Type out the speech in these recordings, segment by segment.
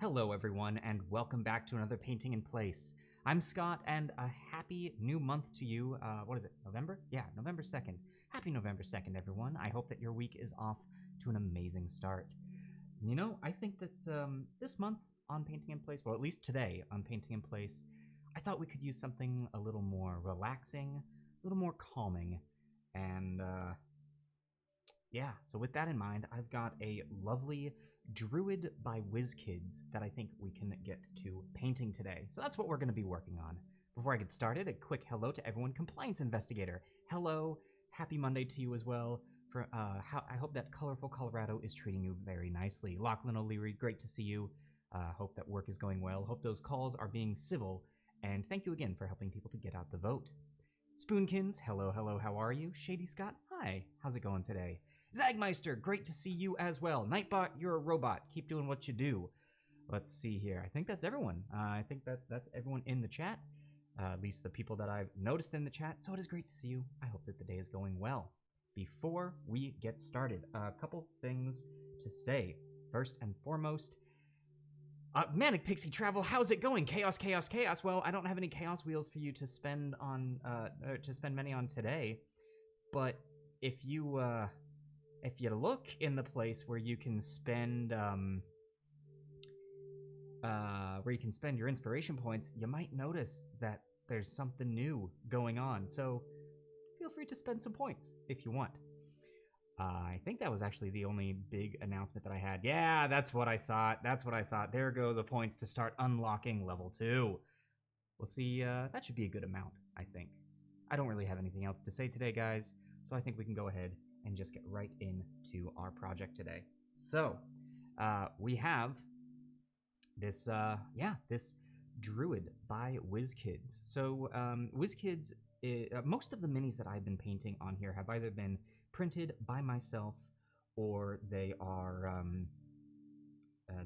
Hello everyone, and welcome back to another Painting in Place. I'm Scott, and a happy new month to you. What is it, November? Yeah, November 2nd. Happy November 2nd, everyone. I hope that your week is off to an amazing start. You know, I think that this month on Painting in Place, well, at least today on Painting in Place, I thought we could use something a little more relaxing, a little more calming, and yeah, so with that in mind, I've got a lovely Druid by Wizkids that I think we can get to painting today. So that's what we're going to be working on. Before I get started, a quick hello to everyone. Compliance Investigator, hello. Happy Monday to you as well. I hope that colorful Colorado is treating you very nicely. Lachlan O'Leary, great to see you. Hope that work is going well. Hope those calls are being civil. And thank you again for helping people to get out the vote. Spoonkins, hello, hello, how are you? Shady Scott, hi. How's it going today? Zagmeister, great to see you as well. Nightbot, you're a robot. Keep doing what you do. Let's see here. I think that's everyone. I think that's everyone in the chat, at least the people that I've noticed in the chat. So it is great to see you. I hope that the day is going well. Before we get started, a couple things to say. First and foremost, Manic Pixie Travel, how's it going? Chaos, chaos, chaos. Well, I don't have any chaos wheels for you to spend on, money on today, but if you look in the place where you can spend your inspiration points, you might notice that there's something new going on. So feel free to spend some points if you want. I think that was actually the only big announcement that I had. Yeah, that's what I thought. There go the points to start unlocking level 2. We'll see. That should be a good amount, I think. I don't really have anything else to say today, guys, so I think we can go ahead and just get right into our project today. So, we have this, this Druid by Wizkids. So, Wizkids, most of the minis that I've been painting on here have either been printed by myself or they are,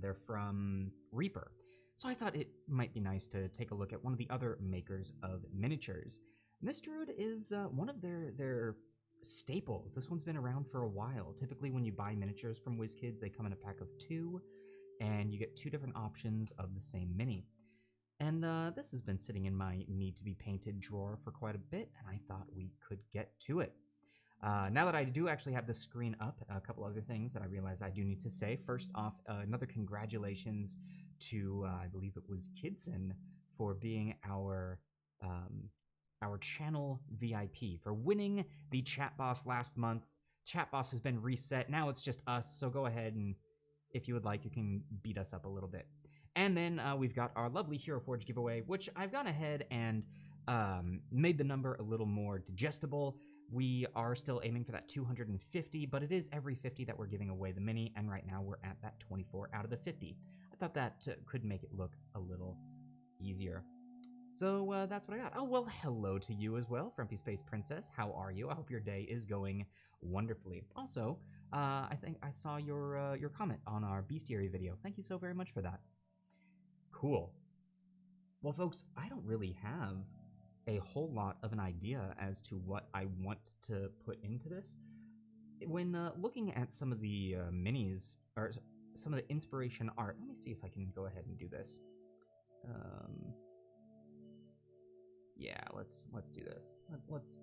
they're from Reaper. So I thought it might be nice to take a look at one of the other makers of miniatures. And this Druid is one of their staples. This one's been around for a while. Typically when you buy miniatures from Wizkids, they come in a pack of 2, and you get 2 different options of the same mini. And this has been sitting in my need to be painted drawer for quite a bit, and I thought we could get to it. Now that I do actually have the screen up, a couple other things that I realize I do need to say. First off, another congratulations to, I believe it was Kidson, for being our channel VIP, for winning the Chat Boss last month. Chat Boss has been reset. Now it's just us, so go ahead and, if you would like, you can beat us up a little bit. And then we've got our lovely Hero Forge giveaway, which I've gone ahead and made the number a little more digestible. We are still aiming for that 250, but it is every 50 that we're giving away the mini, and right now we're at that 24 out of the 50. I thought that could make it look a little easier. So that's what I got. Oh, well, hello to you as well, Frumpy Space Princess. How are you? I hope your day is going wonderfully. Also, I think I saw your comment on our bestiary video. Thank you so very much for that. Cool. Well, folks, I don't really have a whole lot of an idea as to what I want to put into this. When looking at some of the minis, or some of the inspiration art, let me see if I can go ahead and do this. Yeah, let's do this. Let's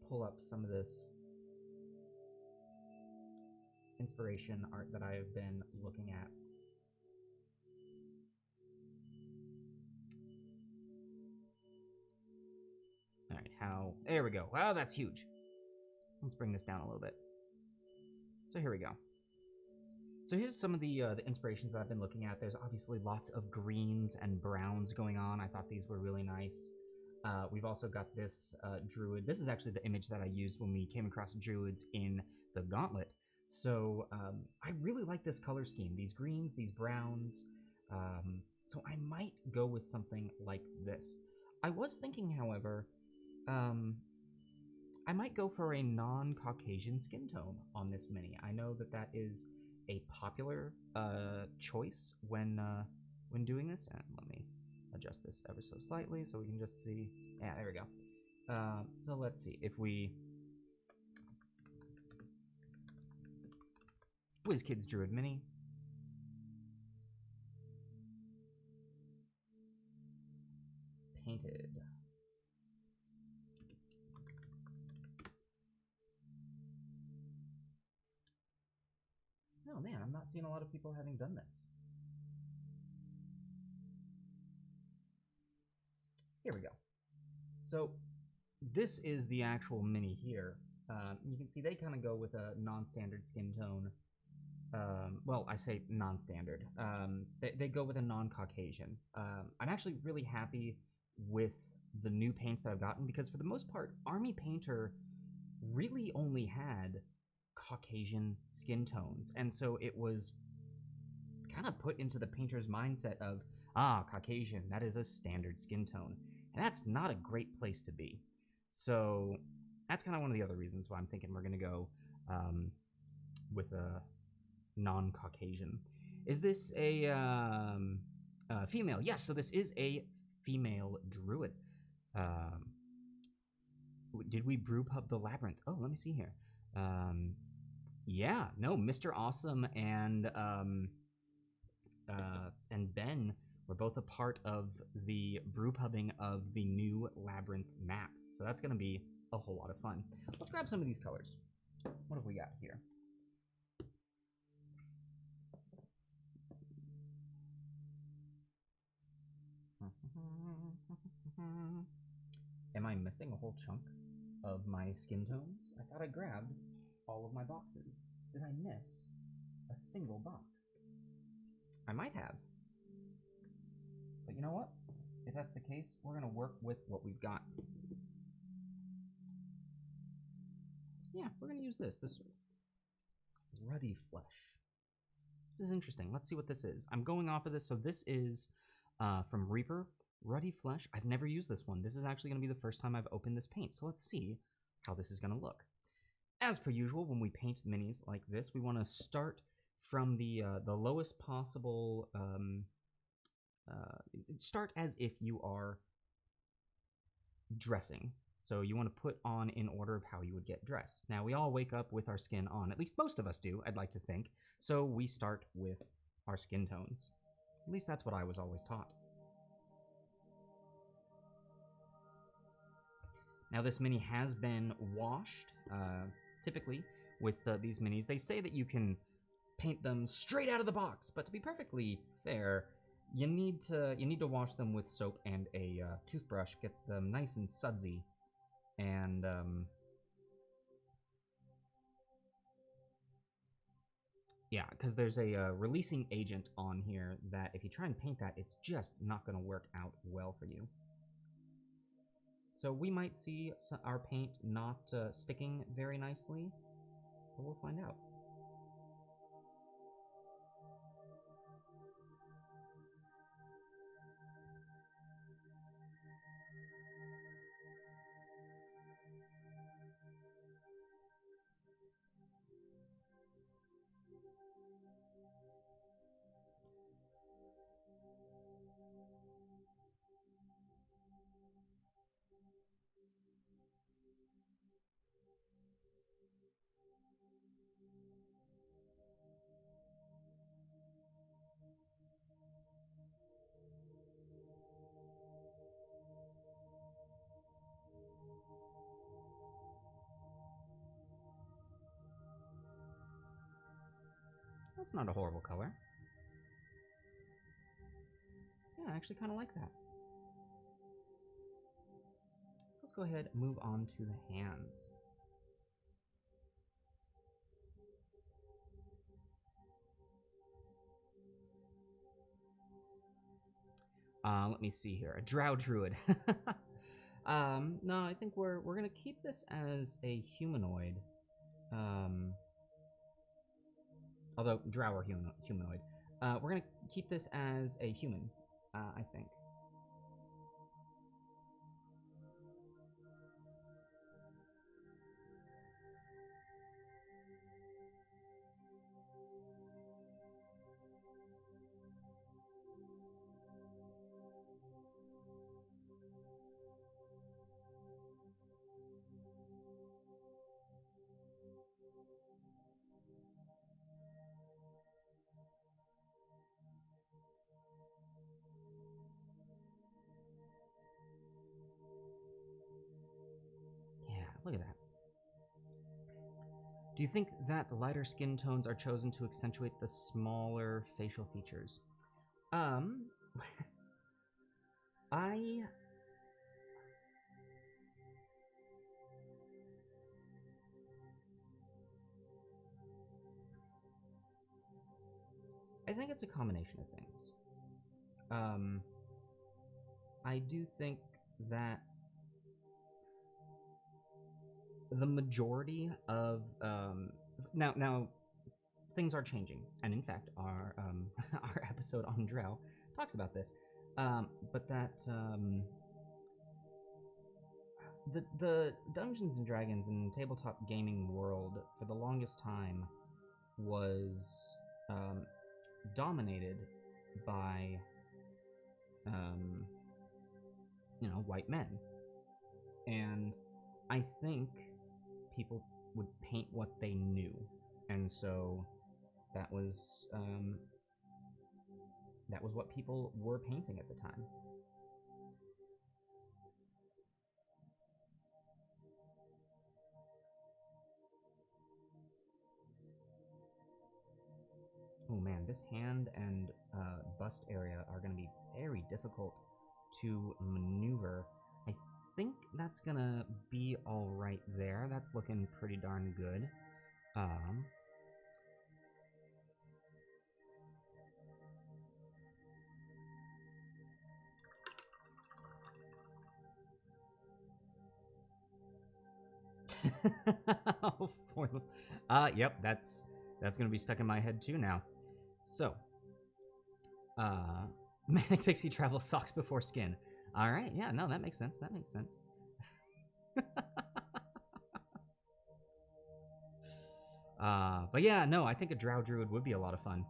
pull up some of this inspiration art that I have been looking at. All right, there we go. Wow, that's huge. Let's bring this down a little bit. So here we go. So here's some of the inspirations that I've been looking at. There's obviously lots of greens and browns going on. I thought these were really nice. We've also got this Druid. This is actually the image that I used when we came across Druids in the Gauntlet. So I really like this color scheme. These greens, these browns. So I might go with something like this. I was thinking, however, I might go for a non-Caucasian skin tone on this mini. I know that that is a popular choice when doing this. And let me adjust this ever so slightly so we can just see. Yeah, there we go. So let's see if we Wizkids Druid Mini. painted. Oh man, I'm not seeing a lot of people having done this. Here we go. So this is the actual mini here. You can see they kind of go with a non-standard skin tone. Well, I say non-standard. They go with a non-Caucasian. I'm actually really happy with the new paints that I've gotten because for the most part, Army Painter really only had Caucasian skin tones. And so it was kind of put into the painter's mindset of, Caucasian, that is a standard skin tone. And that's not a great place to be. So that's kind of one of the other reasons why I'm thinking we're going to go with a non-Caucasian. Is this a female? Yes, so this is a female druid. Did we brew pub the labyrinth? Oh, let me see here. Yeah, no, Mr. Awesome and Ben were both a part of the brew pubbing of the new labyrinth map. So that's going to be a whole lot of fun. Let's grab some of these colors. What have we got here? Am I missing a whole chunk of my skin tones? I thought I grabbed all of my boxes. Did I miss a single box? I might have. But you know what? If that's the case, we're going to work with what we've got. Yeah, we're going to use this Ruddy Flesh. This is interesting. Let's see what this is. I'm going off of this. So this is from Reaper, Ruddy Flesh. I've never used this one. This is actually going to be the first time I've opened this paint. So let's see how this is going to look. As per usual, when we paint minis like this, we want to start from the lowest possible. Start as if you are dressing. So you want to put on in order of how you would get dressed. Now, we all wake up with our skin on. At least most of us do, I'd like to think. So we start with our skin tones. At least that's what I was always taught. Now, this mini has been washed. Typically, with these minis, they say that you can paint them straight out of the box. But to be perfectly fair, you need to wash them with soap and a toothbrush. Get them nice and sudsy. And yeah, because there's a releasing agent on here that if you try and paint that, it's just not going to work out well for you. So we might see our paint not sticking very nicely, but we'll find out. That's not a horrible color. Yeah, I actually kind of like that. Let's go ahead and move on to the hands. Let me see here. A Druid. No, I think we're gonna keep this as a humanoid. Although drow are humanoid. We're gonna keep this as a human, I think. look at that. Do you think that the lighter skin tones are chosen to accentuate the smaller facial features? I think it's a combination of things. I do think that the majority of now things are changing, and in fact, our our episode on Drow talks about this. But that the Dungeons and Dragons and tabletop gaming world for the longest time was dominated by white men, and I think people would paint what they knew, and so that was what people were painting at the time. Oh man, this hand and bust area are going to be very difficult to maneuver. I think that's going to be all right there. That's looking pretty darn good. Yep, that's gonna be stuck in my head too now. So, Manic Pixie Travel socks before skin. All right, yeah, no, that makes sense. That makes sense. But yeah, no, I think a Drow Druid would be a lot of fun.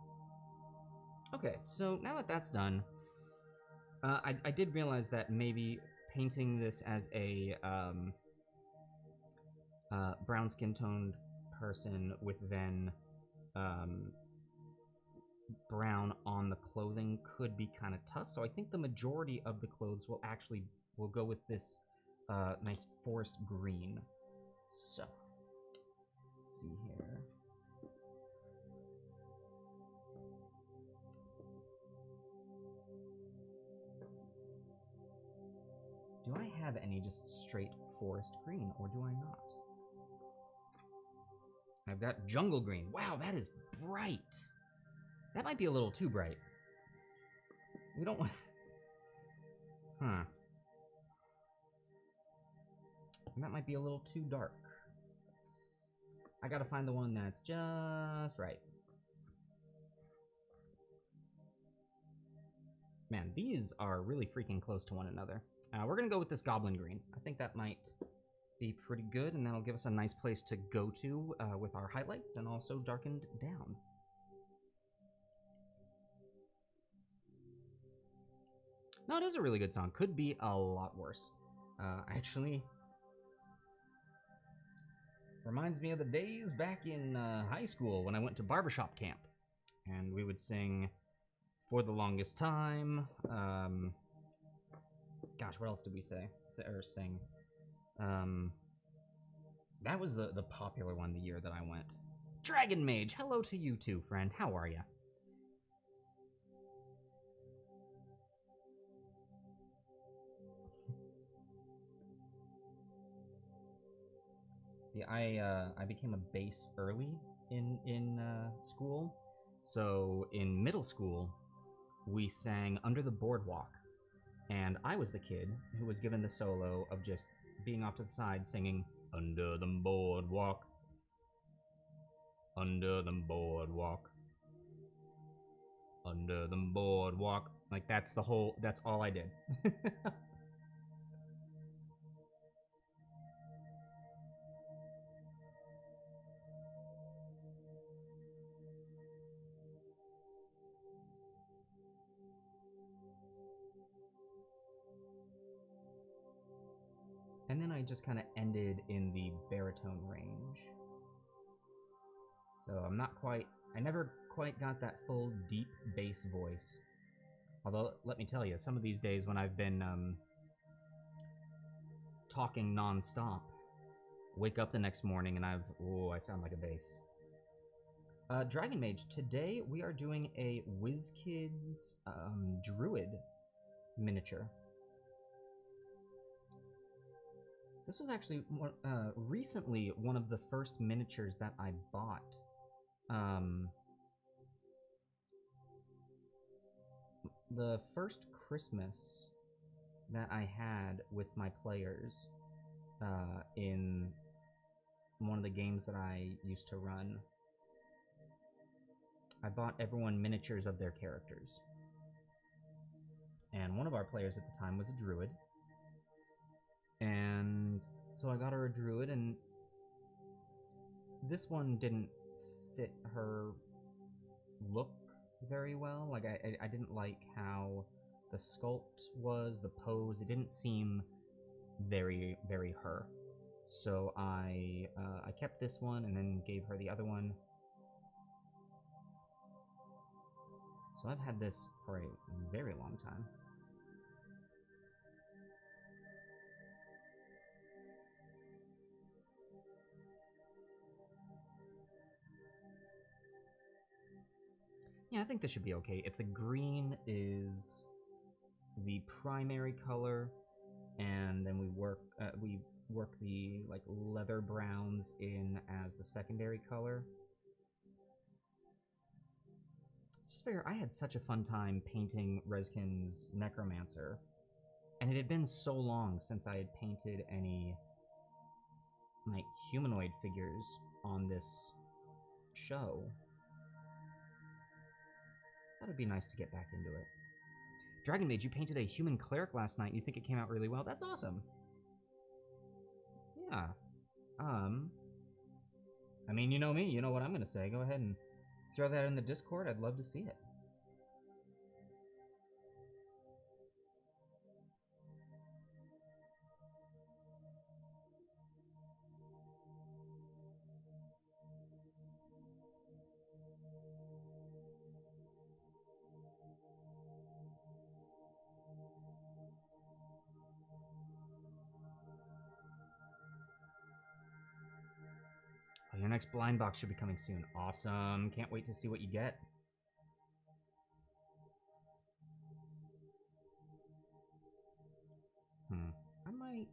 Okay, so now that that's done, I did realize that maybe painting this as a brown skin-toned person with then brown on the clothing could be kind of tough. So I think the majority of the clothes will go with this nice forest green. So let's see here. Do I have any just straight forest green, or do I not? I've got jungle green. Wow, that is bright. That might be a little too bright. We don't want... Huh. That might be a little too dark. I gotta find the one that's just right. Man, these are really freaking close to one another. We're gonna go with this goblin green. I think that might be pretty good, and that'll give us a nice place to go to with our highlights and also darkened down. No, it is a really good song. Could be a lot worse. Actually, reminds me of the days back in high school when I went to barbershop camp, and we would sing For the Longest Time. Gosh, what else did we say or sing? That was the popular one the year that I went. Dragon Mage, hello to you too, friend. How are ya? See, I became a bass early in school, so in middle school we sang Under the Boardwalk, and I was the kid who was given the solo of just being off to the side singing Under the Boardwalk, under the boardwalk, under the boardwalk. Like that's all I did. And then I just kind of ended in the baritone range. So I never quite got that full deep bass voice. Although, let me tell you, some of these days when I've been talking non-stop, wake up the next morning and I sound like a bass. Dragon Mage, today we are doing a Wizkids Druid miniature. This was actually recently one of the first miniatures that I bought. The first Christmas that I had with my players in one of the games that I used to run, I bought everyone miniatures of their characters. And one of our players at the time was a Druid. And so I got her a Druid, and this one didn't fit her look very well. Like, I didn't like how the sculpt was, the pose. It didn't seem very, very her. So I kept this one and then gave her the other one. So I've had this for a very long time. Yeah, I think this should be okay. If the green is the primary color, and then we work the like leather browns in as the secondary color. Just figure, I had such a fun time painting Rezkin's Necromancer, and it had been so long since I had painted any like humanoid figures on this show. That would be nice to get back into it. Dragon Mage, you painted a human cleric last night. You think it came out really well? That's awesome. Yeah. I mean, you know me. You know what I'm going to say. Go ahead and throw that in the Discord. I'd love to see it. Oh, your next blind box should be coming soon. Awesome. Can't wait to see what you get. I might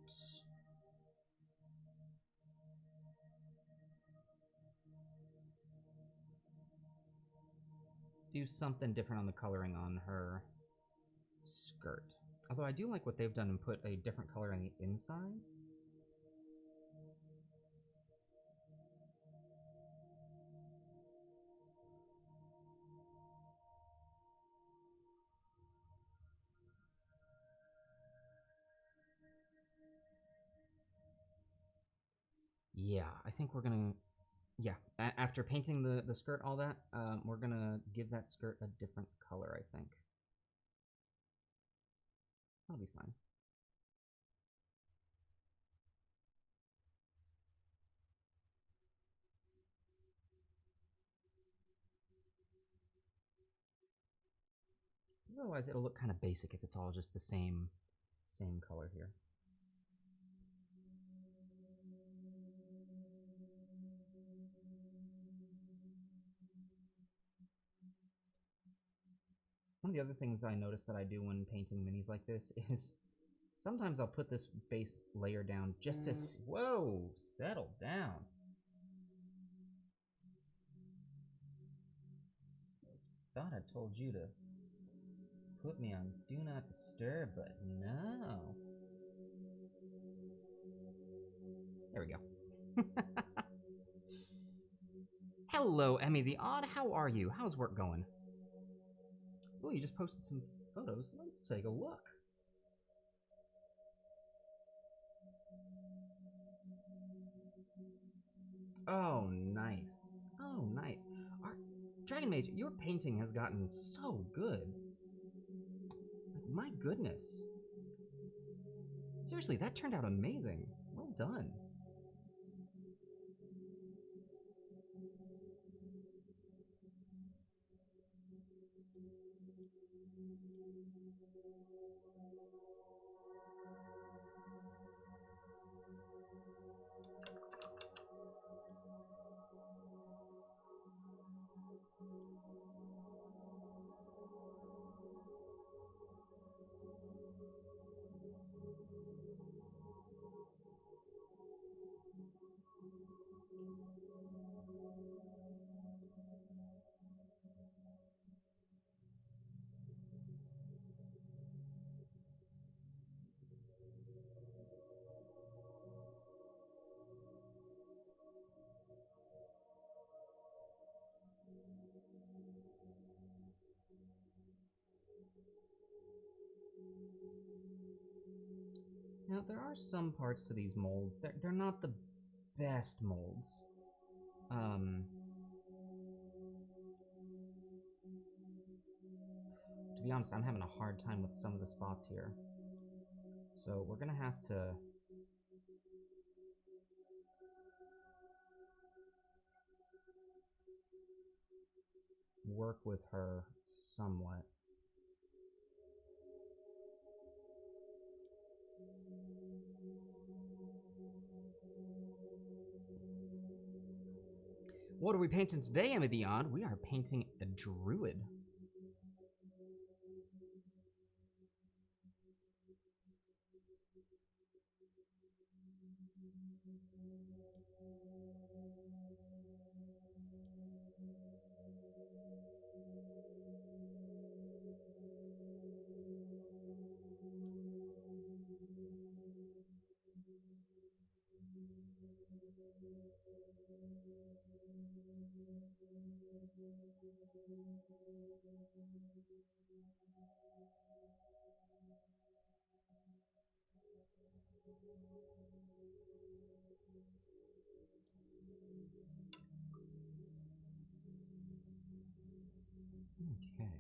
do something different on the coloring on her skirt. Although I do like what they've done and put a different color on the inside. Yeah, I think we're gonna... Yeah, after painting the skirt, all that, we're gonna give that skirt a different color, I think. That'll be fine. Otherwise, it'll look kind of basic if it's all just the same color here. One of the other things I notice that I do when painting minis like this is sometimes I'll put this base layer down just to... Whoa! Settle down. Thought I told you to put me on Do Not Disturb, but no. There we go. Hello, Emmy the Odd. How are you? How's work going? Oh, you just posted some photos. Let's take a look. Oh, nice. Oh, nice. Dragon Mage, your painting has gotten so good. Like, my goodness. Seriously, that turned out amazing. Well done. Now, there are some parts to these molds. They're not the best molds. To be honest, I'm having a hard time with some of the spots here. So we're gonna have to work with her somewhat. What are we painting today, Emma the Odd? We are painting a Druid. Okay.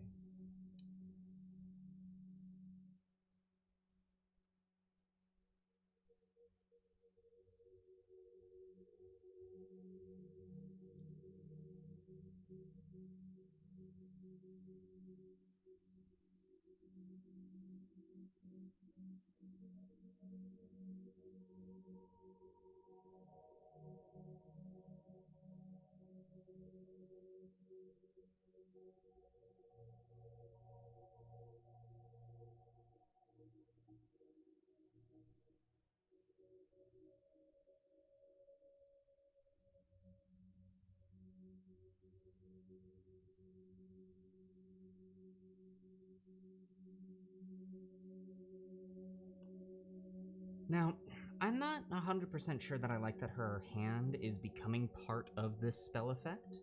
Now, I'm not 100% sure that I like that her hand is becoming part of this spell effect.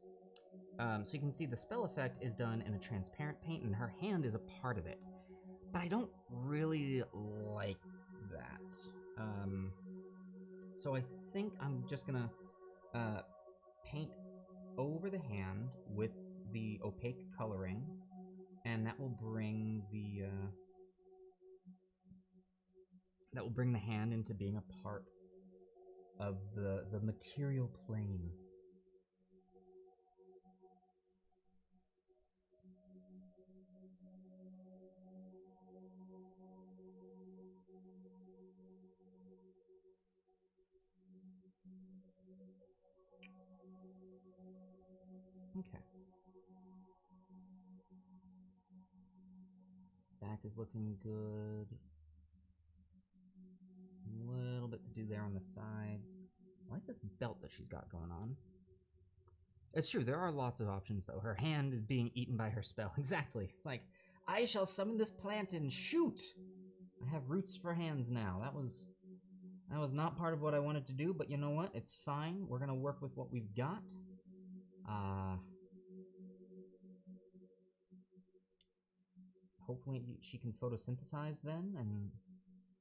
So you can see the spell effect is done in a transparent paint and her hand is a part of it. But I don't really like that. So I think I'm just gonna paint over the hand with the opaque coloring, and that will bring the hand into being a part of the material plane. Okay. Back is looking good. A little bit to do there on the sides. I like this belt that she's got going on. It's true, there are lots of options, though. Her hand is being eaten by her spell. Exactly. It's like, I shall summon this plant and shoot! I have roots for hands now. That was not part of what I wanted to do, but you know what? It's fine. We're gonna work with what we've got. Hopefully she can photosynthesize then,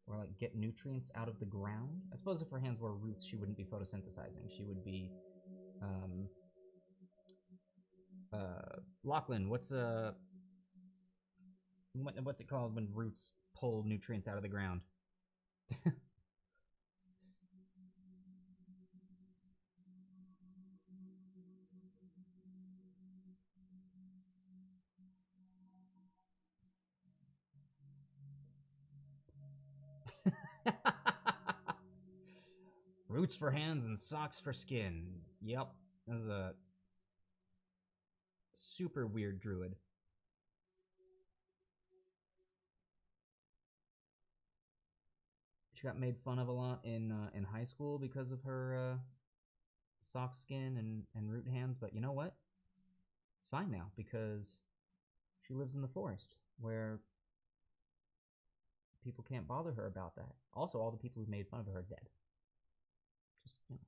or like get nutrients out of the ground. I suppose if her hands were roots, she wouldn't be photosynthesizing. She would be, Lachlan, what's it called when roots pull nutrients out of the ground? Roots for hands and socks for skin. Yep, this is a super weird druid. She got made fun of a lot in high school because of her sock skin and root hands, but you know what? It's fine now because she lives in the forest where people can't bother her about that. Also, all the people who made fun of her are dead. Just, you know.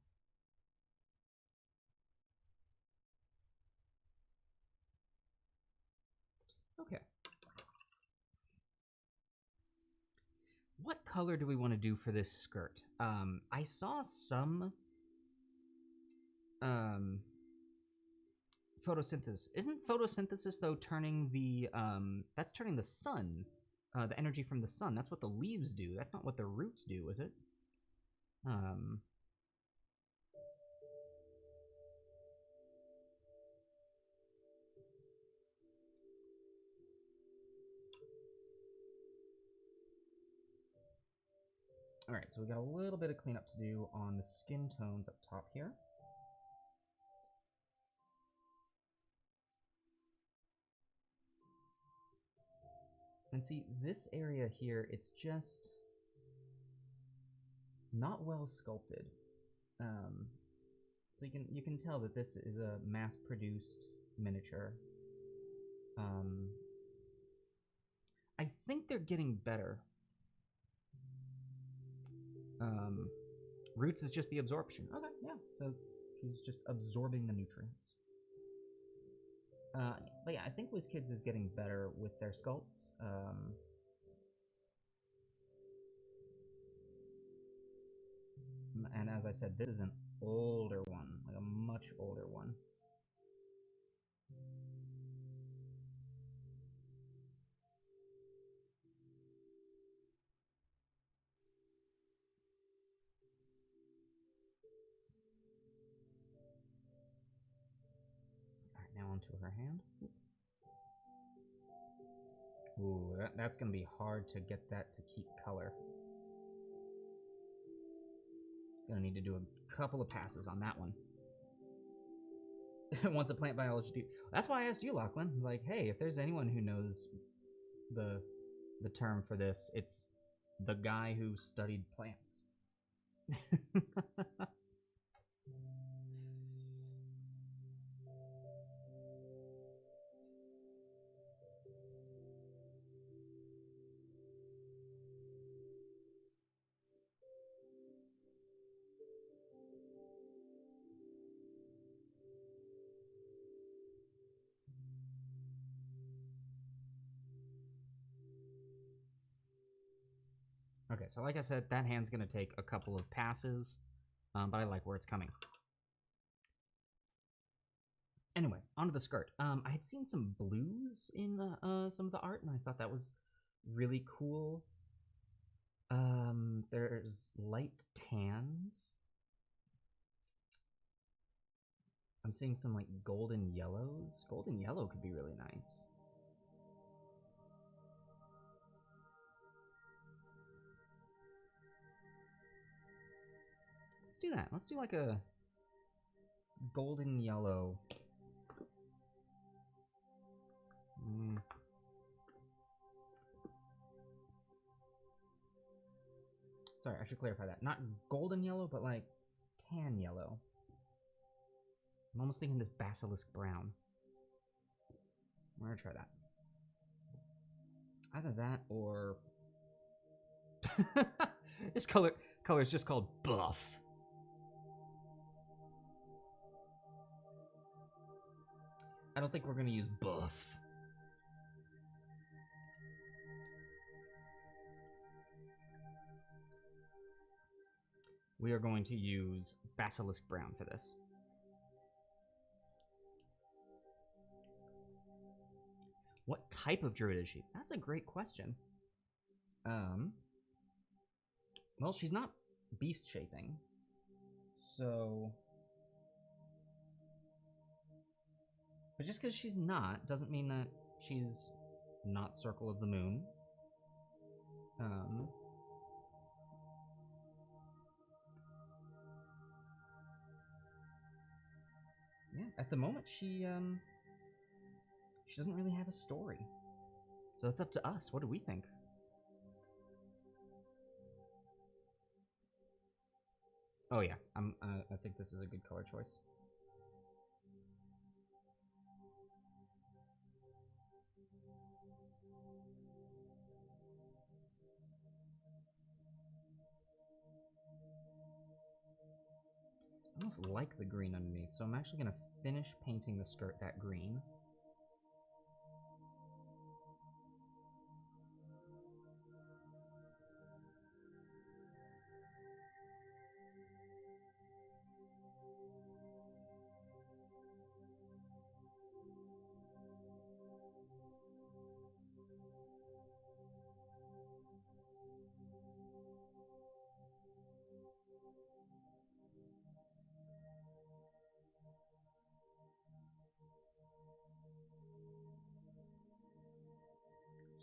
Okay. What color do we want to do for this skirt? I saw some photosynthesis. Isn't photosynthesis though turning the that's turning the sun, the energy from the sun. That's what the leaves do. That's not what the roots do, is it? All right, so we got a little bit of cleanup to do on the skin tones up top here. And see, this area here, it's just not well sculpted. So you can tell that this is a mass-produced miniature. I think they're getting better. Roots is just the absorption. Okay, yeah. So she's just absorbing the nutrients. But yeah, I think Wizkids is getting better with their sculpts. And as I said, this is an older one, like a much older one. All right, now onto her hand. Ooh, that's going to be hard to get that to keep color. Gonna need to do a couple of passes on that one. Once a plant biologist do. That's why I asked you, Lachlan. I was like, hey, if there's anyone who knows the term for this, it's the guy who studied plants. Okay, so like I said, that hand's going to take a couple of passes, but I like where it's coming. Anyway, onto the skirt. I had seen some blues in some of the art, and I thought that was really cool. There's light tans. I'm seeing some like golden yellows. Golden yellow could be really nice. Let's do that. Let's do like a golden yellow. Sorry, I should clarify that. Not golden yellow, but like tan yellow. I'm almost thinking this Basilisk Brown. We're gonna try that. Either that or this color is just called buff. I don't think we're gonna use buff. We are going to use Basilisk Brown for this. What type of druid is she? That's a great question. Well, she's not beast shaping, so. But just because she's not doesn't mean that she's not Circle of the Moon. Yeah, at the moment she doesn't really have a story. So it's up to us. What do we think? Oh yeah, I think this is a good color choice. I almost like the green underneath, so I'm actually going to finish painting the skirt that green.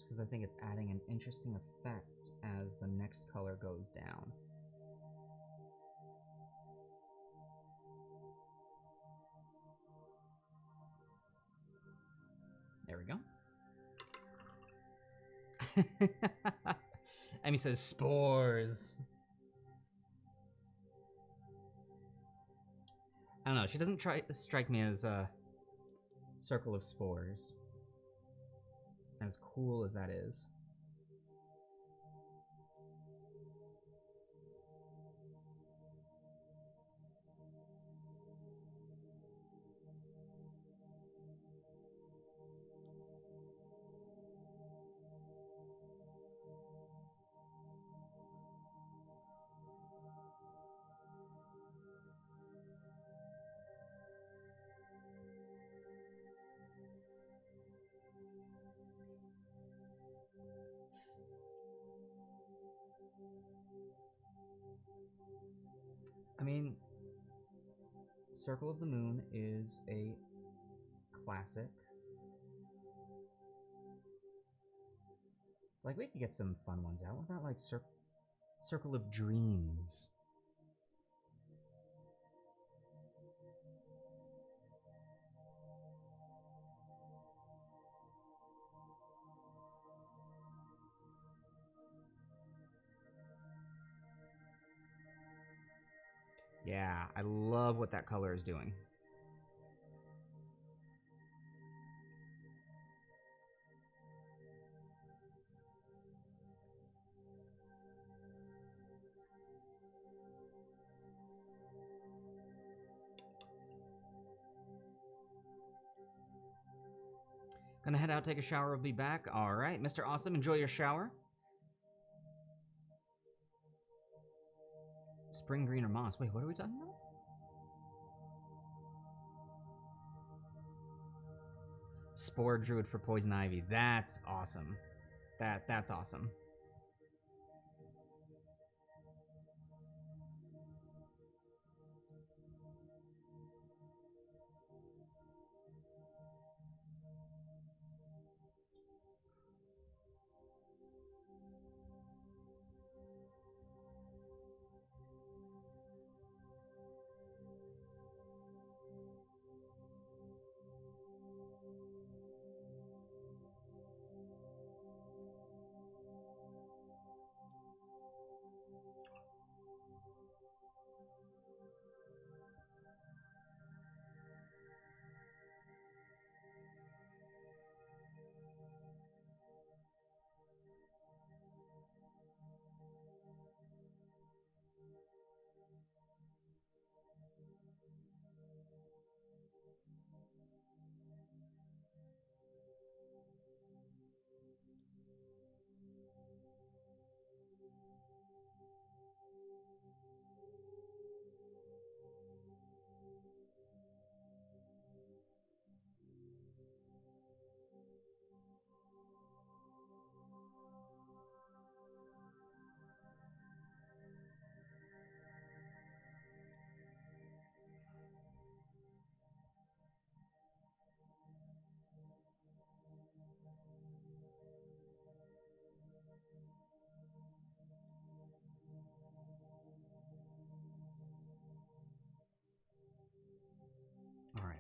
Because I think it's adding an interesting effect as the next color goes down. There we go. Emmy says spores. I don't know, she doesn't strike me as a circle of spores. As cool as that is. I mean, Circle of the Moon is a classic. Like, we could get some fun ones out. What about, like, Circle of Dreams? Yeah, I love what that color is doing. Gonna head out, take a shower, we'll be back. All right, Mr. Awesome, enjoy your shower. Spring green or moss. Wait, what are we talking about? Spore Druid for Poison Ivy. That's awesome. That's awesome. All right.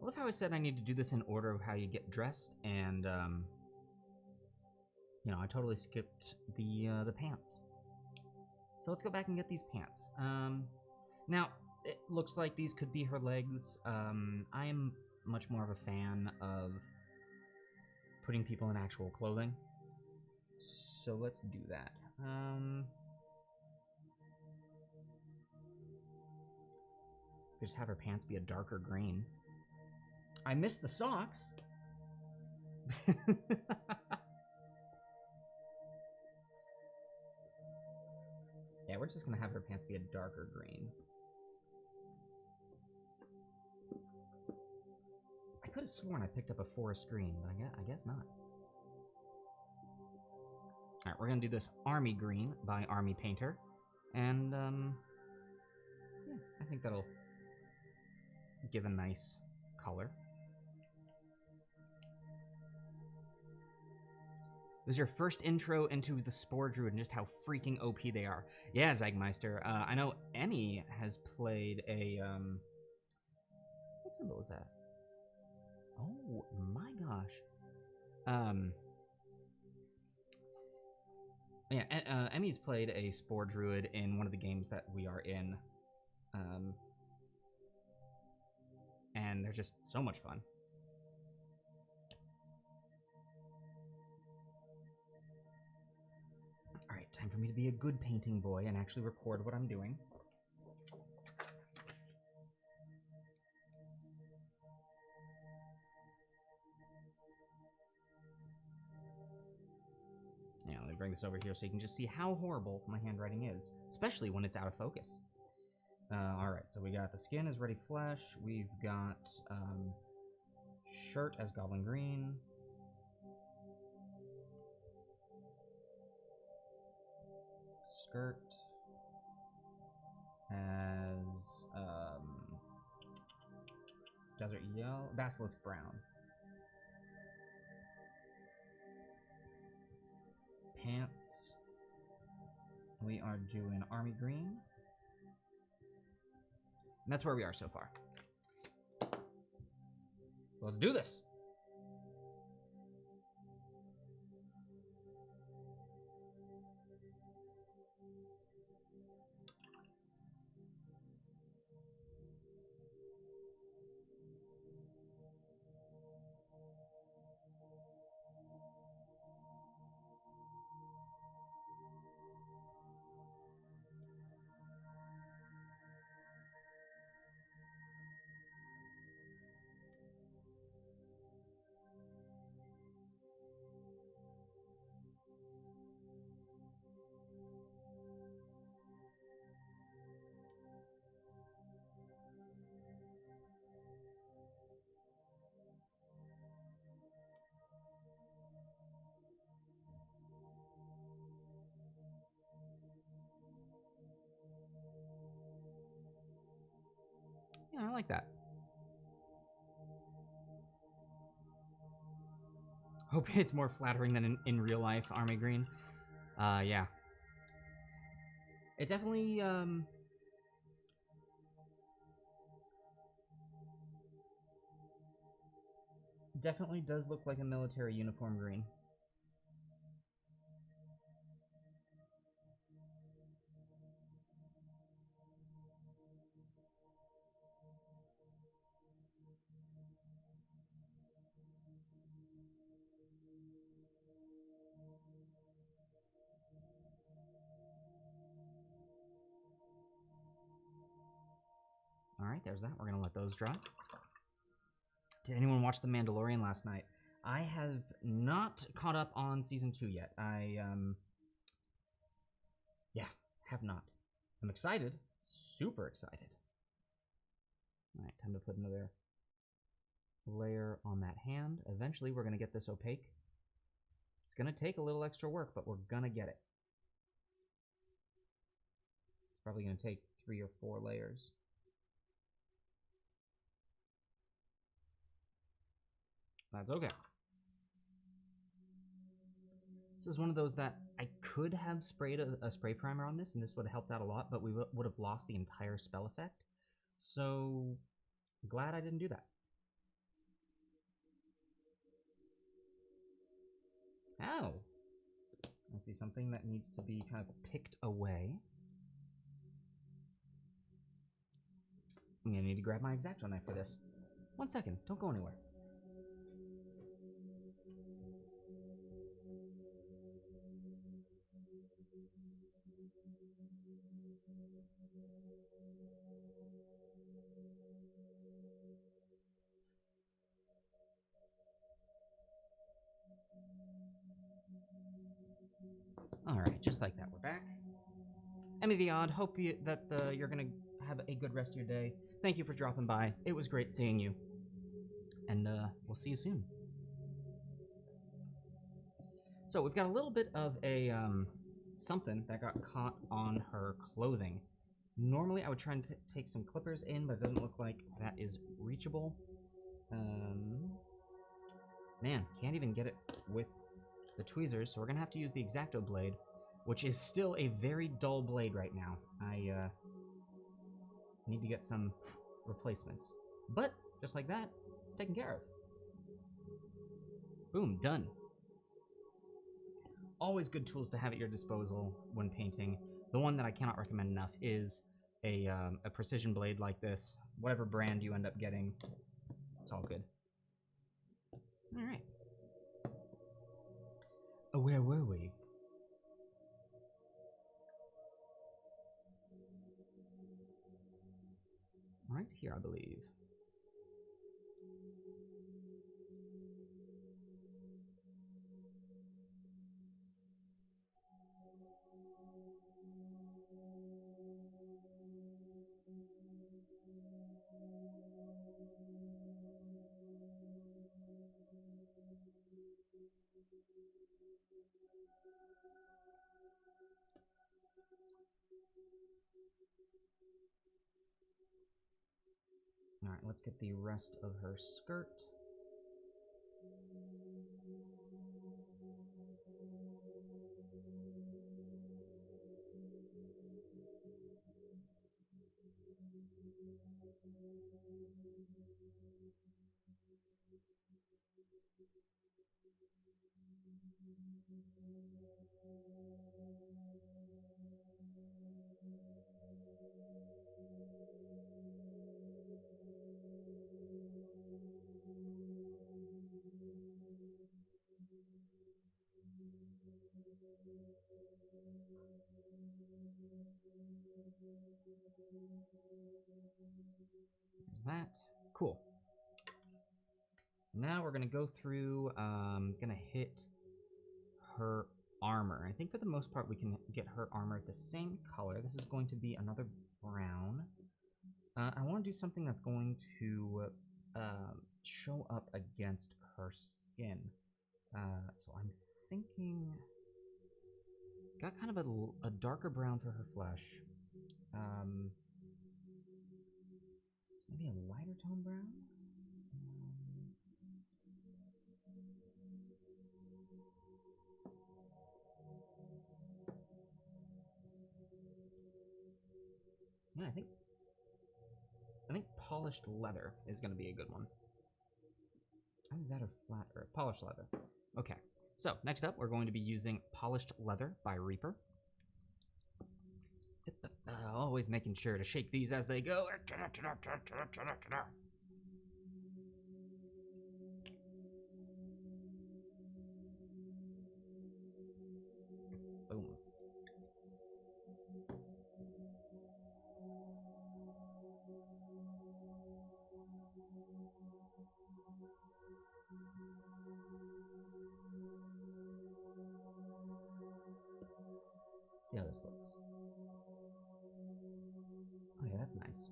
I love how I said I need to do this in order of how you get dressed, and you know, I totally skipped the pants. So let's go back and get these pants. Now, it looks like these could be her legs. I am much more of a fan of putting people in actual clothing. So let's do that. Just have her pants be a darker green. I missed the socks. Yeah, we're just gonna have her pants be a darker green. I could have sworn I picked up a forest green, but I guess not. Alright, we're gonna do this Army Green by Army Painter. And, yeah, I think that'll give a nice color. It was your first intro into the Spore Druid and just how freaking OP they are. Yeah, Zagmeister. I know Emmy has played a, what symbol is that? Oh my gosh. Yeah, Emmy's played a Spore Druid in one of the games that we are in. And they're just so much fun. Alright, time for me to be a good painting boy and actually record what I'm doing. Yeah, let me bring this over here so you can just see how horrible my handwriting is, especially when it's out of focus. Alright, so we got the skin as Ruddy Flesh, we've got shirt as Goblin Green, skirt as Desert Yellow, Basilisk Brown. Pants, we are doing Army Green. And that's where we are so far. Let's do this. Yeah, I like that. Hope it's more flattering than in real life, Army Green. Yeah. It definitely, definitely does look like a military uniform green. Alright, there's that. We're gonna let those dry. Did anyone watch The Mandalorian last night? I have not caught up on Season 2 yet. Yeah, have not. I'm excited. Super excited. Alright, time to put another layer on that hand. Eventually, we're gonna get this opaque. It's gonna take a little extra work, but we're gonna get it. It's probably gonna take 3 or 4 layers. That's okay. This is one of those that I could have sprayed a spray primer on this, and this would have helped out a lot, but we would have lost the entire spell effect. So, glad I didn't do that. Oh! I see something that needs to be kind of picked away. I'm gonna need to grab my X-Acto knife for this. 1 second, don't go anywhere. Alright, just like that, we're back. Emmy the Odd, hope that you're gonna have a good rest of your day. Thank you for dropping by. It was great seeing you. And we'll see you soon. So we've got a little bit of a something that got caught on her clothing. Normally I would try and take some clippers in, but it doesn't look like that is reachable. Man, can't even get it with the tweezers, so we're gonna have to use the X-Acto blade, which is still a very dull blade right now. I need to get some replacements. But, just like that, it's taken care of. Boom, done. Always good tools to have at your disposal when painting. The one that I cannot recommend enough is a precision blade like this. Whatever brand you end up getting, it's all good. Alright. Oh, where were we? Right here, I believe. Alright, let's get the rest of her skirt. That. Cool. Now we're gonna go through, gonna hit her armor. I think for the most part we can get her armor the same color. This is going to be another brown. I want to do something that's going to show up against her skin. So I'm thinking, got kind of a darker brown for her flesh. Maybe a lighter tone brown? Yeah, I think polished leather is going to be a good one. Either that or flat or polished leather. Okay. So next up, we're going to be using Polished Leather by Reaper. Always making sure to shake these as they go. Boom. See how this looks. Oh yeah, that's nice.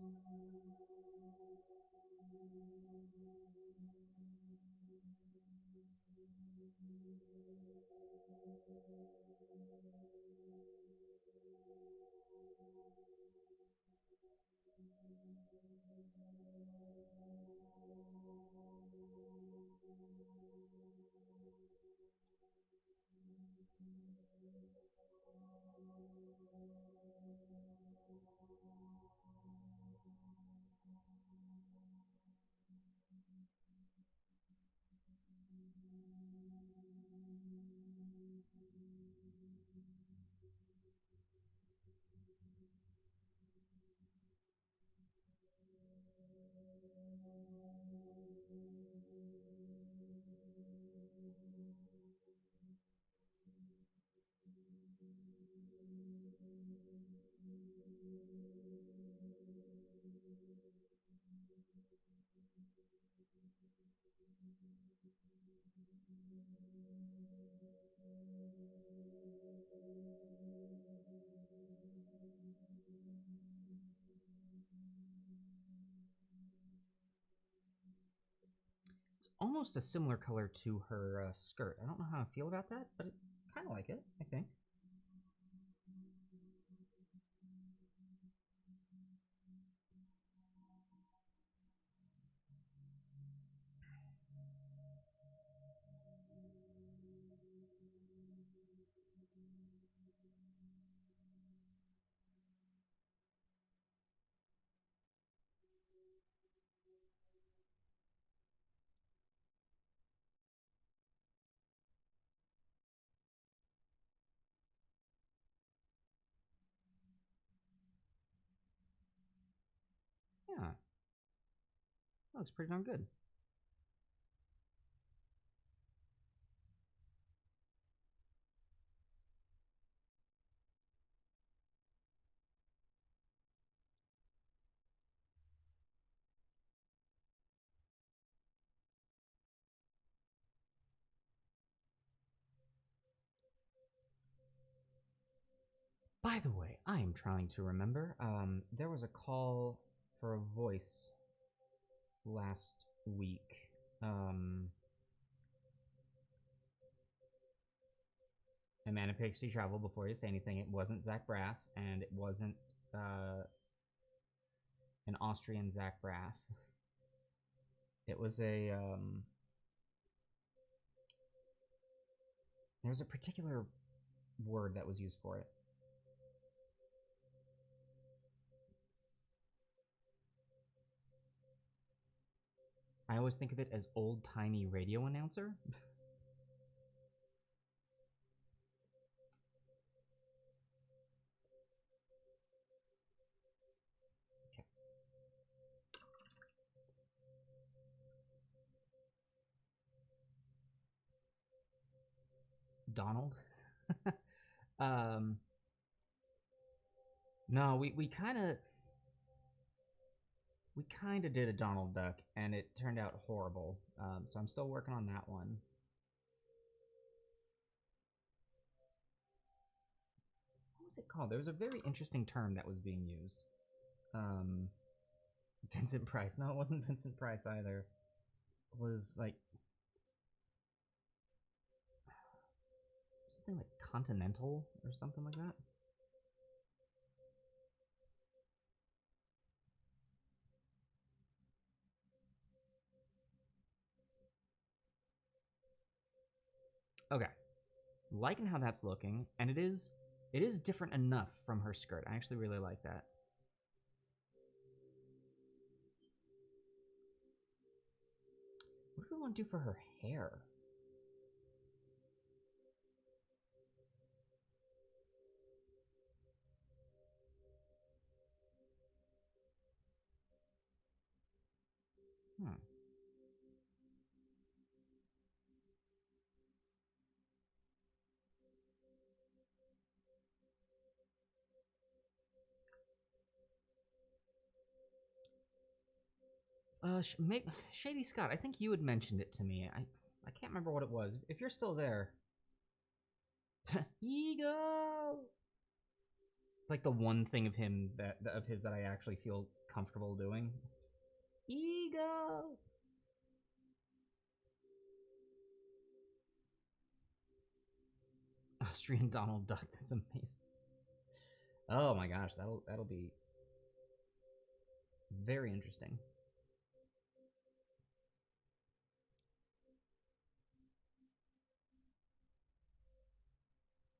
almost a similar color to her skirt. I don't know how I feel about that, but I kind of like it, I think. Yeah, that looks pretty darn good. By the way, I am trying to remember. There was a call for a voice last week. A Mana Pixie Travel, before you say anything, it wasn't Zach Braff, and it wasn't an Austrian Zach Braff. It was a there was a particular word that was used for it. I always think of it as old-timey radio announcer. Okay. Donald? No, we kind of did a Donald Duck, and it turned out horrible. So I'm still working on that one. What was it called? There was a very interesting term that was being used. Vincent Price. No, it wasn't Vincent Price either. It was like something like continental or something like that. Okay, liking how that's looking, and it is different enough from her skirt. I actually really like that. What do we want to do for her hair? Shady Scott, I think you had mentioned it to me. I can't remember what it was. If you're still there, ego. It's like the one thing of him of his that I actually feel comfortable doing. Ego. Austrian Donald Duck. That's amazing. Oh my gosh, that'll be very interesting.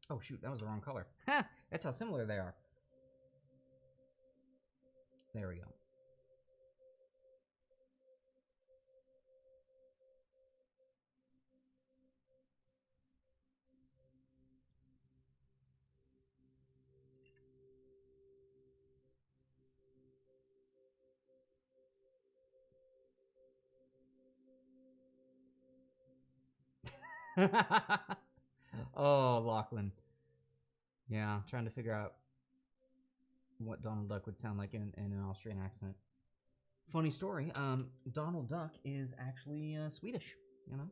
Oh shoot, that was the wrong color. Ha! That's how similar they are. There we go. Oh, Lachlan. Yeah, trying to figure out what Donald Duck would sound like in an Austrian accent. Funny story, Donald Duck is actually Swedish, you know?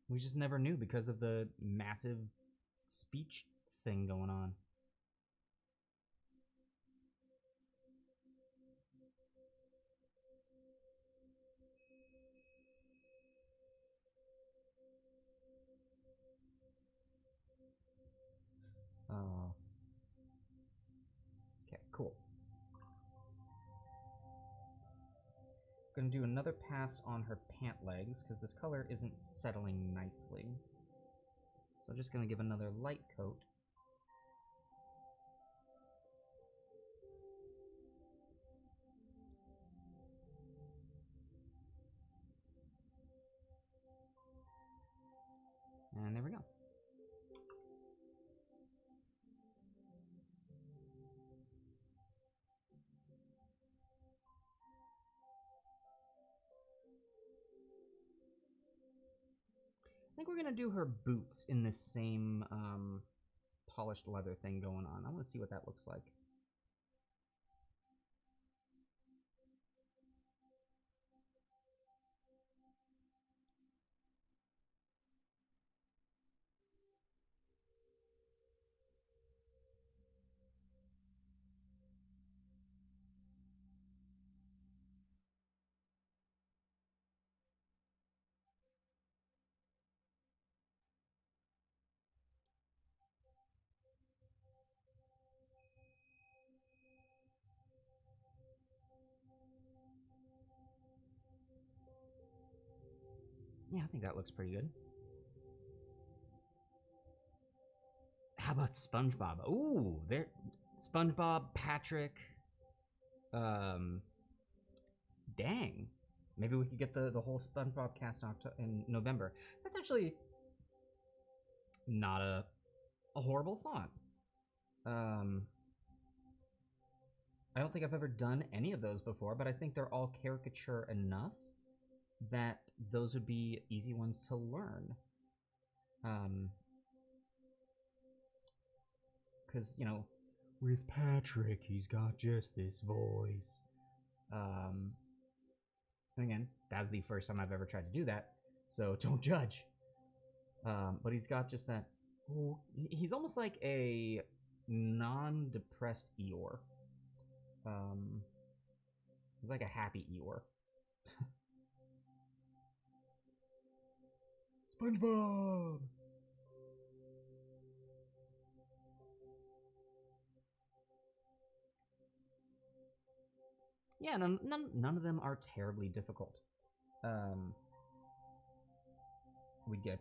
We just never knew because of the massive speech thing going on. Okay, cool. Gonna do another pass on her pant legs, because this color isn't settling nicely. So I'm just gonna give another light coat. And there we go. I think we're gonna do her boots in this same polished leather thing going on. I want to see what that looks like. Yeah, I think that looks pretty good. How about SpongeBob? Ooh, there, SpongeBob, Patrick. Dang. Maybe we could get the whole SpongeBob cast in November. That's actually not a horrible thought. I don't think I've ever done any of those before, but I think they're all caricature enough that those would be easy ones to learn. Because, you know, with Patrick, he's got just this voice. And again, that's the first time I've ever tried to do that, so don't judge. But he's got just that. Oh, he's almost like a non-depressed Eeyore. He's like a happy Eeyore. SpongeBob! Yeah, none of them are terribly difficult. We get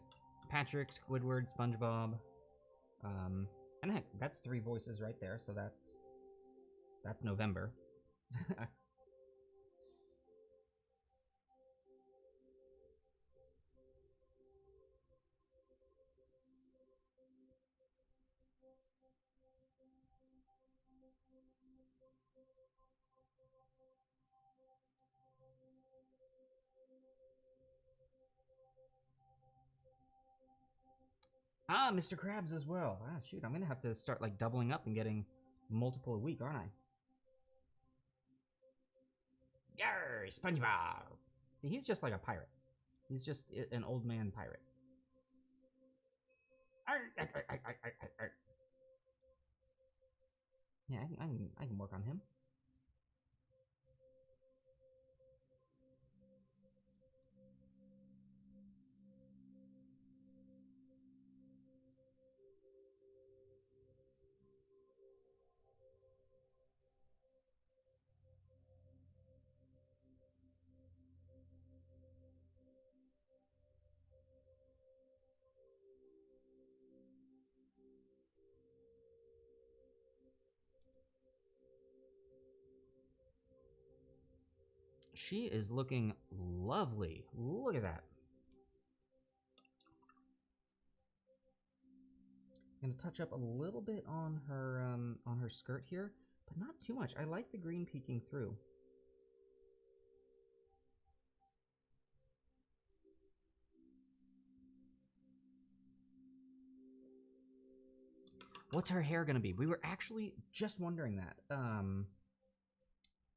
Patrick, Squidward, SpongeBob. And heck, that's 3 voices right there, so that's November. Ah, Mr. Krabs as well. Ah, shoot, I'm gonna have to start like doubling up and getting multiple a week, aren't I? Yarr, SpongeBob! See, he's just like a pirate. He's just an old man pirate. Yeah, I can work on him. She is looking lovely. Look at that. I'm gonna touch up a little bit on her skirt here, but not too much. I like the green peeking through. What's her hair gonna be? We were actually just wondering that. And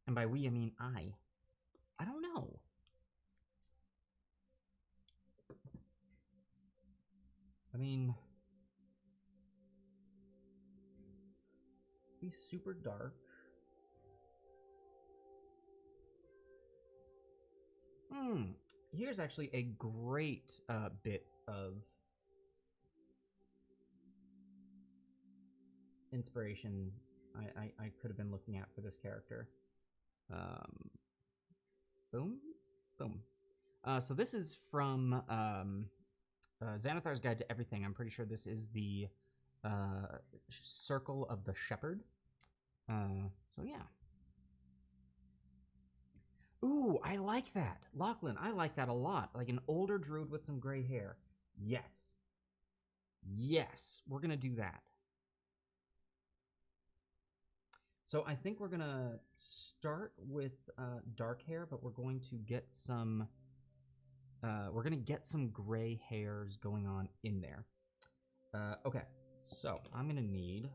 by we I mean I. I don't know. I mean, be super dark. Here's actually a great bit of inspiration I could have been looking at for this character. Boom, boom. So this is from Xanathar's Guide to Everything. I'm pretty sure this is the Circle of the Shepherd. So yeah. Ooh, I like that. Lachlan, I like that a lot. Like an older druid with some gray hair. Yes. Yes, we're going to do that. So I think we're going to start with dark hair, but we're going to get some gray hairs going on in there. Okay, so I'm going to need...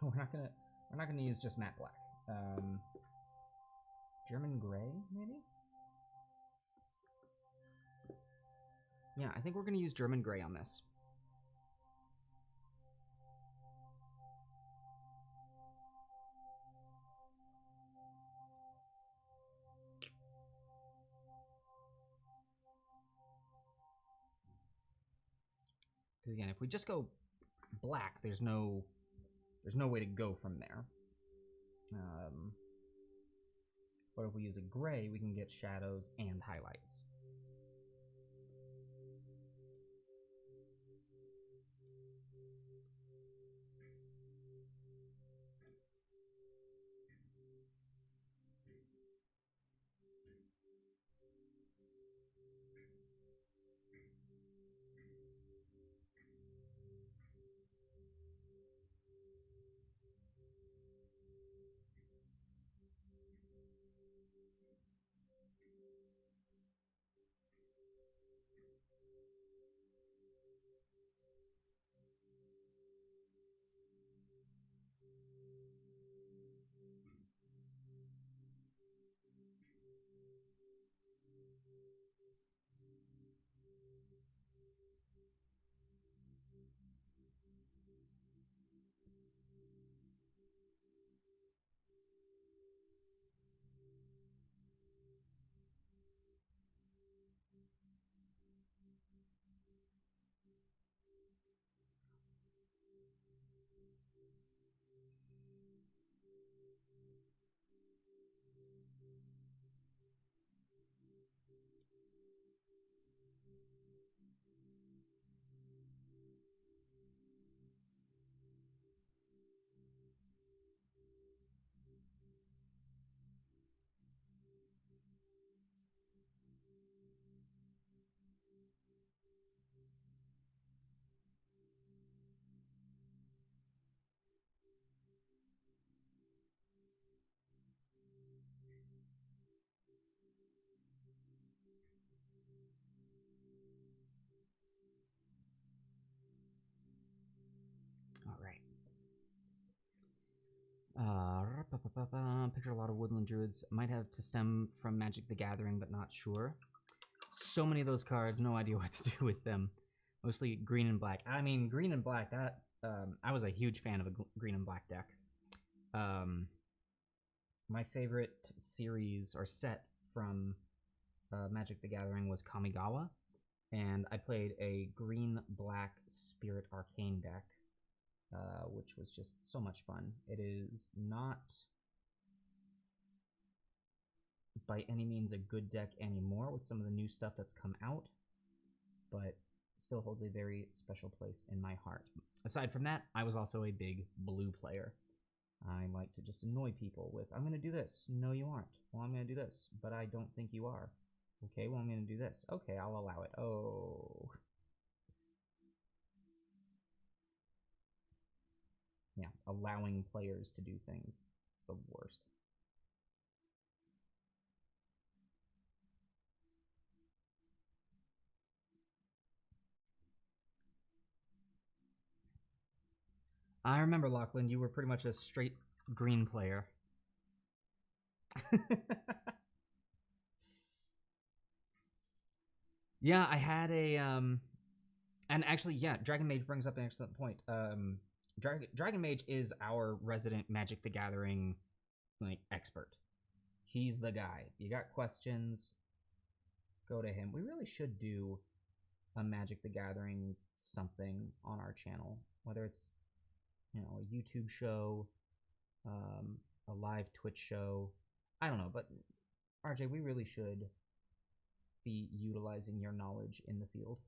we're not gonna use just matte black. German gray, maybe? Yeah, I think we're gonna use German gray on this. Because again, if we just go black, there's no way to go from there. But if we use a gray, we can get shadows and highlights. Picture a lot of woodland druids. Might have to stem from Magic the Gathering, but not sure. So many of those cards, no idea what to do with them. Mostly green and black. I mean, green and black, that I was a huge fan of a green and black deck. My favorite series or set from Magic the Gathering was Kamigawa, and I played a green-black Spirit Arcane deck, which was just so much fun. It is not by any means a good deck anymore with some of the new stuff that's come out, but still holds a very special place in my heart. Aside from that, I was also a big blue player. I like to just annoy people with, I'm going to do this. No, you aren't. Well, I'm going to do this, but I don't think you are. Okay, well, I'm going to do this. Okay, I'll allow it. Oh. Yeah, allowing players to do things. It's the worst. I remember, Lachlan, you were pretty much a straight green player. Yeah, I had a and actually, yeah, Dragon Mage brings up an excellent point. Dragon Mage is our resident Magic the Gathering like expert. He's the guy. You got questions, go to him. We really should do a Magic the Gathering something on our channel, whether it's, you know, a YouTube show, a live Twitch show. I don't know, but RJ, we really should be utilizing your knowledge in the field.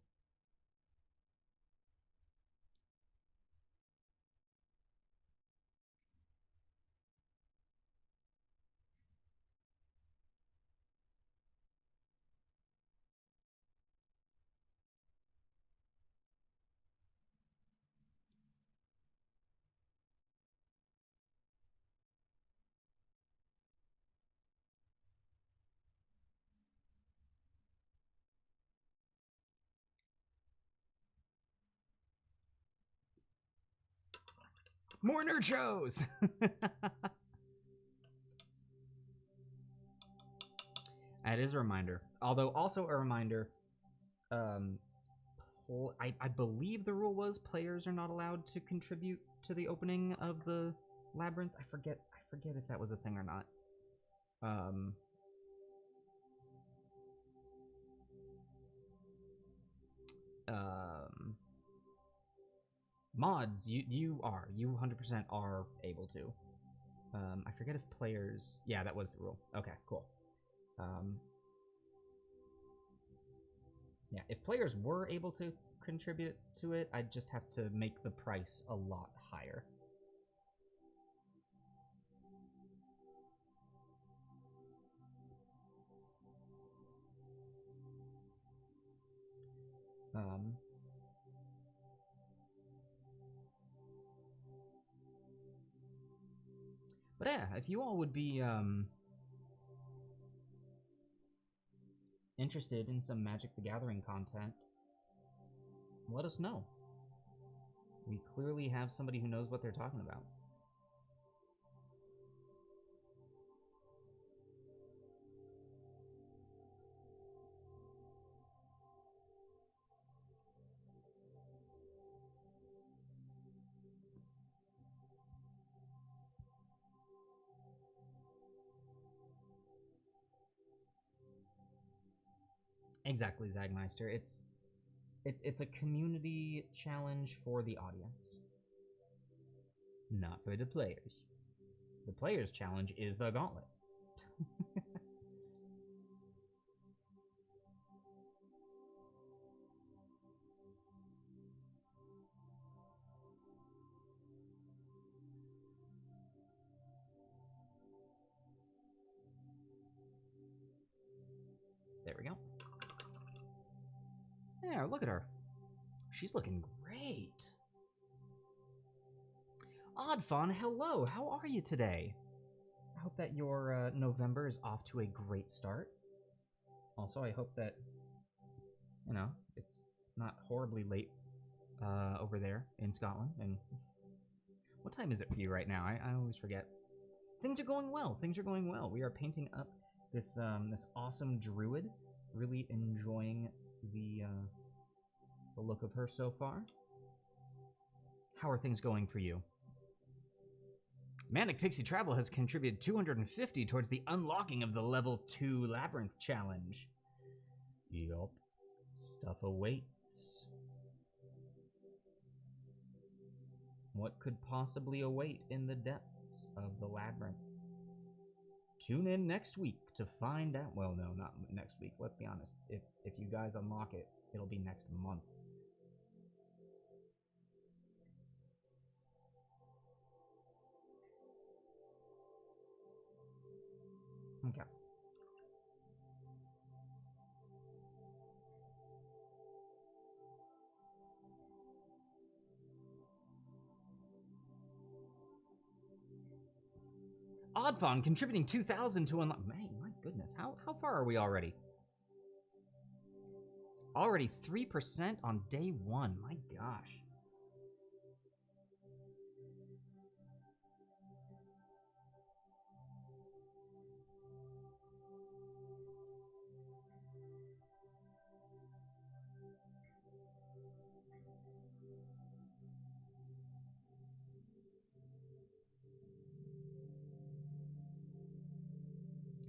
More nerd shows! That is a reminder. Although, also a reminder, I believe the rule was players are not allowed to contribute to the opening of the labyrinth. I forget if that was a thing or not. Mods, you 100% are able to. I forget if players... Yeah, that was the rule. Okay, cool. Yeah, if players were able to contribute to it, I'd just have to make the price a lot higher. But yeah, if you all would be interested in some Magic the Gathering content, let us know. We clearly have somebody who knows what they're talking about. Exactly, Zagmeister. It's a community challenge for the audience, not for the players. The players' challenge is the gauntlet. There we go. There, look at her. She's looking great. Oddfun, hello. How are you today? I hope that your November is off to a great start. Also, I hope that, you know, it's not horribly late over there in Scotland. And what time is it for you right now? I always forget. Things are going well. Things are going well. We are painting up this this awesome Druid. Really enjoying the look of her so far. How are things going for you? Manic Pixie Travel has contributed 250 towards the unlocking of the level 2 Labyrinth challenge. Yup. Stuff awaits. What could possibly await in the depths of the labyrinth? Tune in next week to find out. Well, no, not next week. Let's be honest. If you guys unlock it, it'll be next month. Okay. Oddfun contributing 2,000 to unlock. Man, my goodness, how far are we already? Already 3% on day 1. My gosh.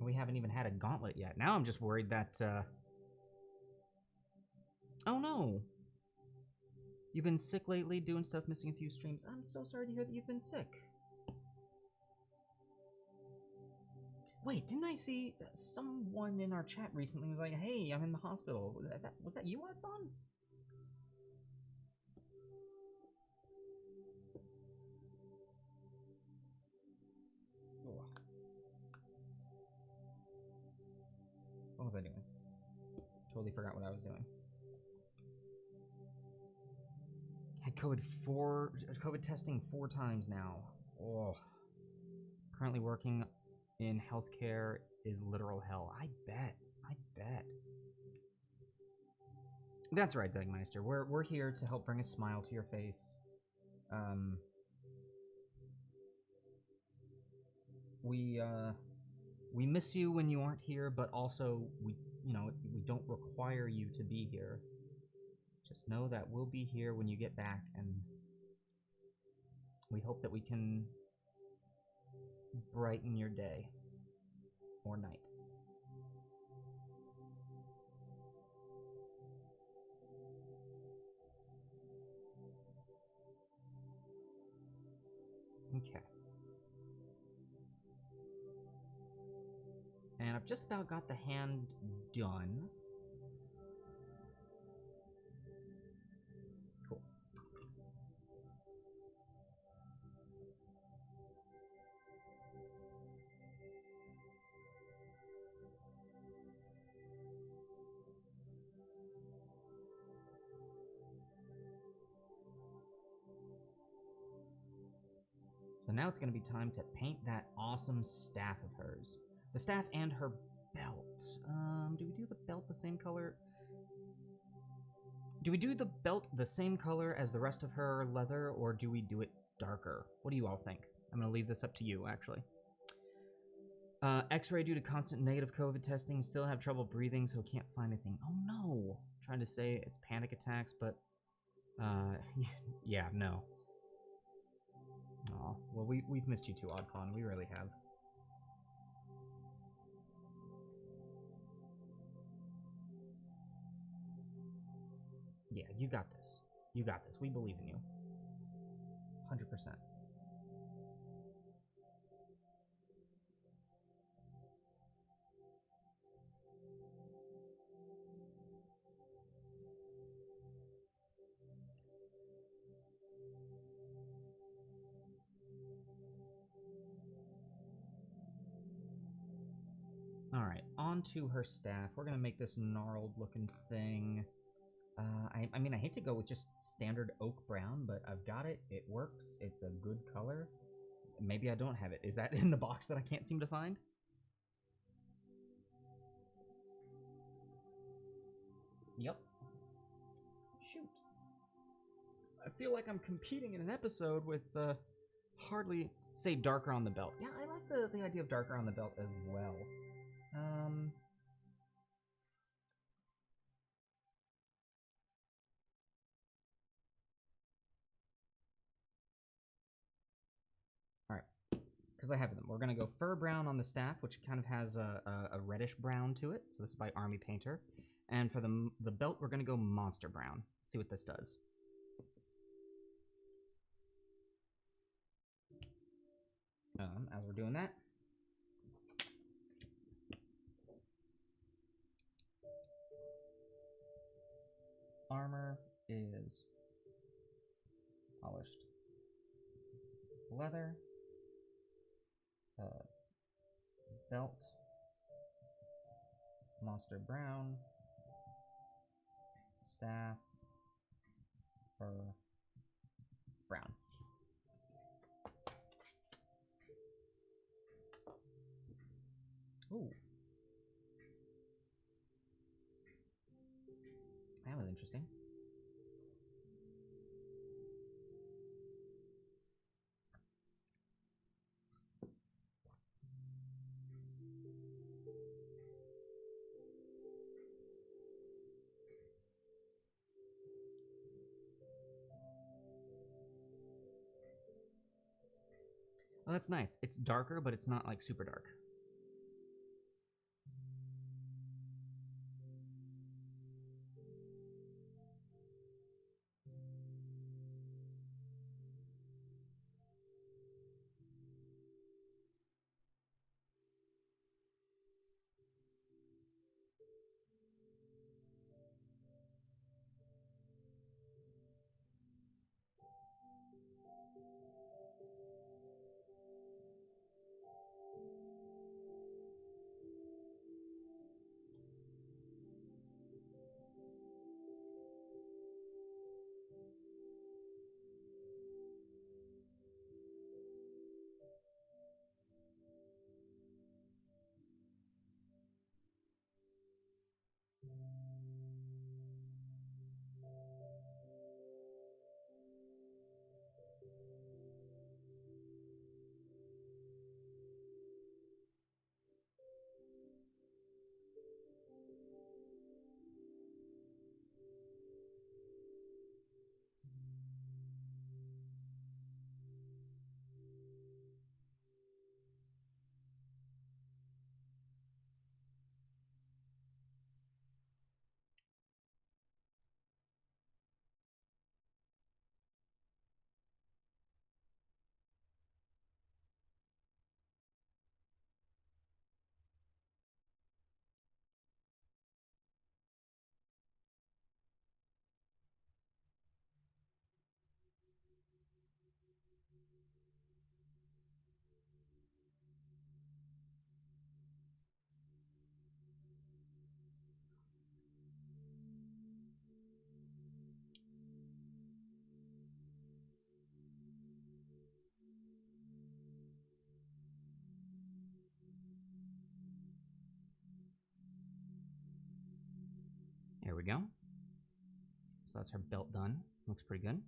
We haven't even had a gauntlet yet. Now I'm just worried that Oh no! You've been sick lately, doing stuff, missing a few streams. I'm so sorry to hear that you've been sick. Wait, didn't I see someone in our chat recently was like, hey, I'm in the hospital. Was that you, Advon? What was I doing? Totally forgot what I was doing. Had COVID testing 4 times now. Oh. Currently working in healthcare is literal hell. I bet. That's right, Zegmeister. We're here to help bring a smile to your face. We miss you when you aren't here, but also we don't require you to be here. Just know that we'll be here when you get back, and we hope that we can brighten your day or night. Okay. And I've just about got the hand done. Cool. So now it's going to be time to paint that awesome staff of hers. The staff and her belt. Do we do the belt the same color? Do we do the belt the same color as the rest of her leather, or do we do it darker? What do you all think? I'm going to leave this up to you, actually. X-ray due to constant negative COVID testing. Still have trouble breathing, so can't find anything. Oh no! I'm trying to say it's panic attacks, but yeah, no. Aw, well, we've missed you too, Oddcon. We really have. Yeah, you got this. You got this. We believe in you. 100%. Alright, on to her staff. We're going to make this gnarled looking thing. I mean, I hate to go with just standard oak brown, but I've got it. It works. It's a good color. Maybe I don't have it. Is that in the box that I can't seem to find? Yep. Shoot. I feel like I'm competing in an episode with hardly say darker on the belt. Yeah, I like the idea of darker on the belt as well. Alright, because I have them. We're going to go fur brown on the staff, which kind of has a reddish brown to it. So this is by Army Painter. And for the belt, we're going to go monster brown. Let's see what this does. As we're doing that, armor is polished leather, belt, monster brown, staff, fur, brown. Ooh. That was interesting. Oh, that's nice. It's darker, but it's not like super dark. we go. So that's her belt done. Looks pretty good.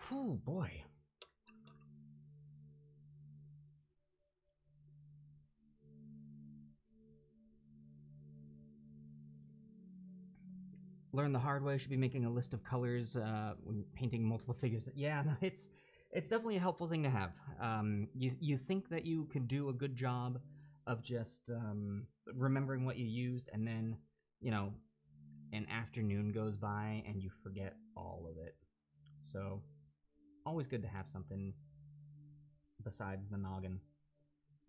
Whew, boy. Learn the hard way. Should be making a list of colors when painting multiple figures. Yeah, no, it's definitely a helpful thing to have. You think that you could do a good job of just remembering what you used, and then, you know, an afternoon goes by and you forget all of it. So always good to have something besides the noggin.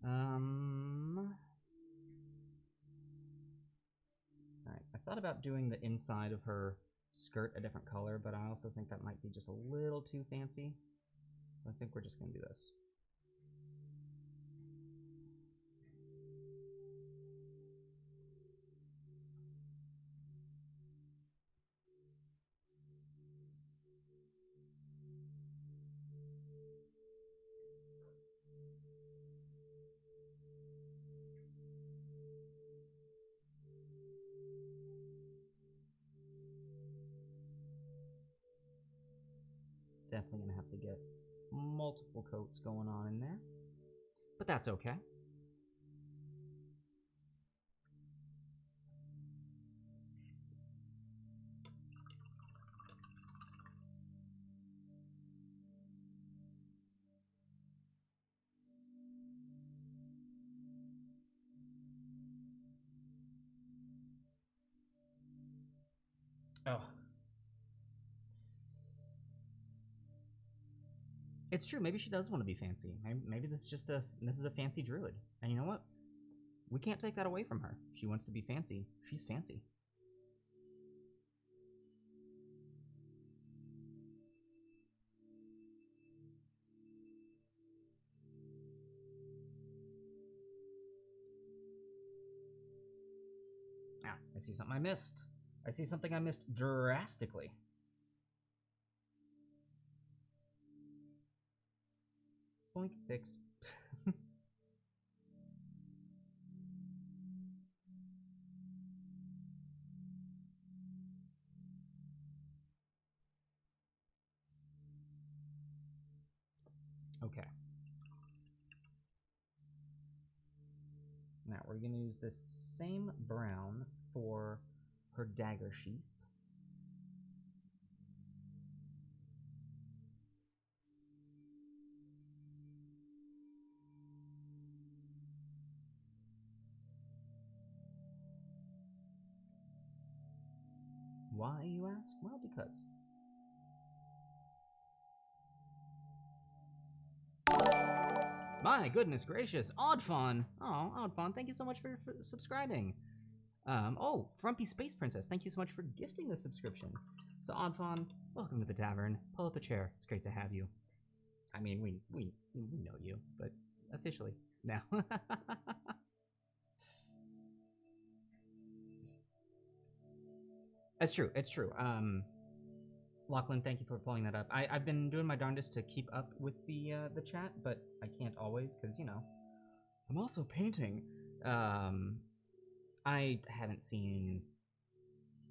Alright, I thought about doing the inside of her skirt a different color, but I also think that might be just a little too fancy. So I think we're just going to do this. Definitely going to have to get multiple coats going on in there, but that's okay. Oh. It's true. Maybe she does want to be fancy. Maybe this is a fancy druid. And you know what? We can't take that away from her. She wants to be fancy. She's fancy. Ah, I see something I missed. I see something I missed drastically. Boink, fixed. Okay. Now we're going to use this same brown for her dagger sheath. Why, you ask? Well, because. My goodness gracious, Oddfawn! Oh, Oddfawn, thank you so much for subscribing. Oh, Frumpy Space Princess, thank you so much for gifting the subscription. So Oddfawn, welcome to the tavern. Pull up a chair. It's great to have you. I mean, we know you, but officially now. It's true. It's true. Lachlan, thank you for pulling that up. I've been doing my darndest to keep up with the chat, but I can't always because, you know, I'm also painting. I haven't seen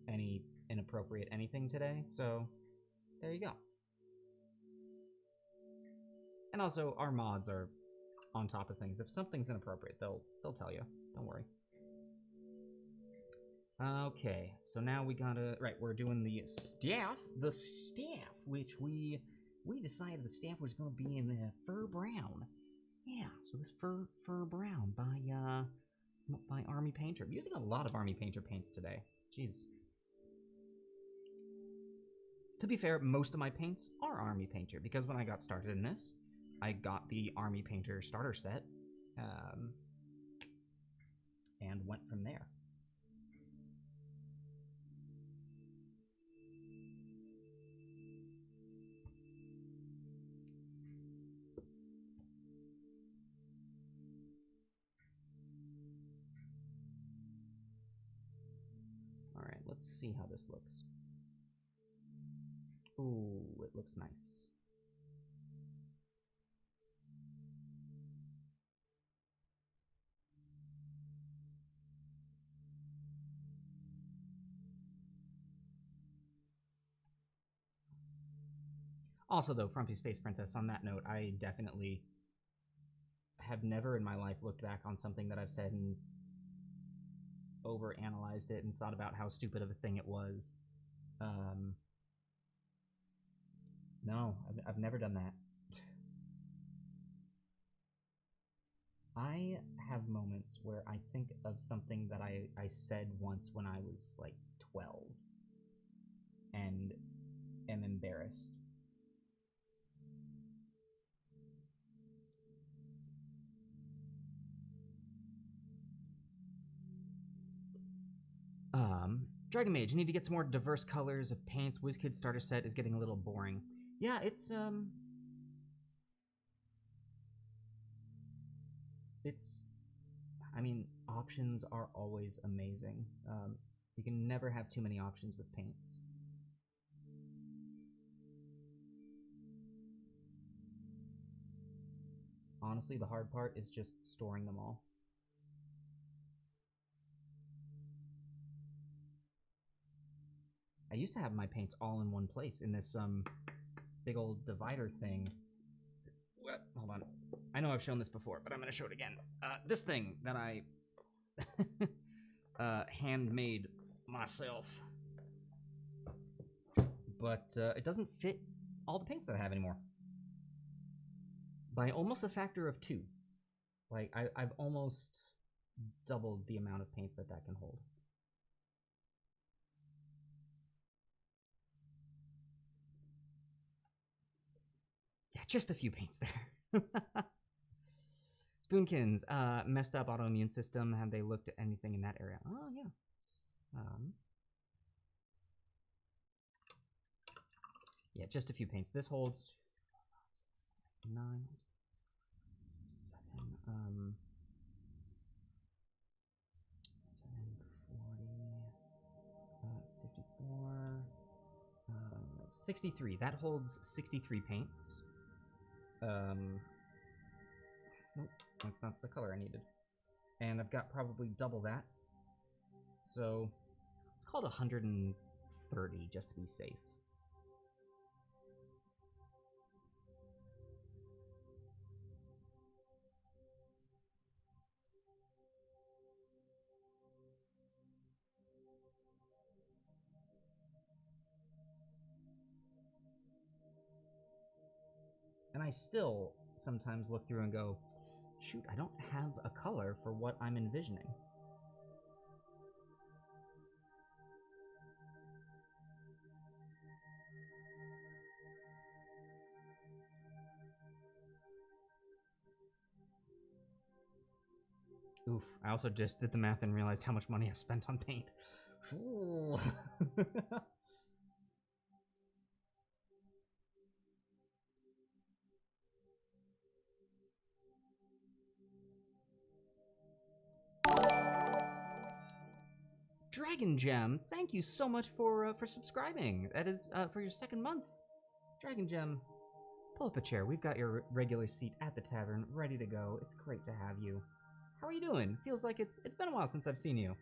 any inappropriate anything today, so there you go. And also, our mods are on top of things. If something's inappropriate, they'll tell you. Don't worry. Okay, so now we gotta, right, we're doing the staff, which we decided the staff was gonna be in the fur brown. Yeah, so this fur brown by Army Painter. I'm using a lot of Army Painter paints today. Jeez. To be fair, most of my paints are Army Painter, because when I got started in this, I got the Army Painter starter set, and went from there. Alright, let's see how this looks. Ooh, it looks nice. Also, though, Frumpy Space Princess, on that note, I definitely have never in my life looked back on something that I've said and overanalyzed it and thought about how stupid of a thing it was. No, I've never done that. I have moments where I think of something that I said once when I was like 12 and am embarrassed. Dragon Mage, you need to get some more diverse colors of paints. Wizkids starter set is getting a little boring. Yeah, it's I mean, options are always amazing. You can never have too many options with paints. Honestly, the hard part is just storing them all. I used to have my paints all in one place in this big old divider thing. What? Hold on. I know I've shown this before, but I'm going to show it again. This thing that I handmade myself. But it doesn't fit all the paints that I have anymore. By almost a factor of 2. Like, I've almost doubled the amount of paints that can hold. Yeah, just a few paints there. Spoonkins, messed up autoimmune system. Have they looked at anything in that area? Oh, yeah. Yeah, just a few paints. This holds 9, 7, 54, 63. That holds 63 paints. Nope, that's not the color I needed. And I've got probably double that. So it's called 130 just to be safe. And I still sometimes look through and go, shoot, I don't have a color for what I'm envisioning. Oof, I also just did the math and realized how much money I've spent on paint. Ooh. Dragon Gem, thank you so much for subscribing. That is for your 2nd month. Dragon Gem, pull up a chair. We've got your regular seat at the tavern ready to go. It's great to have you. How are you doing? Feels like it's been a while since I've seen you.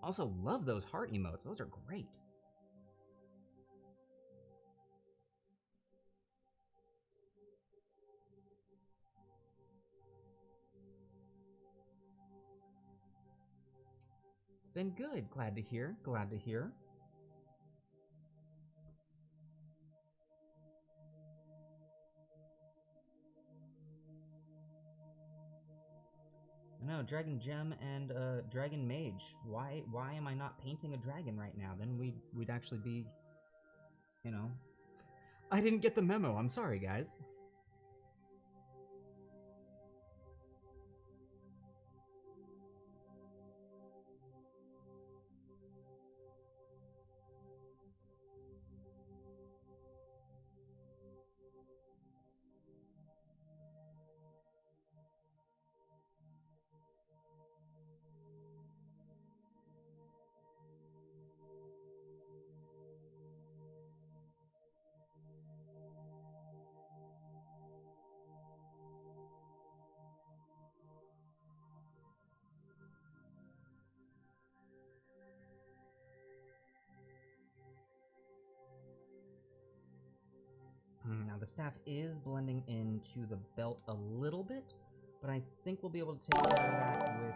Also, love those heart emotes. Those are great. It's been good. Glad to hear. Glad to hear. No, Dragon Gem and Dragon Mage. Why am I not painting a dragon right now? Then we'd actually be, you know. I didn't get the memo. I'm sorry, guys. The staff is blending into the belt a little bit, but I think we'll be able to take care of that with,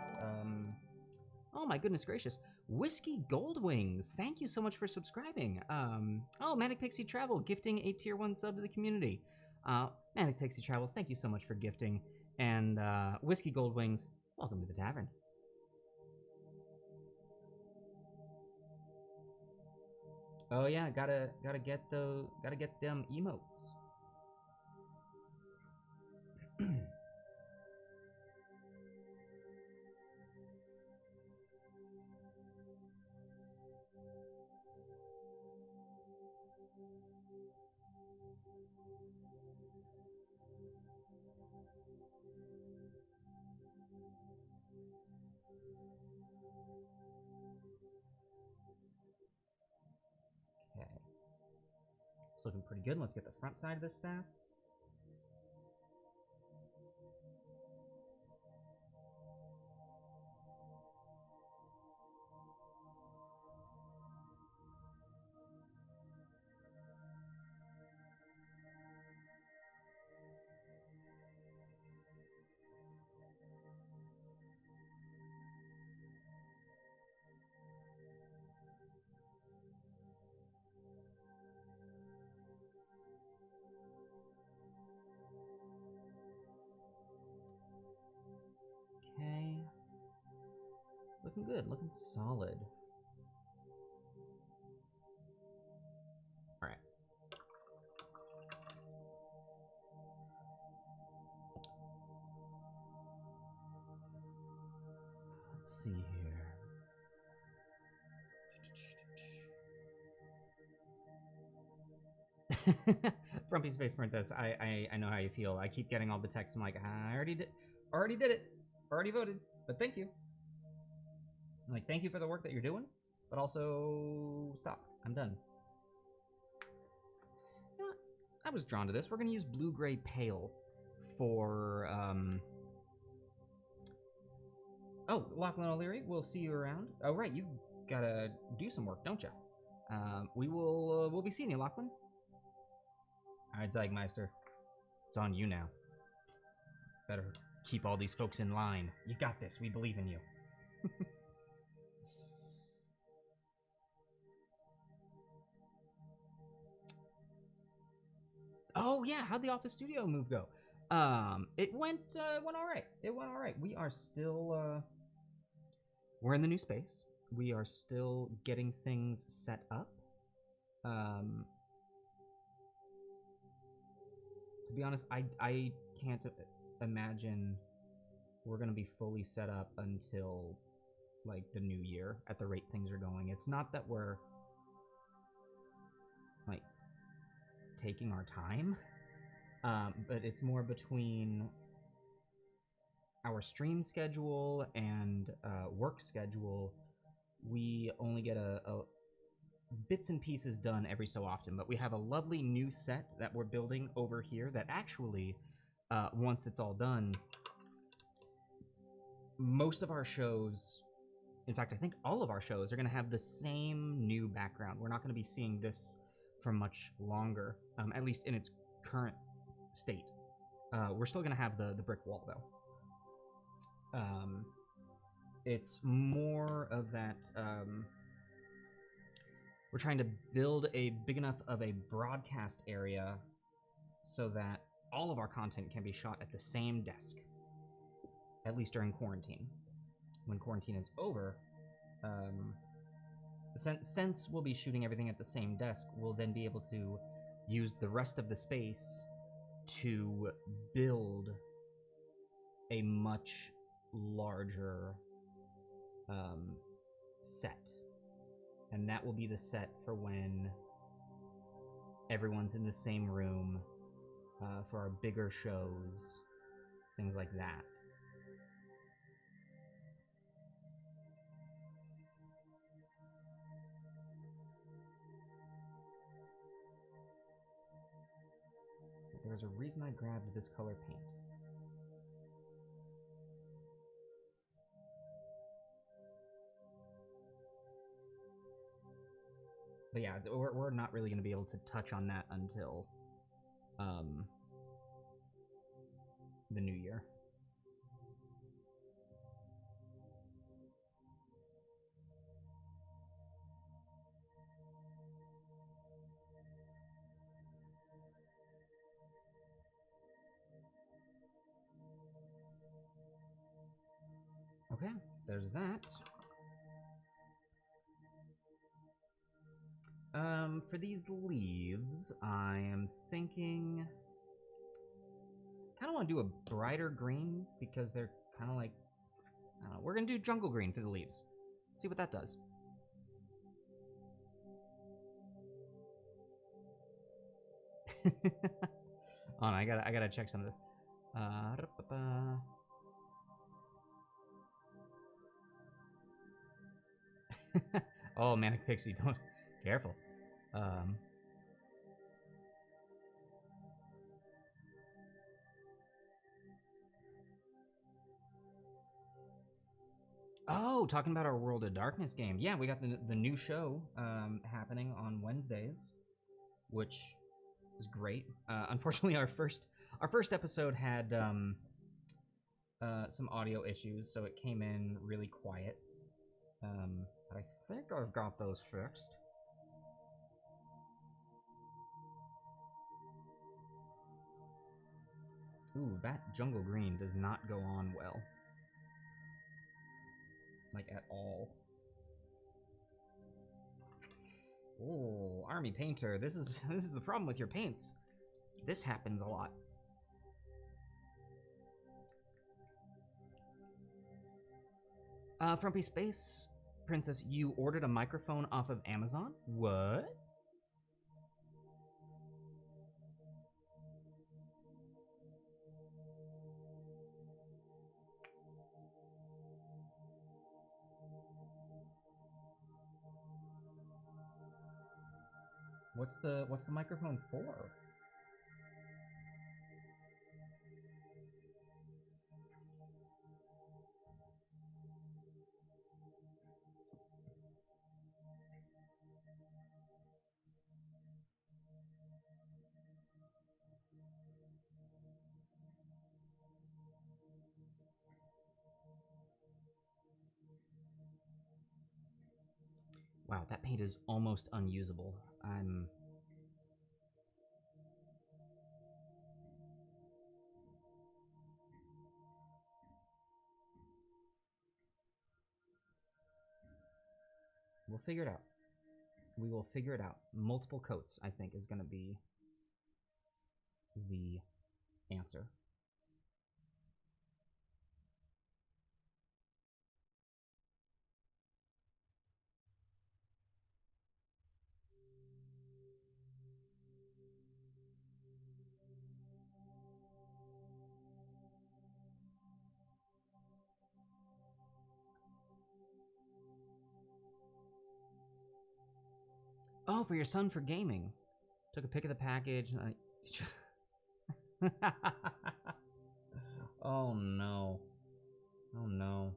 oh my goodness gracious, Whiskey Goldwings. Thank you so much for subscribing. Oh, Manic Pixie Travel gifting a tier 1 sub to the community. Manic Pixie Travel, thank you so much for gifting. And Whiskey Goldwings, welcome to the tavern. Oh yeah, gotta get them emotes. Okay. It's looking pretty good. Let's get the front side of this staff. Okay. It's looking good, looking solid. All right. Let's see here. Frumpy Space Princess, I know how you feel. I keep getting all the texts. I'm like, I already did it, already voted, but thank you. I'm like, thank you for the work that you're doing, but also stop. I'm done. You know what? I was drawn to this. We're gonna use blue-gray pale for Oh, Lachlan O'Leary, we'll see you around. Oh right, you gotta do some work, don't you? We'll be seeing you, Lachlan. All right, Zeigmeister, it's on you now. Better keep all these folks in line. You got this. We believe in you. Oh yeah, how'd the office studio move go? It went all right. It went all right. We are still we're in the new space. We are still getting things set up. To be honest, I can't imagine we're gonna be fully set up until like the new year at the rate things are going. It's not that we're like taking our time, but it's more between our stream schedule and work schedule. We only get a bits and pieces done every so often, but we have a lovely new set that we're building over here that actually, once it's all done, most of our shows, in fact, I think all of our shows are going to have the same new background. We're not going to be seeing this for much longer, at least in its current state. We're still going to have the brick wall, though. It's more of that... we're trying to build a big enough of a broadcast area so that all of our content can be shot at the same desk, at least during quarantine. When quarantine is over, since we'll be shooting everything at the same desk, we'll then be able to use the rest of the space to build a much larger set. And that will be the set for when everyone's in the same room for our bigger shows, things like that. There's a reason I grabbed this color paint. But yeah, we're not really going to be able to touch on that until the new year. Okay, there's that. For these leaves, I am thinking... kind of want to do a brighter green because they're kind of like... I don't know. We're going to do jungle green for the leaves. See what that does. Oh, no, I gotta check some of this. Oh, Manic Pixie, don't... Careful. Oh, talking about our World of Darkness game. Yeah, we got the new show happening on Wednesdays, which is great. Unfortunately, our first episode had some audio issues, so it came in really quiet. But I think I've got those fixed. Ooh, that jungle green does not go on well. Like, at all. Oh, Army Painter. This is the problem with your paints. This happens a lot. Frumpy Space Princess, you ordered a microphone off of Amazon? What? What's the microphone for? Wow, that paint is almost unusable. We'll figure it out. We will figure it out. Multiple coats, I think, is going to be the answer. Oh, for your son for gaming. Took a pic of the package. Oh no. Oh no.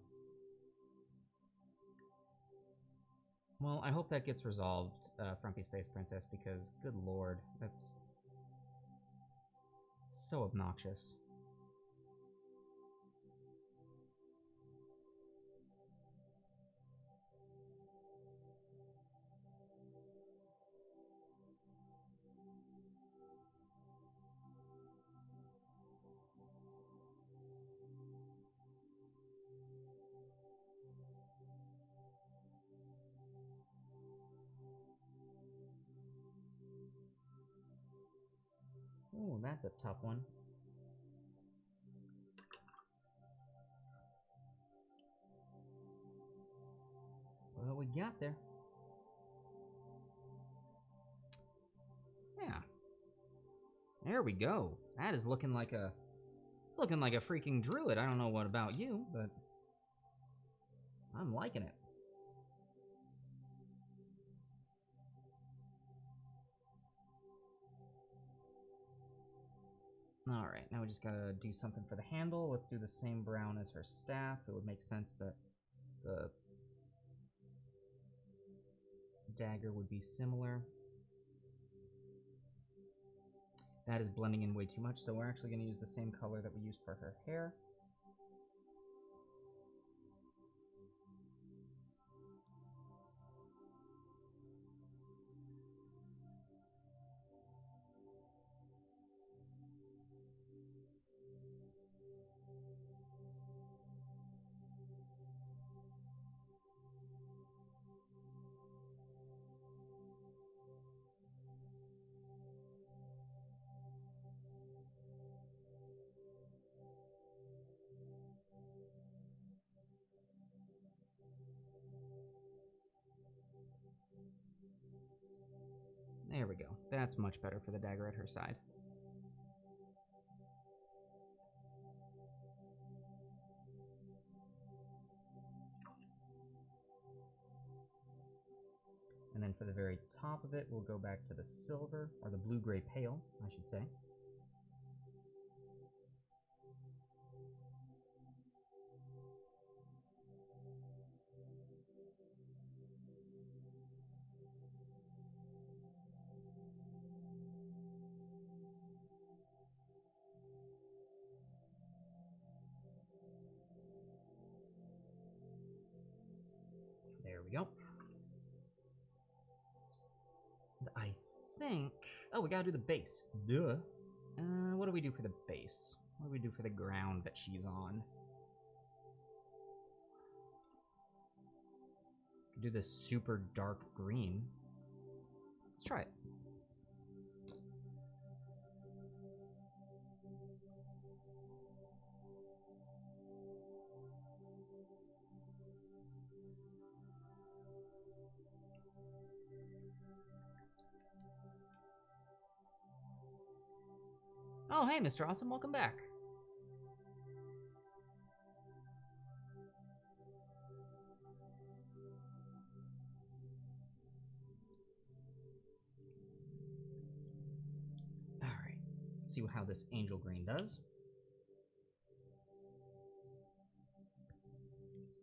Well, I hope that gets resolved, Frumpy Space Princess, because good lord, that's so obnoxious. Oh, that's a tough one. Well, we got there. Yeah. There we go. That is looking like a... It's looking like a freaking druid. I don't know what about you, but... I'm liking it. Alright, now we just gotta do something for the handle. Let's do the same brown as her staff. It would make sense that the dagger would be similar. That is blending in way too much, so we're actually going to use the same color that we used for her hair. There we go. That's much better for the dagger at her side. And then for the very top of it, we'll go back to the silver, or the blue-gray pale, I should say. There we go. And I think... Oh, we gotta do the base. Duh. What do we do for the base? What do we do for the ground that she's on? We could do this super dark green. Let's try it. Oh, hey, Mr. Awesome, welcome back. All right, let's see how this angel green does.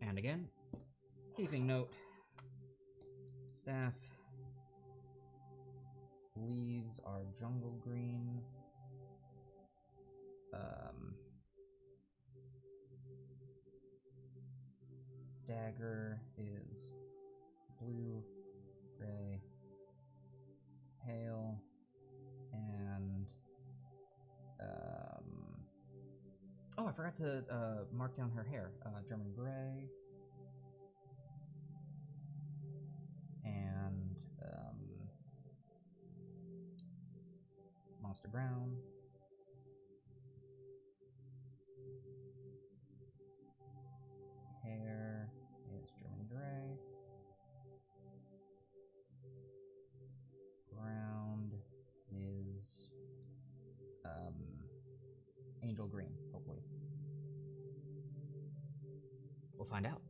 And again, keeping note, staff, leaves are jungle green. Dagger is blue, gray, pale, and oh, I forgot to mark down her hair. German gray and monster brown. Hair is German gray. Ground is angel green, hopefully. We'll find out.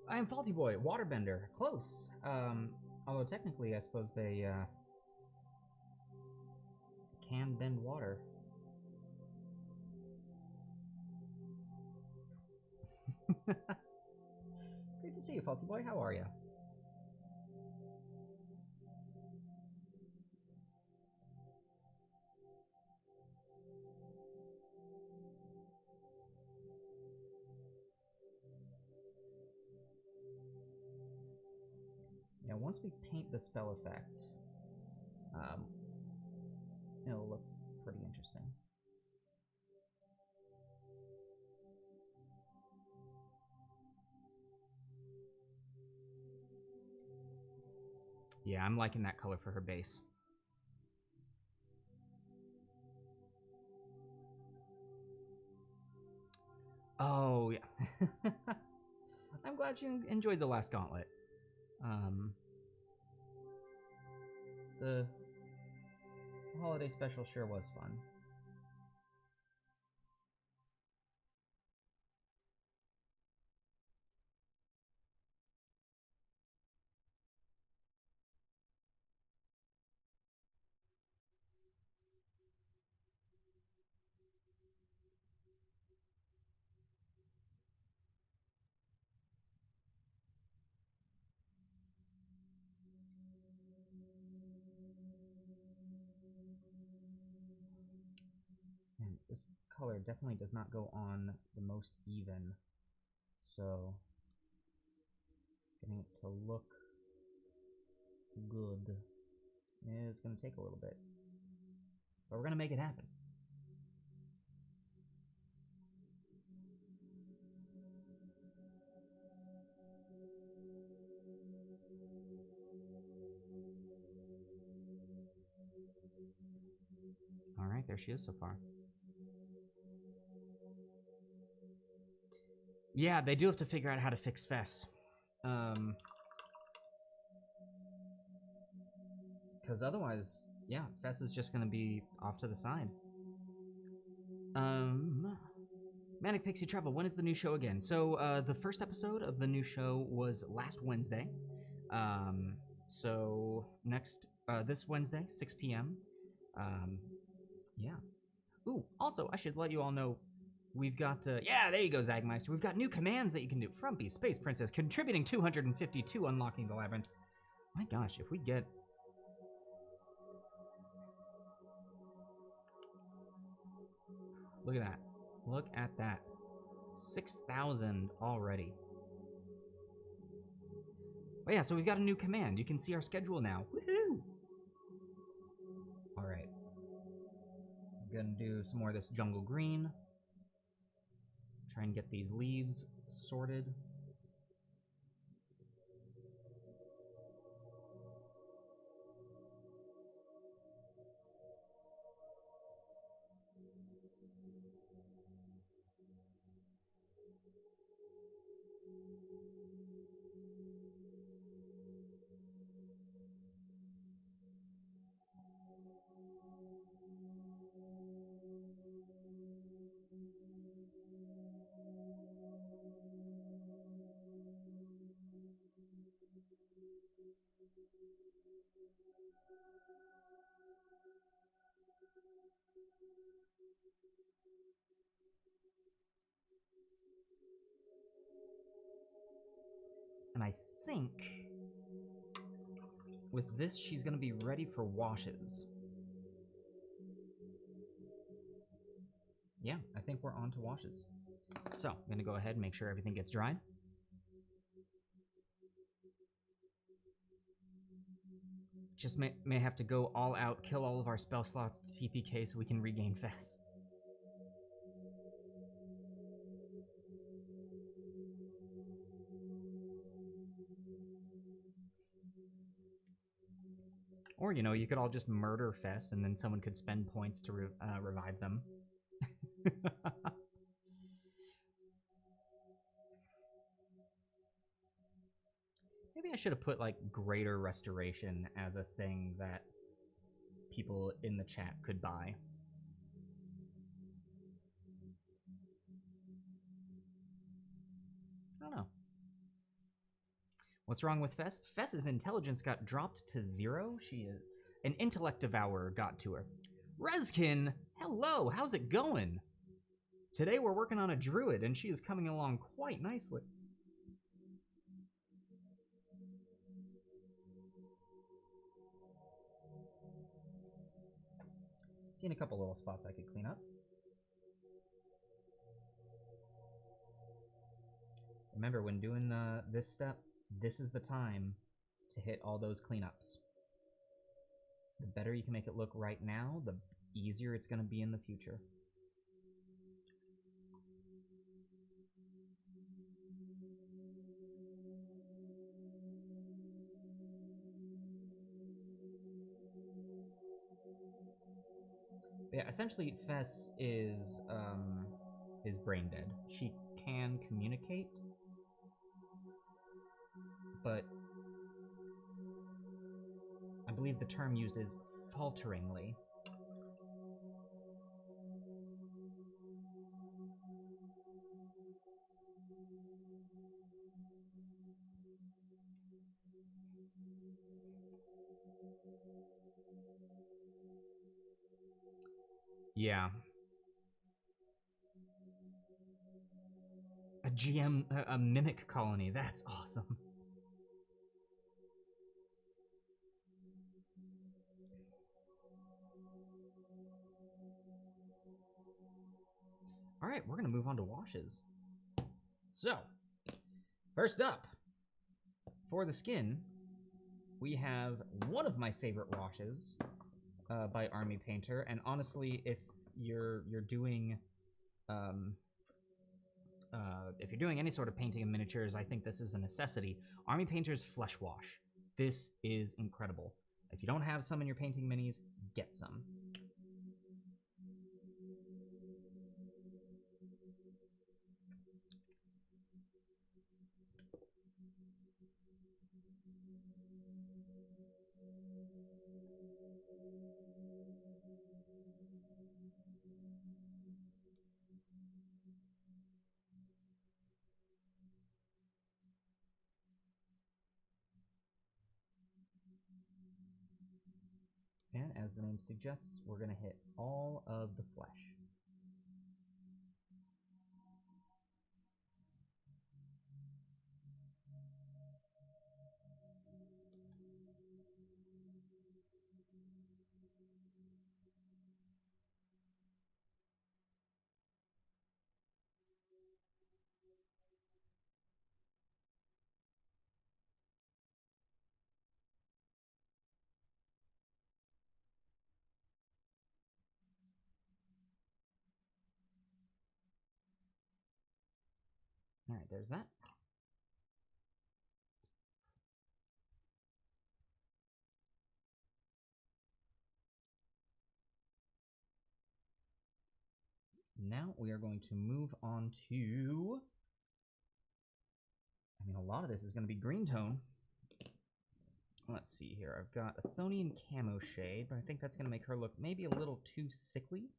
I am Faulty Boy, Waterbender, close. Although technically, I suppose they can bend water. Great to see you, Faulty Boy. How are you? once we paint the spell effect, it'll look pretty interesting. Yeah, I'm liking that color for her base. Oh, yeah. I'm glad you enjoyed the last gauntlet. The holiday special sure was fun. And this color definitely does not go on the most even, so getting it to look good is going to take a little bit, but we're going to make it happen. All right, there she is so far. Yeah, they do have to figure out how to fix Fess. Because otherwise, yeah, Fess is just going to be off to the side. Manic Pixie Travel, when is the new show again? So, the first episode of the new show was last Wednesday. So, this Wednesday, 6 p.m. Yeah. Ooh, also, I should let you all know, we've got, yeah, there you go, Zagmeister. We've got new commands that you can do. Frumpy, Space Princess, contributing 252, unlocking the labyrinth. My gosh, if we get... Look at that. Look at that. 6,000 already. Oh yeah, so we've got a new command. You can see our schedule now. Woohoo! Alright. I'm gonna do some more of this jungle green. Try and get these leaves sorted. And I think with this, she's going to be ready for washes. Yeah, I think we're on to washes. So, I'm going to go ahead and make sure everything gets dried. Just may have to go all out, kill all of our spell slots to TPK so we can regain Fess. Or, you know, you could all just murder Fess and then someone could spend points to revive them. Maybe I should have put, like, Greater Restoration as a thing that people in the chat could buy. I don't know. What's wrong with Fess? Fess's intelligence got dropped to 0. She is... An intellect devourer got to her. Rezkin, hello, how's it going? Today we're working on a druid, and she is coming along quite nicely. Seen a couple little spots I could clean up. Remember, when doing this step, this is the time to hit all those cleanups. The better you can make it look right now, the easier it's going to be in the future. Yeah, essentially, Fess is brain dead. She can communicate, but I believe the term used is falteringly. Yeah. A mimic colony. That's awesome. All right, we're gonna move on to washes. So, first up, for the skin, we have one of my favorite washes by Army Painter, and honestly, if you're doing if you're doing any sort of painting of miniatures, I think this is a necessity. Army Painter's Flesh Wash. This is incredible. If you don't have some in your painting minis, get some. And as the name suggests, we're going to hit all of the flesh. All right, there's that. Now we are going to move on to, a lot of this is going to be green tone. Let's see here. I've got a Thonian camo shade, but I think that's going to make her look maybe a little too sickly.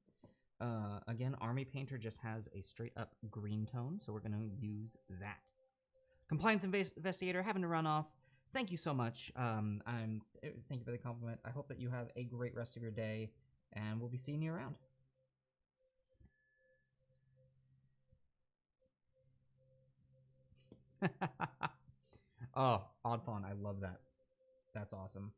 Again, Army Painter just has a straight up green tone, so we're going to use that. Compliance Investigator having to run off. Thank you so much. Thank you for the compliment. I hope that you have a great rest of your day, and we'll be seeing you around. Oh, Odd Fawn, I love that. That's awesome.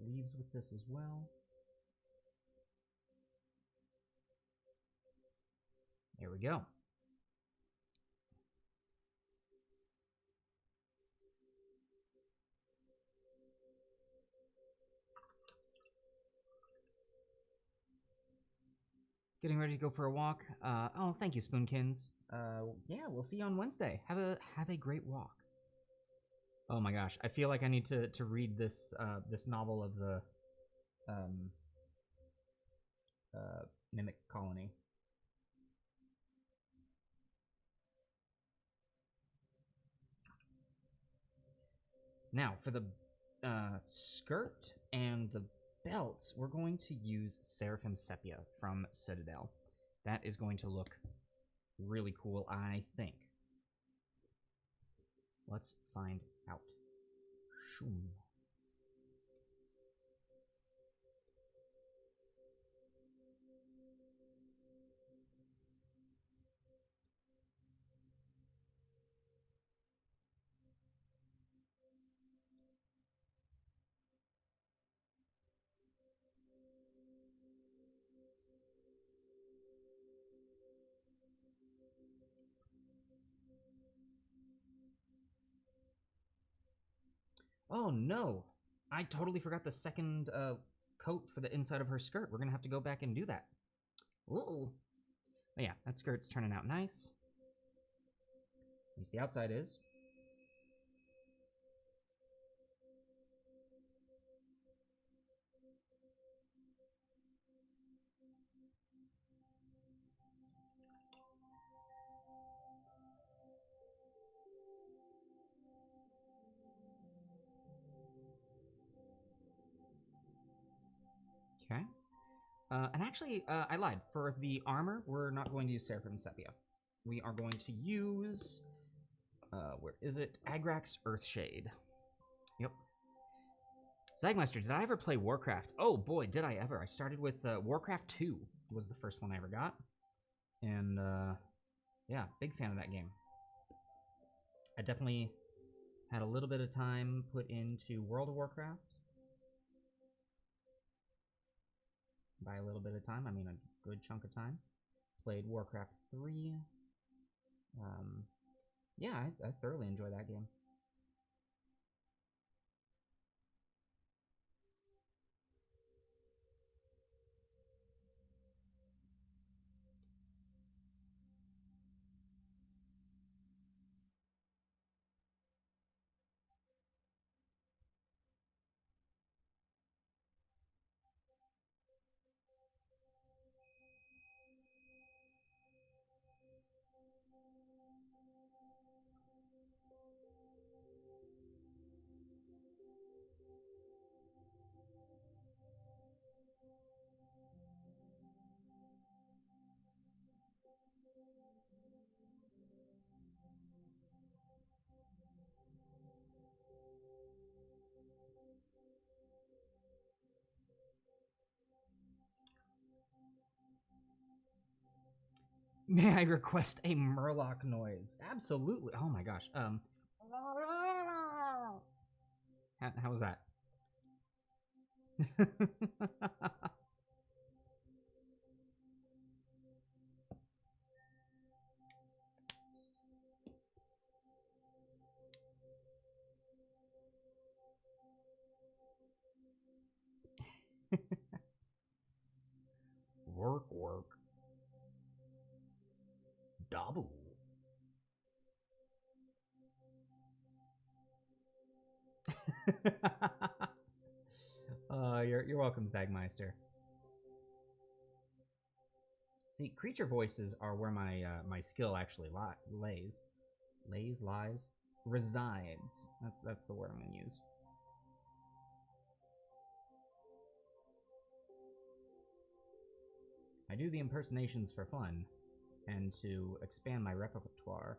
leaves with this as well. There we go. Getting ready to go for a walk. Oh, thank you, Spoonkins. Yeah, we'll see you on Wednesday. Have a great walk. Oh my gosh, I feel like I need to read this this novel of the Mimic Colony. Now, for the skirt and the belts, we're going to use Seraphim Sepia from Citadel. That is going to look really cool, I think. Let's find out. Shoom. Oh no, I totally forgot the second coat for the inside of her skirt. We're gonna have to go back and do that. Ooh. But yeah, that skirt's turning out nice. At least the outside is. Okay. And actually, I lied. For the armor, we're not going to use Seraphim Sepia. We are going to use... where is it? Agrax Earthshade. Yep. Zagmeister, did I ever play Warcraft? Oh boy, did I ever. I started with Warcraft 2 was the first one I ever got. And, yeah, big fan of that game. I definitely had a little bit of time put into World of Warcraft. By a little bit of time, I mean a good chunk of time. Played Warcraft 3. Yeah, I thoroughly enjoy that game. May I request a Murloc noise? Absolutely. Oh my gosh. How was that? Work. Double. You're welcome, Zagmeister. See, creature voices are where my my skill actually resides. That's the word I'm gonna use. I do the impersonations for fun and to expand my repertoire,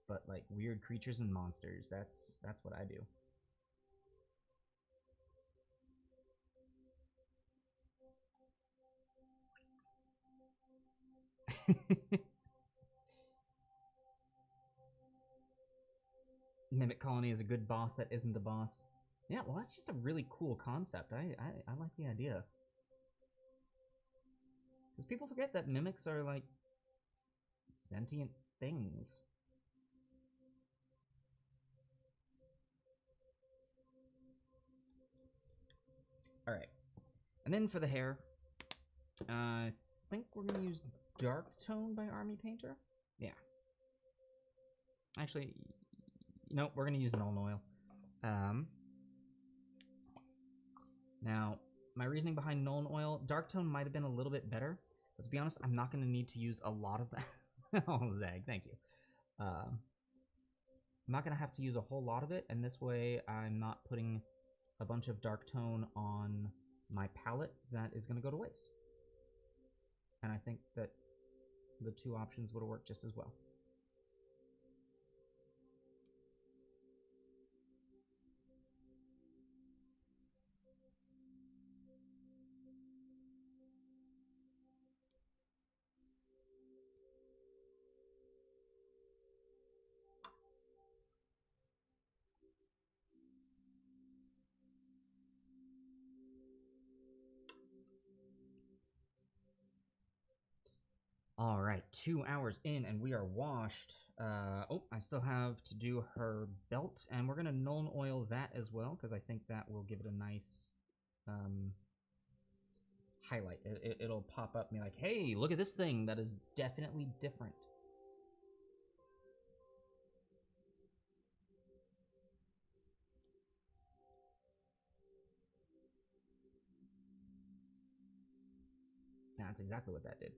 but like weird creatures and monsters, that's what I do. Mimic Colony is a good boss that isn't a boss. Yeah, well, that's just a really cool concept. I like the idea. Because people forget that mimics are, like, sentient things. Alright. And then for the hair, I think we're going to use Dark Tone by Army Painter. Yeah. Actually, no, we're going to use Nuln Oil. Now, my reasoning behind Nuln Oil, Dark Tone might have been a little bit better, but to be honest, I'm not going to need to use a lot of that. Oh, Zag, thank you. I'm not going to have to use a whole lot of it, and this way I'm not putting a bunch of Dark Tone on my palette that is going to go to waste. And I think that the two options would have worked just as well. All right, 2 hours in and we are washed. Oh, I still have to do her belt, and we're gonna Nuln Oil that as well because I think that will give it a nice highlight. It'll pop up and be like, hey, look at this thing that is definitely different. That's exactly what that did.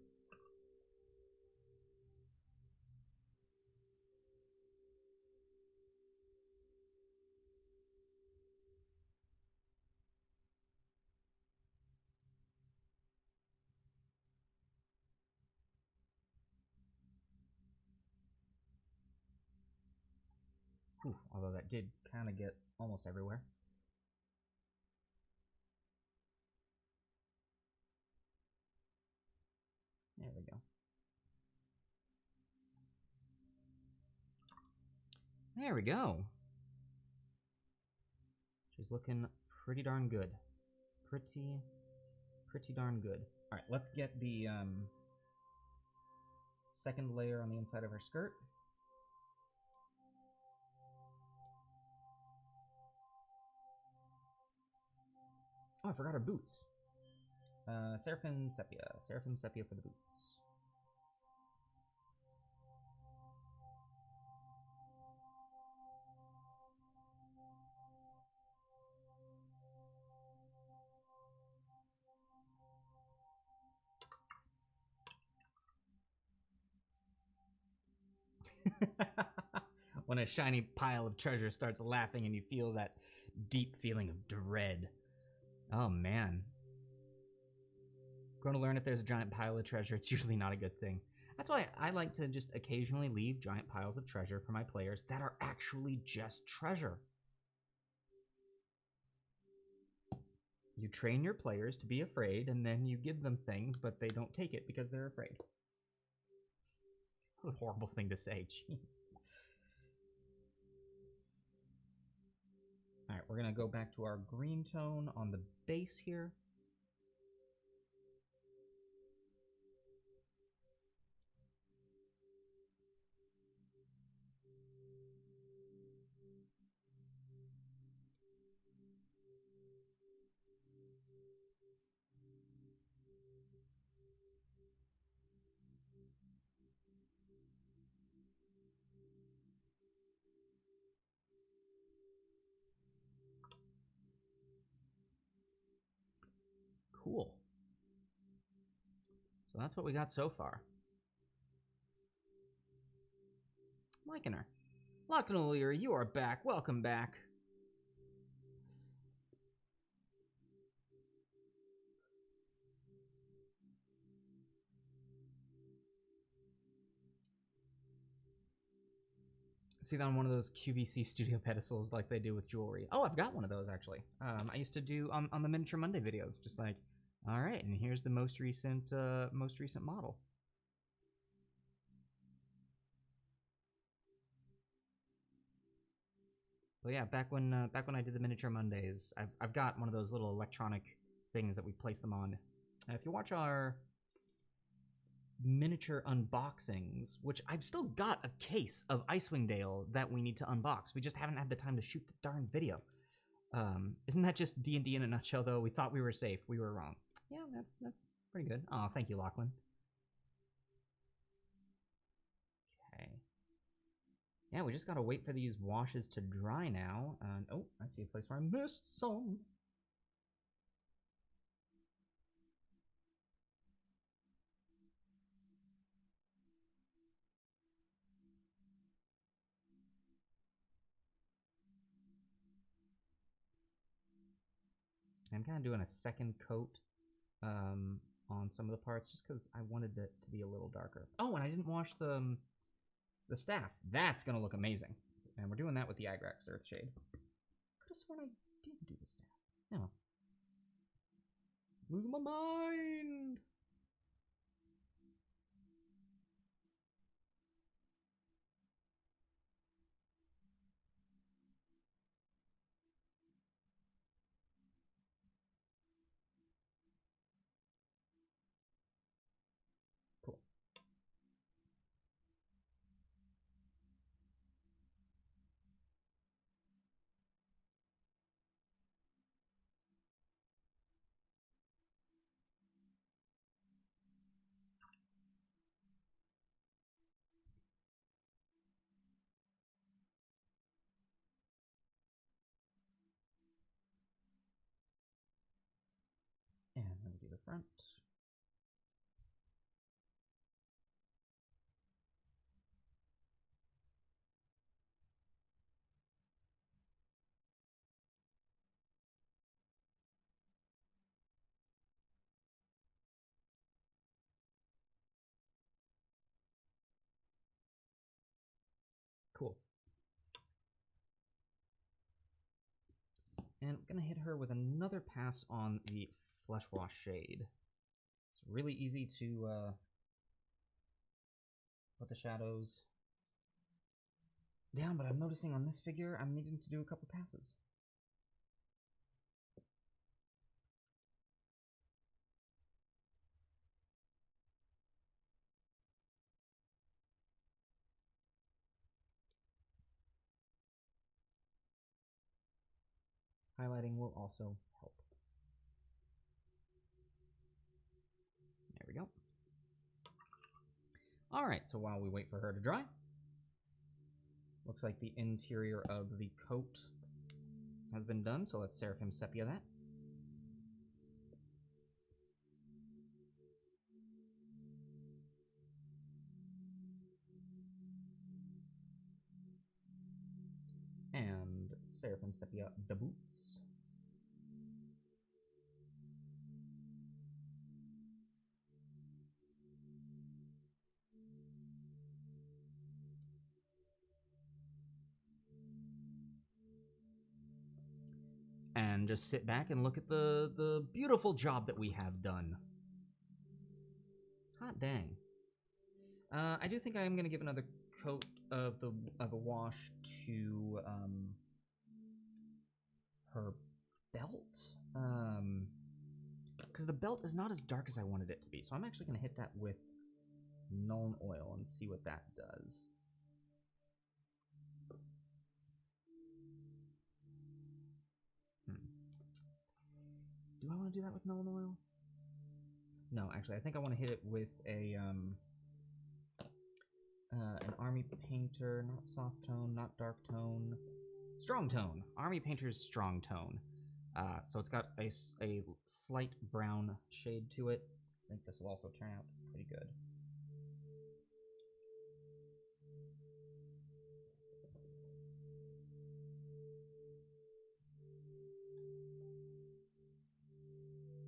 Whew, although that did kind of get almost everywhere. There we go. There we go. She's looking pretty darn good. Pretty darn good. All right, let's get the second layer on the inside of her skirt. Oh, I forgot her boots. Seraphim Sepia. Seraphim Sepia for the boots. When a shiny pile of treasure starts laughing and you feel that deep feeling of dread. Oh, man. Going to learn if there's a giant pile of treasure, it's usually not a good thing. That's why I like to just occasionally leave giant piles of treasure for my players that are actually just treasure. You train your players to be afraid, and then you give them things, but they don't take it because they're afraid. What a horrible thing to say, jeez. Alright, we're going to go back to our green tone on the base here. Cool. So that's what we got so far. I'm liking her. Locked and O'Leary, you are back. Welcome back. See that on one of those QVC studio pedestals like they do with jewelry. Oh, I've got one of those actually. I used to do on the Miniature Monday videos, just like, all right, and here's the most recent model. But yeah, back when I did the Miniature Mondays, I've got one of those little electronic things that we place them on. If you watch our miniature unboxings, which I've still got a case of Icewind Dale that we need to unbox. We just haven't had the time to shoot the darn video. Isn't that just D&D in a nutshell, though? We thought we were safe. We were wrong. Yeah, that's pretty good. Oh, thank you, Lachlan. Okay. Yeah, we just gotta wait for these washes to dry now. And oh, I see a place where I missed some. I'm kind of doing a second coat on some of the parts just because I wanted it to be a little darker. Oh, and I didn't wash the staff. That's going to look amazing. And we're doing that with the Agrax Earthshade. Could have sworn I didn't do the staff. No. Losing my mind. Cool. And then we do the front. Cool. And I'm going to hit her with another pass on the Flesh Wash Shade. It's really easy to put the shadows down, but I'm noticing on this figure I'm needing to do a couple passes. Highlighting will also help. There we go. Alright, so while we wait for her to dry, looks like the interior of the coat has been done, so let's Seraphim Sepia that. And Seraphim Sepia the boots. And just sit back and look at the beautiful job that we have done. Hot dang. I do think I am going to give another coat of a wash to her belt. Because the belt is not as dark as I wanted it to be. So I'm actually going to hit that with Nuln Oil and see what that does. Do I want to do that with Nuln Oil? No, actually, I think I want to hit it with a an Army Painter, not soft tone, not dark tone, strong tone. Army Painter's strong tone. So it's got a slight brown shade to it. I think this will also turn out pretty good.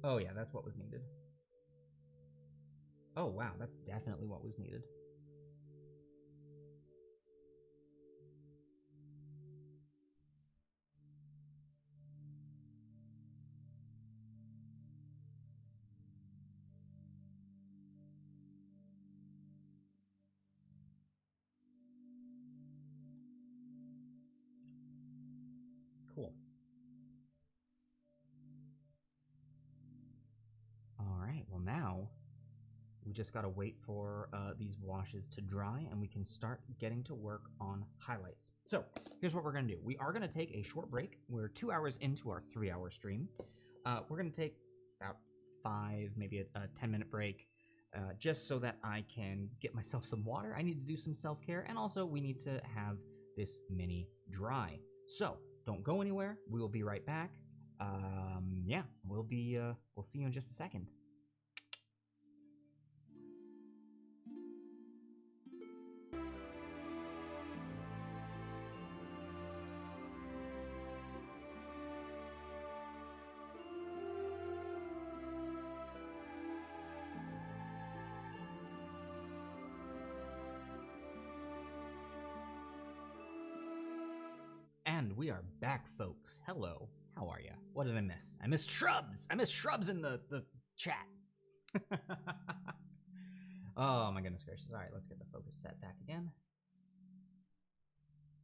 Oh yeah, that's what was needed. Oh wow, that's definitely what was needed. Cool. All right, well now we just gotta wait for these washes to dry and we can start getting to work on highlights. So here's what we're gonna do. We are gonna take a short break. We're 2 hours into our 3-hour stream. We're gonna take about 5, maybe a 10-minute break, just so that I can get myself some water. I need to do some self-care, and also we need to have this mini dry. So don't go anywhere. We will be right back. Yeah, we'll see you in just a second. And we are back, folks. Hello. How are you? What did I miss? I missed shrubs. I missed shrubs in the chat. Oh my goodness gracious. All right, let's get the focus set back again.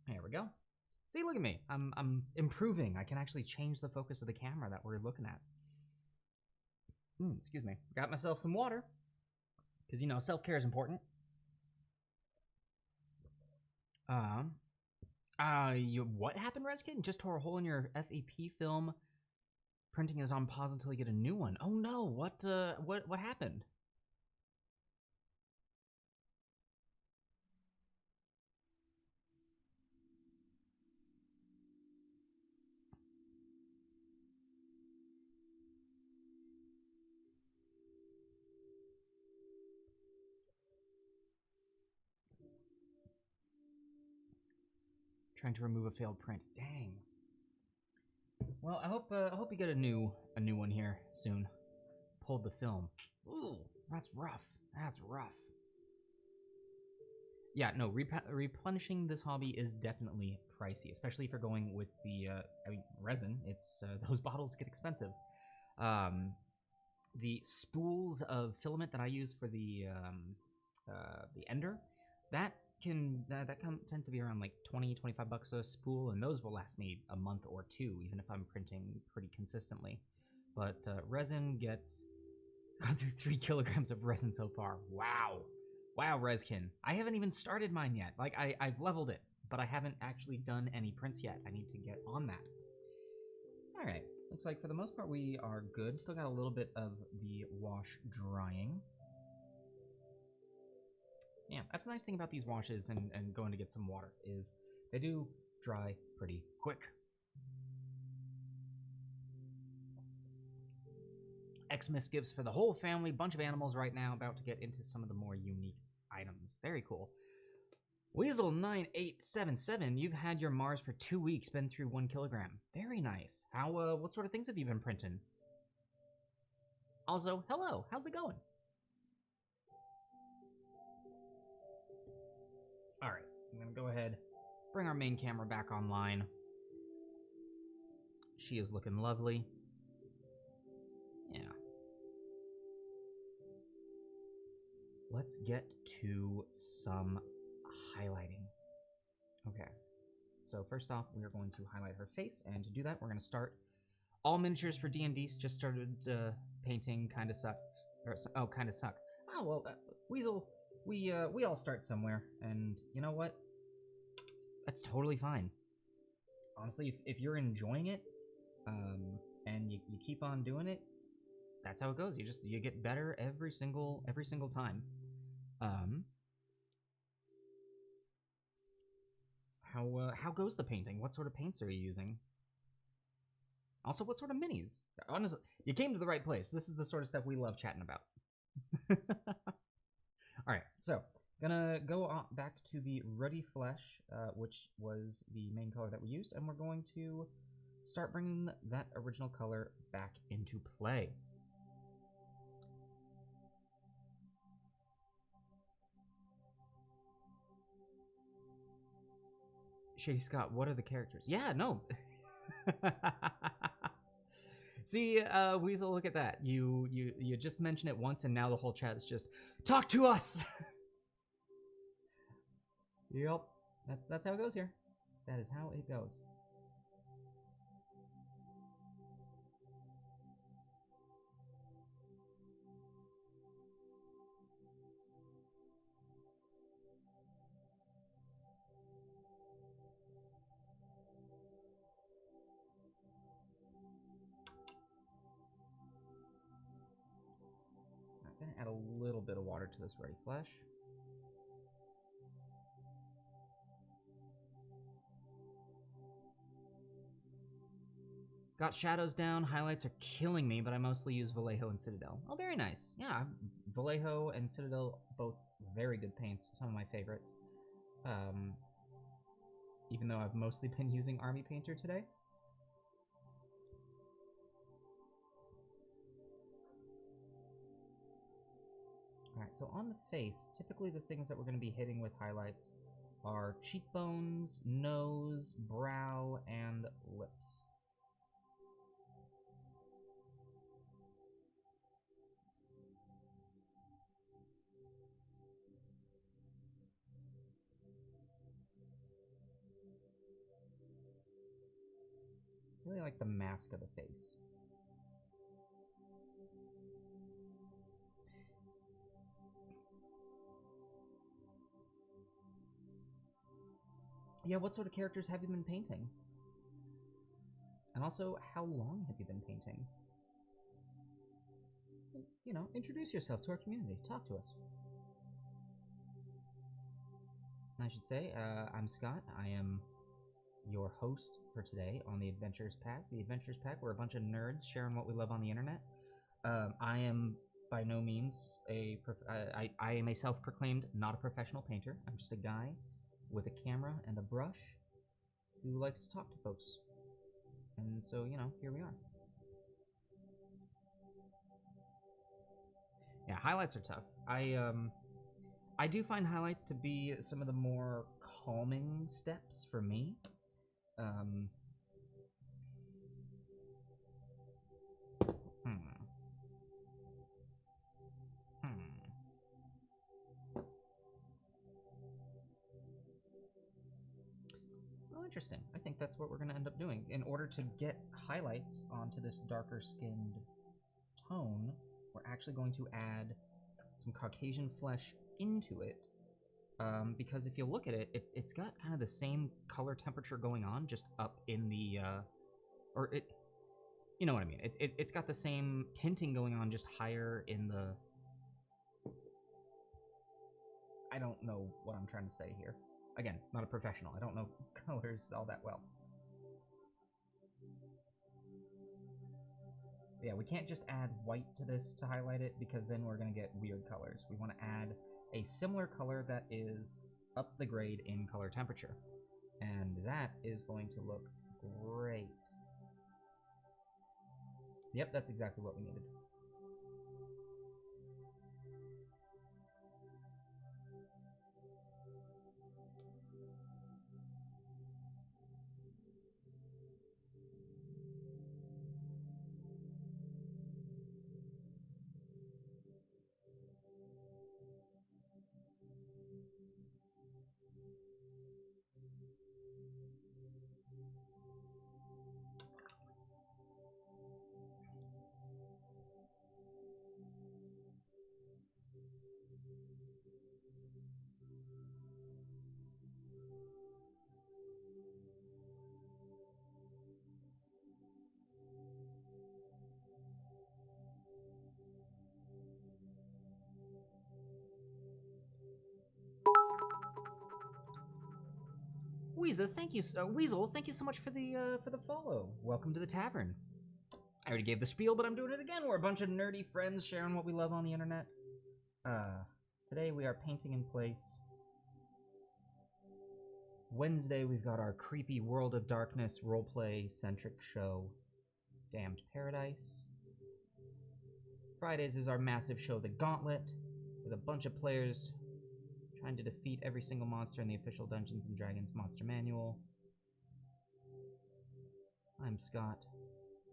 There we go. See, look at me. I'm improving. I can actually change the focus of the camera that we're looking at. Excuse me. Got myself some water, because, you know, self-care is important. What happened, Rezkin? Just tore a hole in your FEP film. Printing is on pause until you get a new one. Oh no, what happened? Trying to remove a failed print. Dang. Well, I hope you get a new one here soon. Pulled the film. Ooh, that's rough. That's rough. Yeah, no, replenishing this hobby is definitely pricey, especially if you're going with the resin. It's those bottles get expensive. The spools of filament that I use for the ender, that tends to be around like 20-25 bucks a spool, and those will last me a month or two, even if I'm printing pretty consistently. But resin gets gone through 3 kilograms of resin so far. Wow, Rezkin. I haven't even started mine yet. Like I've leveled it, but I haven't actually done any prints yet. I need to get on that. All right, looks like for the most part we are good. Still got a little bit of the wash drying. Yeah, that's the nice thing about these washes and going to get some water is they do dry pretty quick. Xmas gifts for the whole family, bunch of animals right now, about to get into some of the more unique items. Very cool. Weasel9877, you've had your Mars for 2 weeks, been through 1 kilogram. Very nice. How, what sort of things have you been printing? Also, hello, how's it going? All right, I'm gonna go ahead, bring our main camera back online. She is looking lovely. Yeah. Let's get to some highlighting. Okay, so first off, we are going to highlight her face, and to do that, we're gonna start all miniatures for D&D. Just started painting, kinda sucks. Or, kinda suck. Oh, well, Weasel, we all start somewhere, and you know what? That's totally fine. Honestly, if you're enjoying it, and you keep on doing it, that's how it goes. You get better every single time. How goes the painting? What sort of paints are you using? Also, what sort of minis? Honestly, you came to the right place. This is the sort of stuff we love chatting about. All right, so gonna go on back to the Ruddy Flesh, which was the main color that we used, and we're going to start bringing that original color back into play. Shady Scott, what are the characters? Yeah, no. See, Weasel, look at that. You just mentioned it once, and now the whole chat is just, talk to us! Yep, that's how it goes here. That is how it goes. bit of water to this Ruddy Flesh. Got shadows down, highlights are killing me, but I mostly use Vallejo and Citadel. Oh, very nice. Yeah, Vallejo and Citadel, both very good paints, some of my favorites. Even though I've mostly been using Army Painter today. Alright, so on the face, typically the things that we're going to be hitting with highlights are cheekbones, nose, brow, and lips. Really like the mask of the face. Yeah, what sort of characters have you been painting? And also, how long have you been painting? You know, introduce yourself to our community. Talk to us. I should say, I'm Scott. I am your host for today on the Adventures Pack. The Adventures Pack, we're a bunch of nerds sharing what we love on the internet. I am by no means I am a self-proclaimed not a professional painter. I'm just a guy with a camera and a brush who likes to talk to folks. And so, you know, here we are. Yeah, highlights are tough. I do find highlights to be some of the more calming steps for me. Oh, interesting. I think that's what we're going to end up doing. In order to get highlights onto this darker skinned tone, we're actually going to add some Caucasian flesh into it. Because if you look at it, it's got kind of the same color temperature going on, just up in the, you know what I mean. It's got the same tinting going on, just higher in the, I don't know what I'm trying to say here. Again, not a professional. I don't know colors all that well. Yeah, we can't just add white to this to highlight it, because then we're going to get weird colors. We want to add a similar color that is up the grade in color temperature. And that is going to look great. Yep, that's exactly what we needed. Weasel, thank you so much for the follow. Welcome to the tavern. I already gave the spiel, but I'm doing it again. We're a bunch of nerdy friends sharing what we love on the internet. Today we are painting in place. Wednesday we've got our creepy World of Darkness roleplay-centric show, Damned Paradise. Fridays is our massive show, The Gauntlet, with a bunch of players trying to defeat every single monster in the official Dungeons & Dragons Monster Manual. I'm Scott.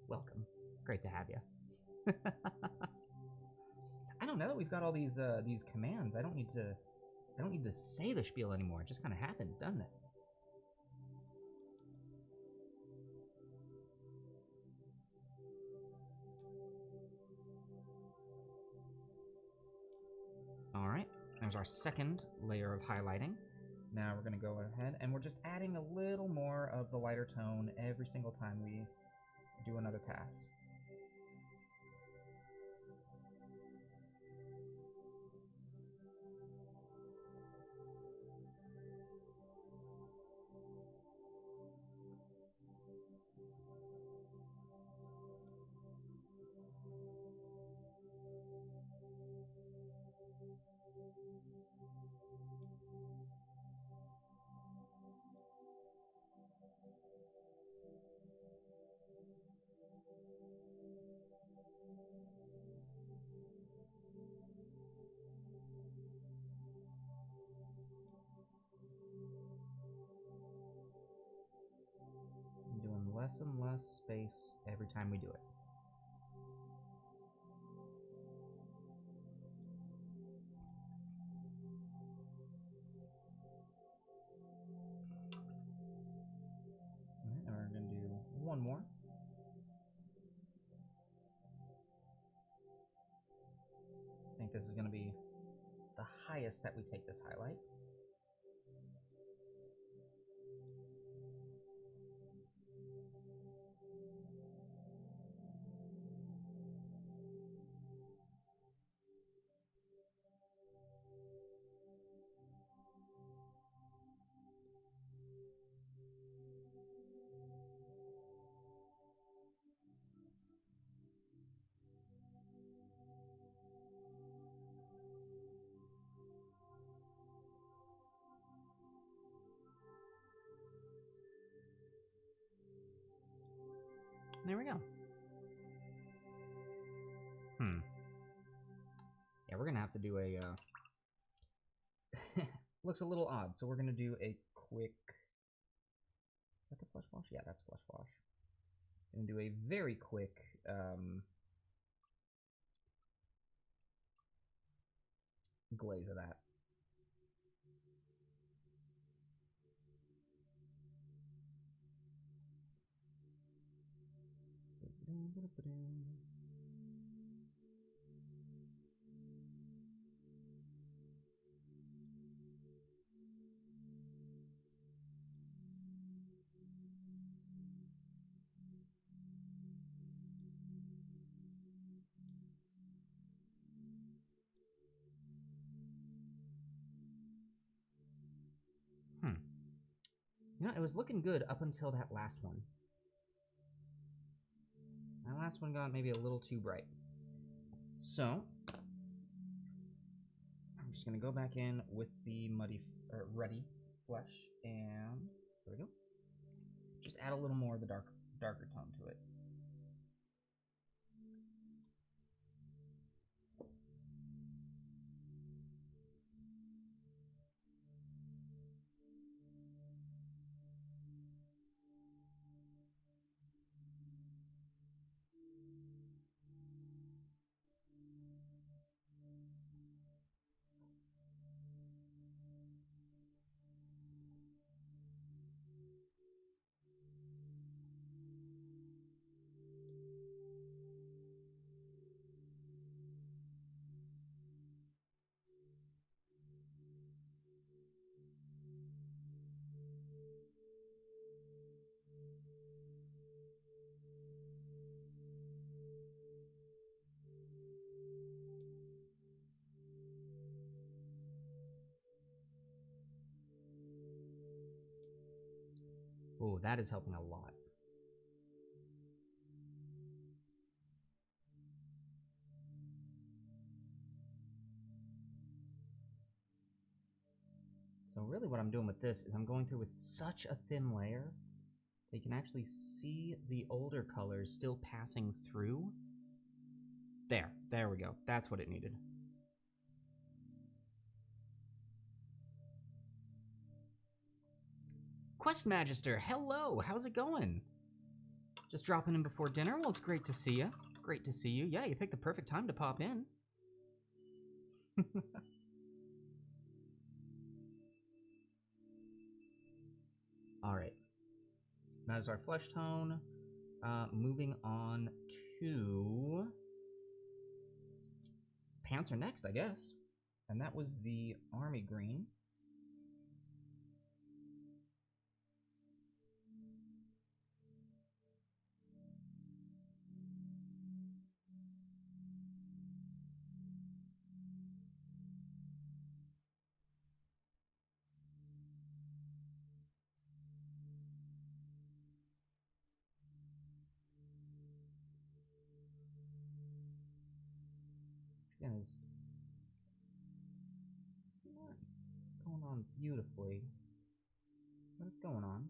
Welcome. Great to have you. I don't know that we've got all these commands. I don't need to say the spiel anymore. It just kind of happens, doesn't it? All right. There's our second layer of highlighting. Now we're going to go ahead and we're just adding a little more of the lighter tone every single time we do another pass. less and less space every time we do it. Alright, and we're going to do one more. I think this is going to be the highest that we take this highlight. There we go. Yeah, we're gonna have to do a, looks a little odd, so we're gonna do a quick, is that the flesh wash? Yeah, that's flesh wash. Gonna do a very quick, glaze of that. You know, it was looking good up until that last one. That last one got maybe a little too bright. So, I'm just going to go back in with the Ruddy Flesh, and there we go. Just add a little more of the darker tone to it. Oh, that is helping a lot. So really what I'm doing with this is I'm going through with such a thin layer that you can actually see the older colors still passing through. There we go. That's what it needed. Quest Magister, hello, how's it going? Just dropping in before dinner? Well, it's great to see you. Great to see you. Yeah, you picked the perfect time to pop in. All right. That is our flesh tone. Moving on to... Pants are next, I guess. And that was the army green. Again, is not going on beautifully, but it's going on.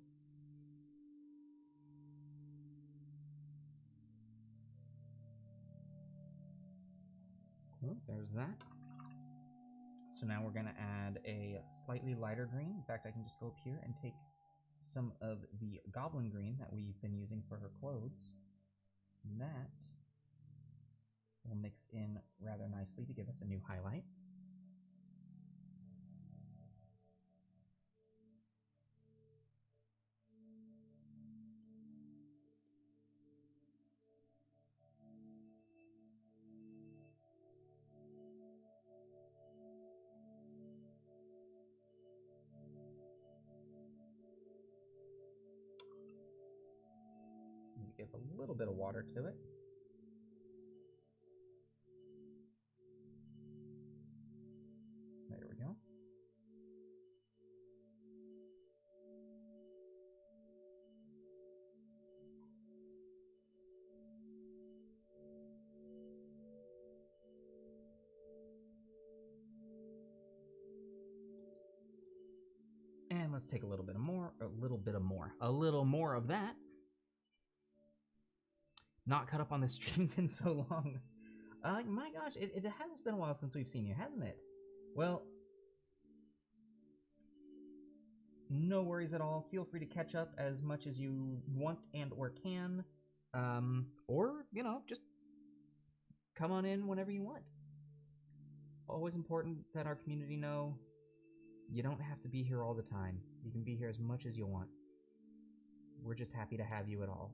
Cool, there's that. So now we're going to add a slightly lighter green. In fact, I can just go up here and take some of the goblin green that we've been using for her clothes. And that will mix in rather nicely to give us a new highlight. Give a little bit of water to it. There we go. And let's take a little more of that. Not caught up on the streams in so long. My gosh, it has been a while since we've seen you, hasn't it? Well, no worries at all. Feel free to catch up as much as you want and or can. Or, you know, just come on in whenever you want. Always important that our community know you don't have to be here all the time. You can be here as much as you want. We're just happy to have you at all.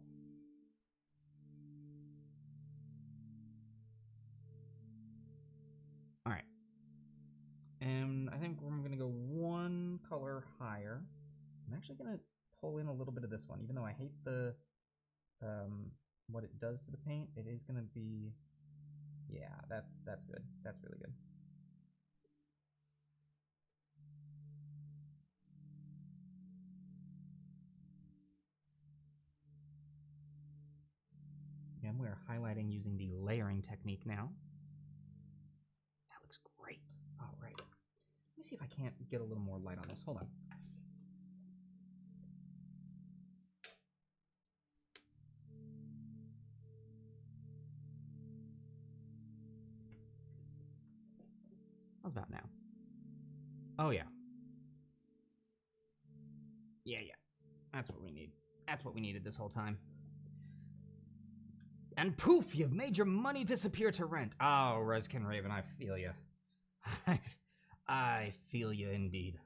All right. And I think we're going to go one color higher. I'm actually going to pull in a little bit of this one, even though I hate the what it does to the paint. It is going to be, yeah, that's good. That's really good. And we're highlighting using the layering technique now. That looks great. All right. Let me see if I can't get a little more light on this. Hold on. How's about now? Oh, yeah. Yeah. That's what we need. That's what we needed this whole time. And poof, you've made your money disappear to rent. Oh, Reskin Raven, I feel you. I feel you indeed.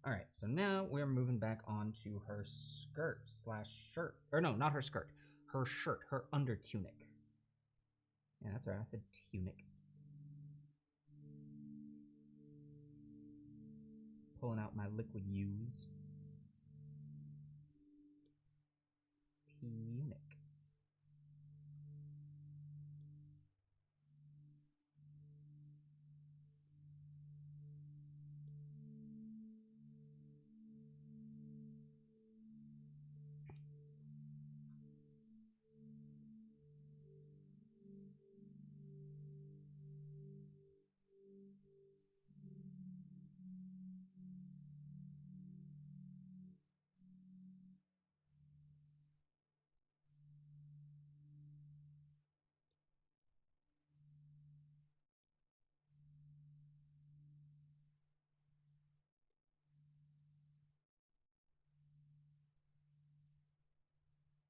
All right, so now we're moving back on to her skirt slash shirt. Or no, not her skirt. Her shirt, her under tunic. Yeah, that's right, I said tunic. Pulling out my liquid use. Tunic.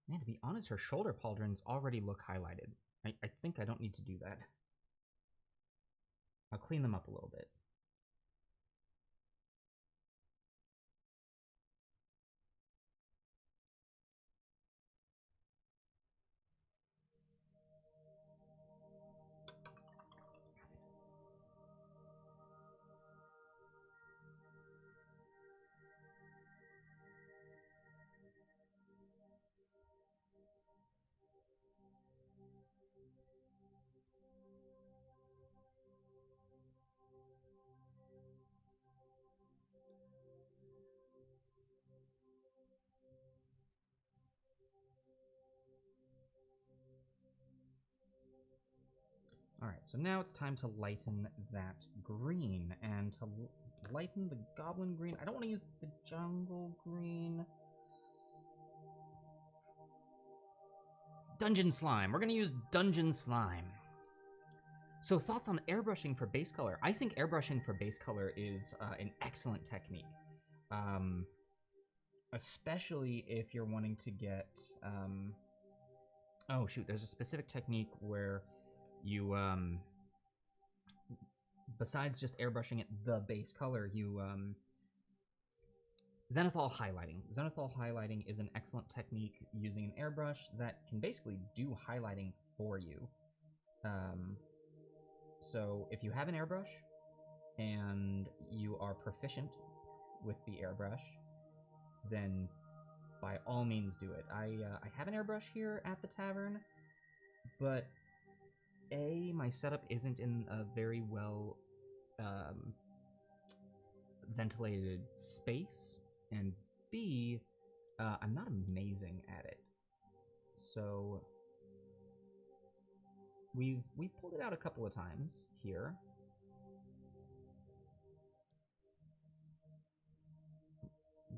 Man, to be honest, her shoulder pauldrons already look highlighted. I think I don't need to do that. I'll clean them up a little bit. All right, so now it's time to lighten that green. And to lighten the goblin green, I don't want to use the jungle green. Dungeon slime. We're going to use dungeon slime. So thoughts on airbrushing for base color? I think airbrushing for base color is an excellent technique. Especially if you're wanting to get, oh shoot, there's a specific technique where you, besides just airbrushing it the base color, you, zenithal highlighting. Zenithal highlighting is an excellent technique using an airbrush that can basically do highlighting for you. So if you have an airbrush and you are proficient with the airbrush, then by all means do it. I have an airbrush here at the tavern, but my setup isn't in a very well ventilated space, and B, I'm not amazing at it. So we've pulled it out a couple of times here.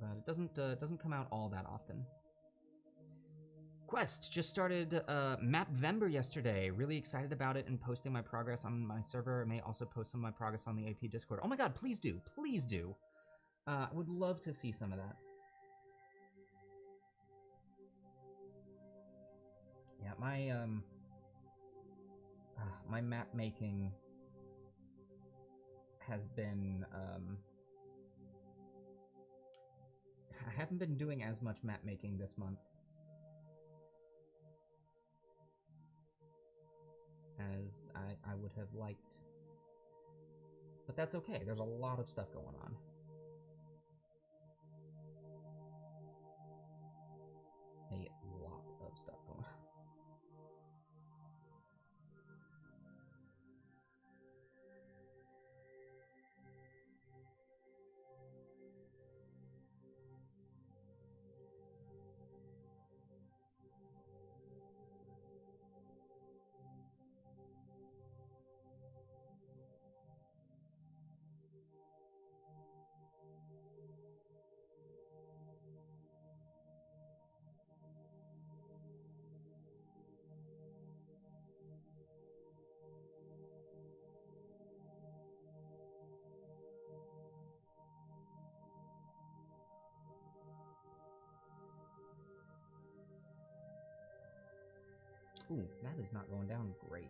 But it doesn't come out all that often. Quest just started Mapvember yesterday. Really excited about it and posting my progress on my server. I may also post some of my progress on the AP Discord. Oh my god, please do. Please do. I would love to see some of that. Yeah, my map making has been I haven't been doing as much map making this month as I would have liked. But that's okay, there's a lot of stuff going on. A lot of stuff going on. Ooh, that is not going down great.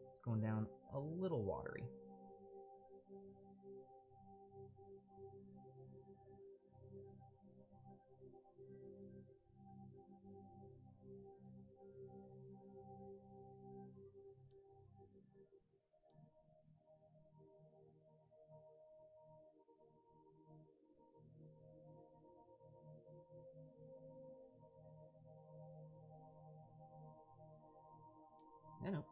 It's going down a little watery. No.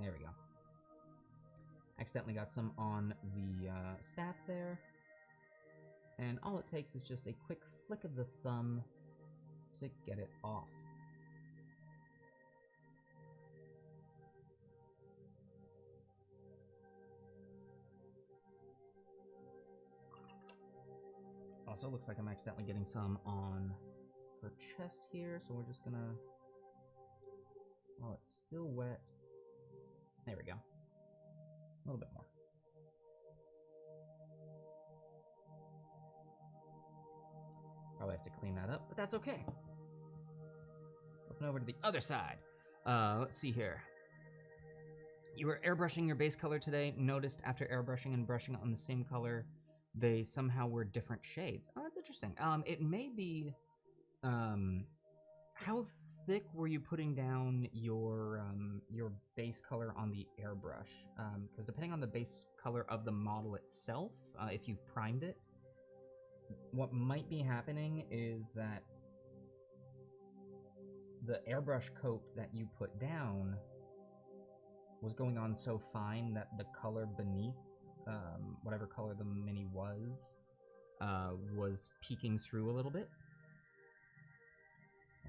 There we go. Accidentally got some on the staff there. And all it takes is just a quick flick of the thumb to get it off. Also looks like I'm accidentally getting some on her chest here, so we're just gonna... While it's still wet. There we go. A little bit more. Probably have to clean that up, but that's okay. Flipping over to the other side. Let's see here. You were airbrushing your base color today. Noticed after airbrushing and brushing on the same color, they somehow were different shades. Oh, that's interesting. It may be... how thick were you putting down your base color on the airbrush? Because depending on the base color of the model itself, if you've primed it, what might be happening is that the airbrush coat that you put down was going on so fine that the color beneath, whatever color the mini was peeking through a little bit.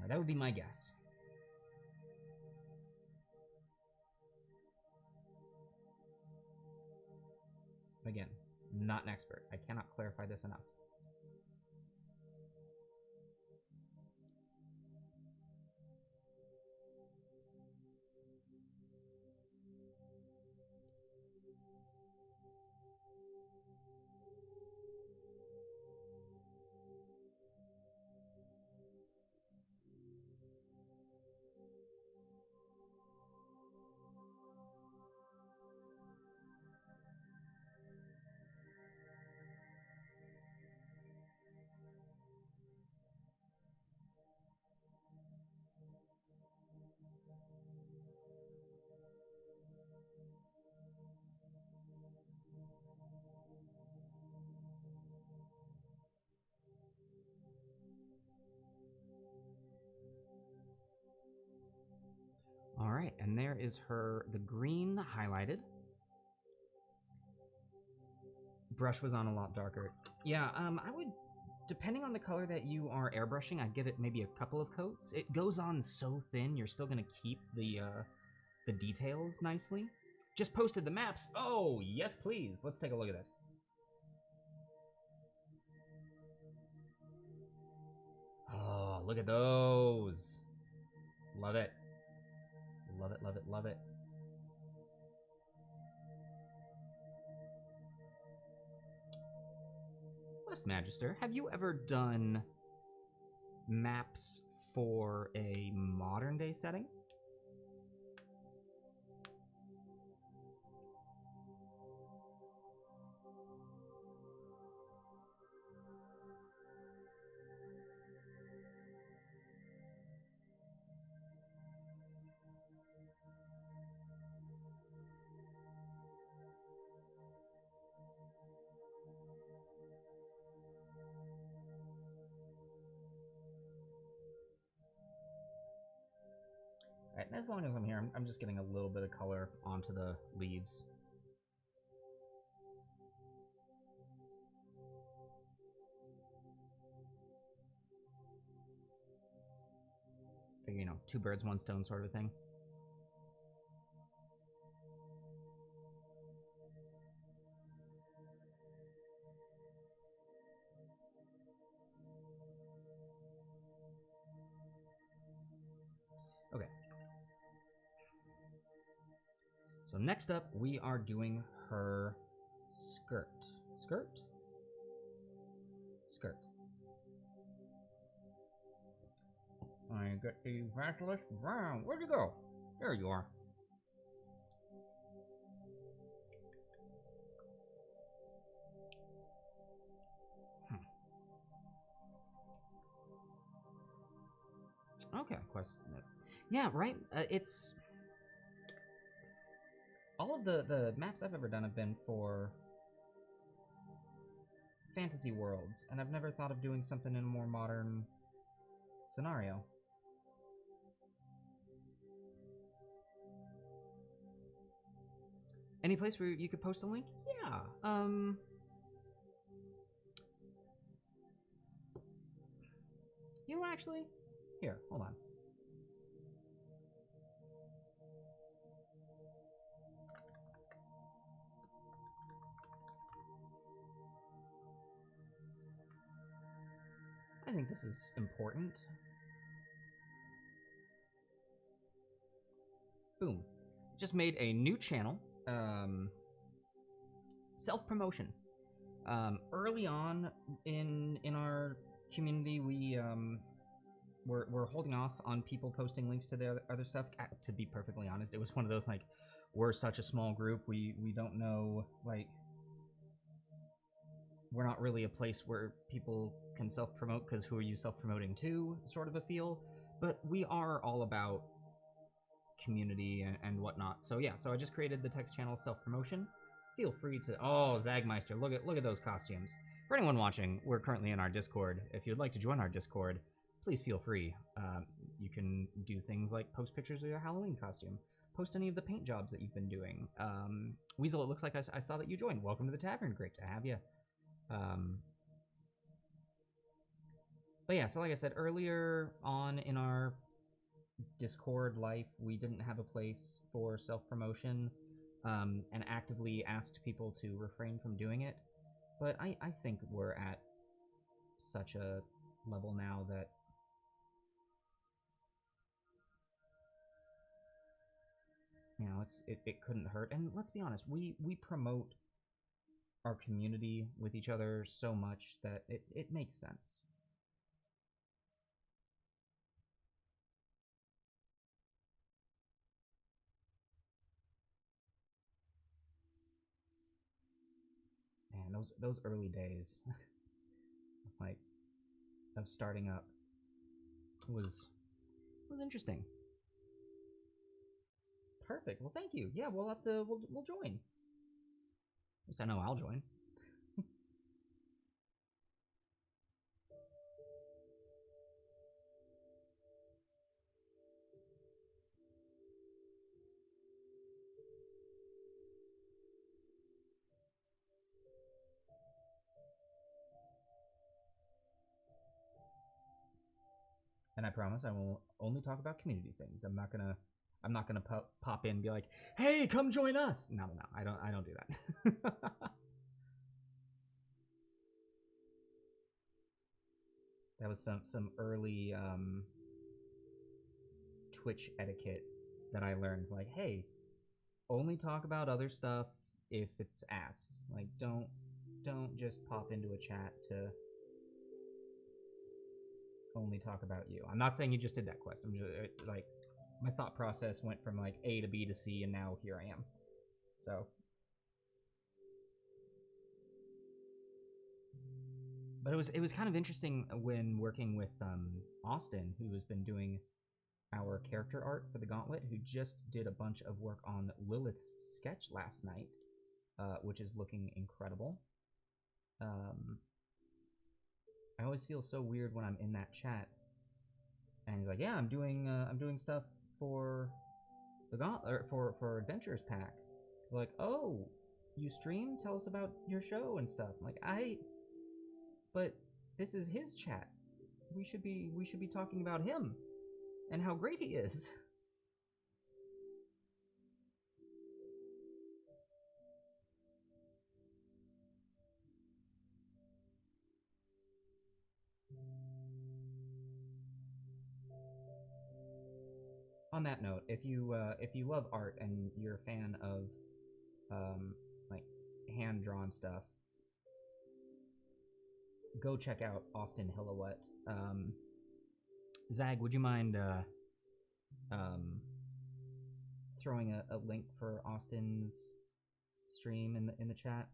That would be my guess. Again, not an expert. I cannot clarify this enough. right, and there is the green highlighted. Brush was on a lot darker. Yeah, I would, depending on the color that you are airbrushing, I'd give it maybe a couple of coats. It goes on so thin, you're still gonna keep the details nicely. Just posted the maps. Oh, yes, please. Let's take a look at this. Oh, look at those. Love it. Love it, love it, love it. West Magister, have you ever done maps for a modern day setting? Right, and as long as I'm here, I'm just getting a little bit of color onto the leaves. Figure, you know, 2 birds, 1 stone sort of a thing. Okay. So next up, we are doing her skirt. Skirt? Skirt. I got the Basilisk Brown. Where'd you go? There you are. Okay, quest. Yeah, right. It's all of the maps I've ever done have been for fantasy worlds, and I've never thought of doing something in a more modern scenario. Any place where you could post a link? Yeah. You know what, actually? Here, hold on. I think this is important. Boom. Just made a new channel. Self-promotion. Early on in our community, we're holding off on people posting links to their other stuff. To be perfectly honest, it was one of those, like, we're such a small group, we don't know, like, we're not really a place where people can self-promote, because who are you self-promoting to, sort of a feel. But we are all about community and whatnot. So yeah, so I just created the text channel Self-Promotion. Feel free to... Oh, Zagmeister, look at those costumes. For anyone watching, we're currently in our Discord. If you'd like to join our Discord, please feel free. You can do things like post pictures of your Halloween costume, post any of the paint jobs that you've been doing. Weasel, it looks like I saw that you joined. Welcome to the tavern. Great to have you. But yeah, so like I said, earlier on in our Discord life, we didn't have a place for self-promotion, and actively asked people to refrain from doing it. But I think we're at such a level now that you know, it couldn't hurt. And let's be honest, we promote our community with each other so much that it makes sense. Man, those early days, like, of starting up was interesting. Perfect. Well, thank you. Yeah, we'll join. At least I know I'll join. And I promise I will only talk about community things. I'm not gonna pop in and be like, "Hey, come join us." No. I don't do that. That was some early Twitch etiquette that I learned. Like, hey, only talk about other stuff if it's asked. Like, don't just pop into a chat to only talk about you. I'm not saying you just did that quest. I'm just like, my thought process went from like A to B to C, and now here I am. So, but it was kind of interesting when working with Austin, who has been doing our character art for the Gauntlet, who just did a bunch of work on Lilith's sketch last night, which is looking incredible. I always feel so weird when I'm in that chat, and he's like, "Yeah, I'm doing stuff for the Gauntlet, for Adventurers Pack." They're like, "Oh, you stream? Tell us about your show and stuff." I'm like, but this is his chat. We should be talking about him and how great he is. On that note, if you love art and you're a fan of like hand drawn stuff, go check out Austin Hillowet. Zag, would you mind throwing a link for Austin's stream in the chat?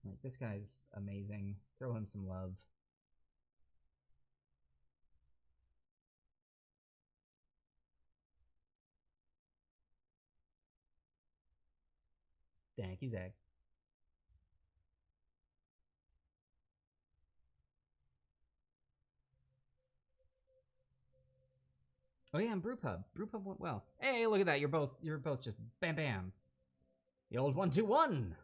Like, this guy's amazing. Throw him some love. Thank you, Zag. Oh yeah, and Brewpub. Brewpub went well. Hey, look at that. You're both just bam bam. The old 1-2-1.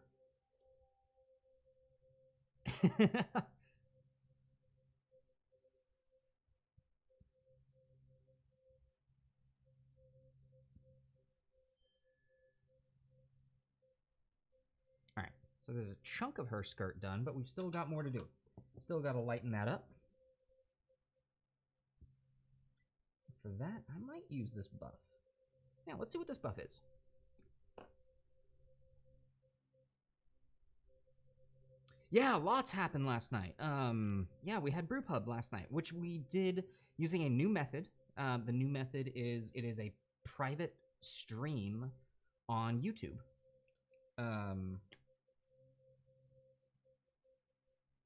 Alright, so there's a chunk of her skirt done, but we've still got more to do. Still got to lighten that up. For that, I might use this buff. Yeah, let's see what this buff is. Yeah, lots happened last night. Yeah, we had Brewpub last night, which we did using a new method. The new method is it is a private stream on YouTube.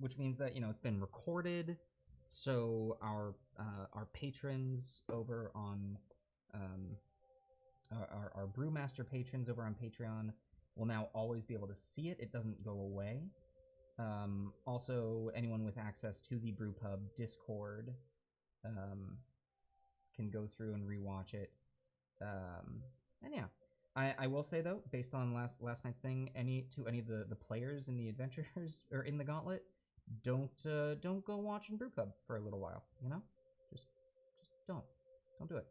Which means that, you know, it's been recorded, so our patrons over on our Brewmaster patrons over on Patreon will now always be able to see it. It doesn't go away. Also, anyone with access to the Brewpub Discord can go through and rewatch it. And yeah, I will say though, based on last night's thing, any of the players in the adventures or in the Gauntlet, don't go watching Brewpub for a little while. You know, just don't do it.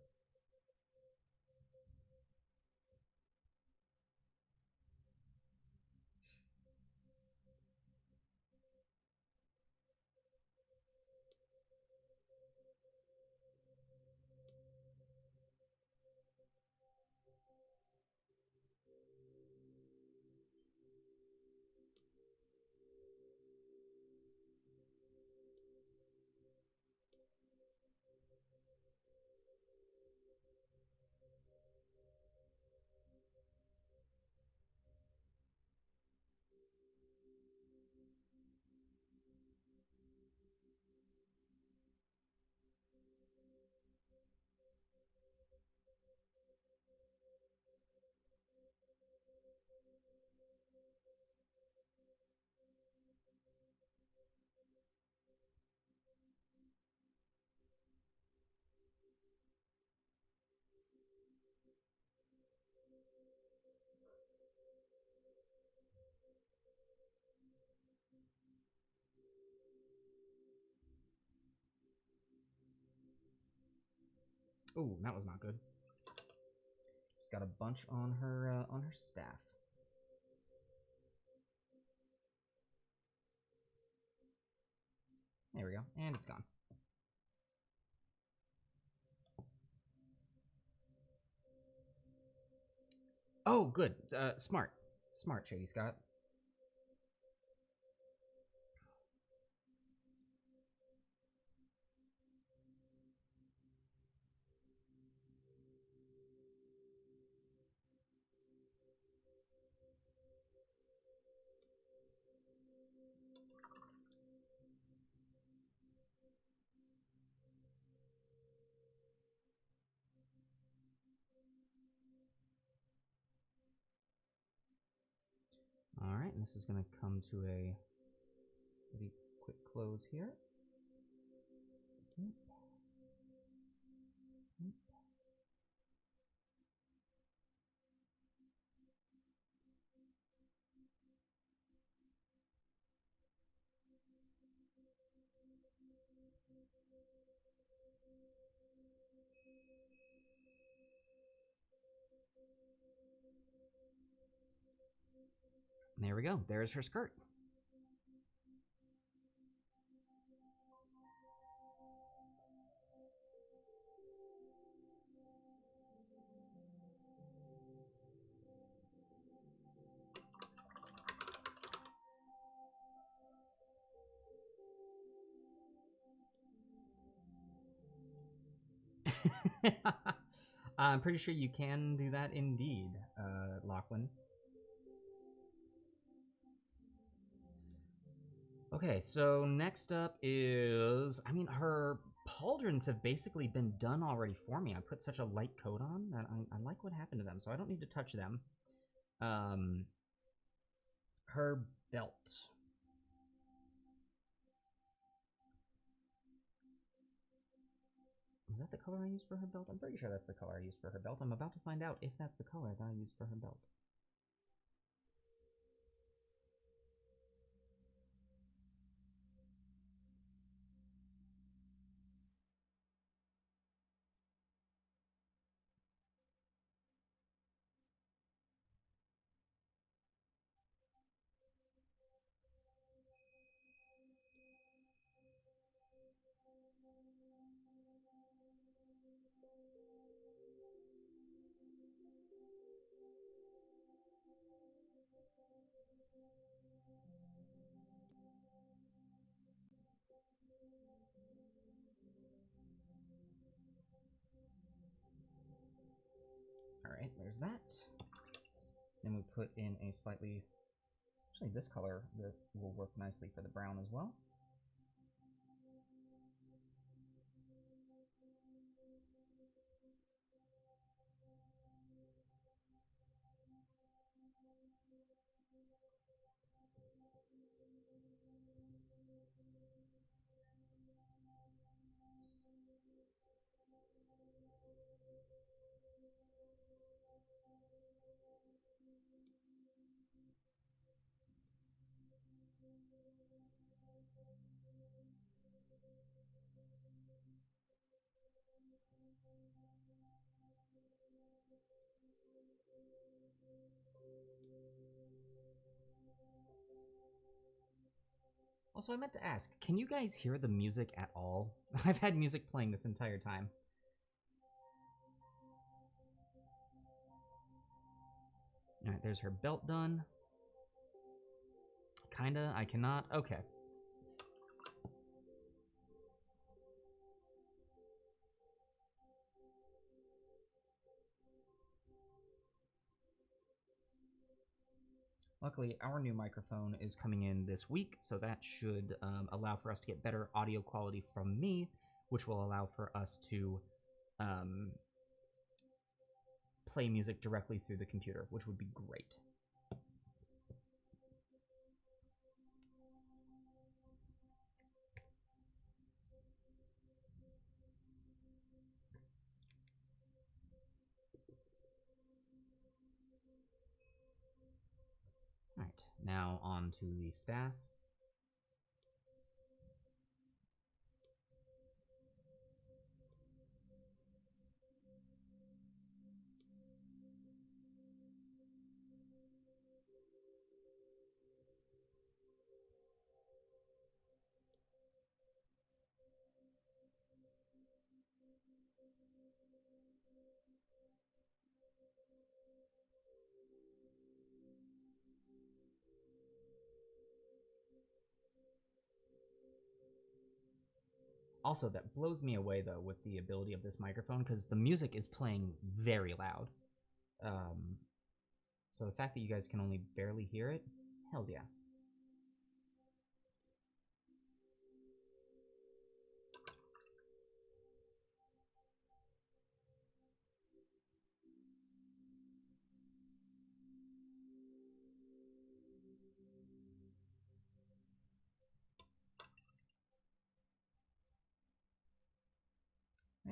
Ooh, that was not good. She's got a bunch on her staff. There we go, and it's gone. Oh, good. Smart. Smart, Shady Scott. All right, and this is going to come to a pretty quick close here. There we go. There's her skirt. I'm pretty sure you can do that indeed, Lachlan. Okay, so next up is, I mean, her pauldrons have basically been done already for me. I put such a light coat on that I like what happened to them, so I don't need to touch them. Her belt. Is that the color I used for her belt? I'm pretty sure that's the color I used for her belt. I'm about to find out if that's the color that I used for her belt. Alright, there's that. Then we put in a slightly... Actually, this color will work nicely for the brown as well. Also, I meant to ask, can you guys hear the music at all? I've had music playing this entire time. Alright, there's her belt done. Kinda, I cannot. Okay. Luckily, our new microphone is coming in this week, so that should allow for us to get better audio quality from me, which will allow for us to play music directly through the computer, which would be great. All right, now on to the staff. Also, that blows me away, though, with the ability of this microphone, because the music is playing very loud. So the fact that you guys can only barely hear it, hells yeah.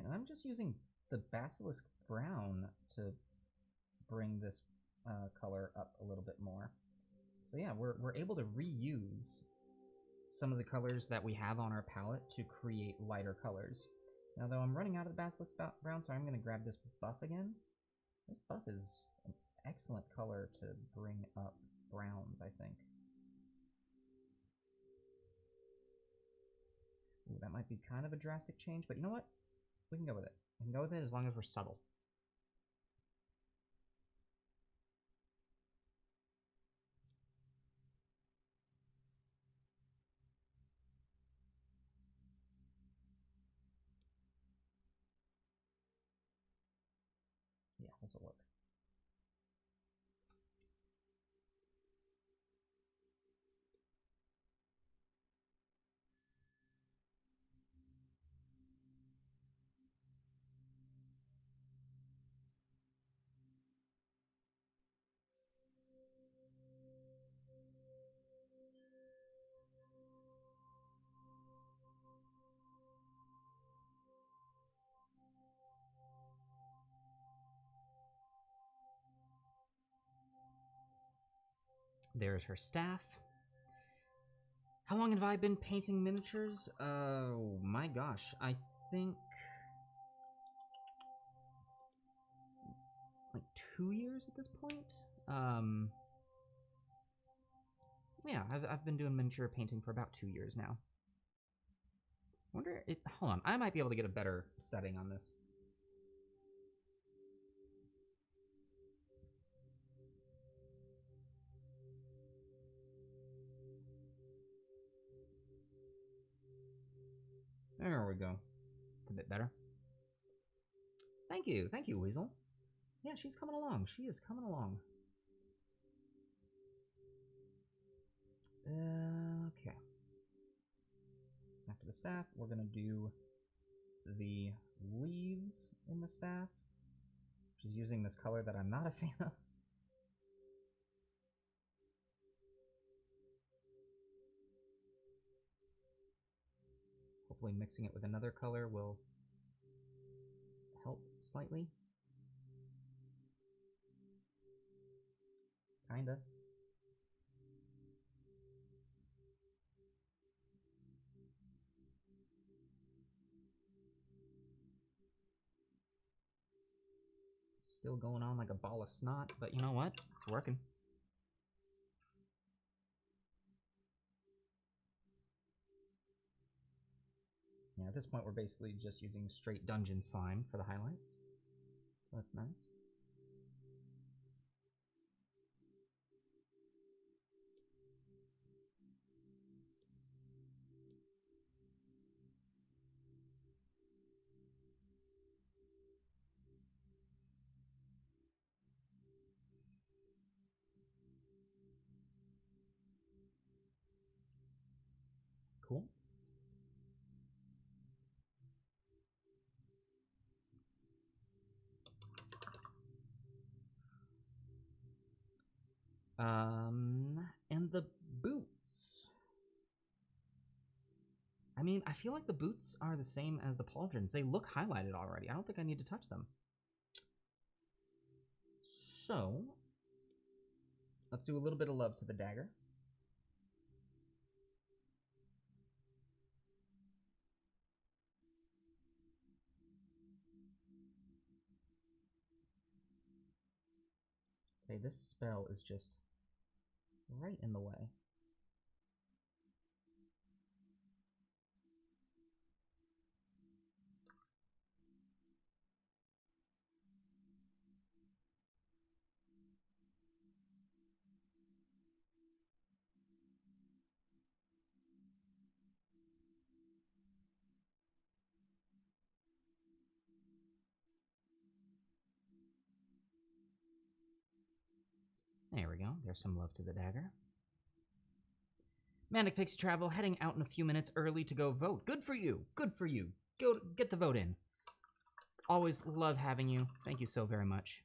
And I'm just using the Basilisk Brown to bring this color up a little bit more. So yeah, we're able to reuse some of the colors that we have on our palette to create lighter colors. Now, though, I'm running out of the Basilisk Brown, so I'm going to grab this buff again. This buff is an excellent color to bring up browns, I think. Ooh, that might be kind of a drastic change, but you know what? We can go with it. We can go with it as long as we're subtle. Yeah, this will work. There's her staff. How long have I been painting miniatures? Oh my gosh, I think like 2 years at this point. Yeah, I've been doing miniature painting for about 2 years now. Hold on, I might be able to get a better setting on this. There we go. It's a bit better. Thank you, Weasel. Yeah, she's coming along. She is coming along. Okay. After the staff, we're gonna do the leaves in the staff. She's using this color that I'm not a fan of. Hopefully mixing it with another color will help slightly. Kinda. It's still going on like a ball of snot, but you know what? It's working. Yeah, at this point we're basically just using straight dungeon slime for the highlights. So that's nice. Cool. And the boots. I mean, I feel like the boots are the same as the pauldrons. They look highlighted already. I don't think I need to touch them. So, let's do a little bit of love to the dagger. Okay, this spell is just right in the way. There we go. There's some love to the dagger. Manic Pixie Travel heading out in a few minutes early to go vote. Good for you. Good for you. Go get the vote in. Always love having you. Thank you so very much.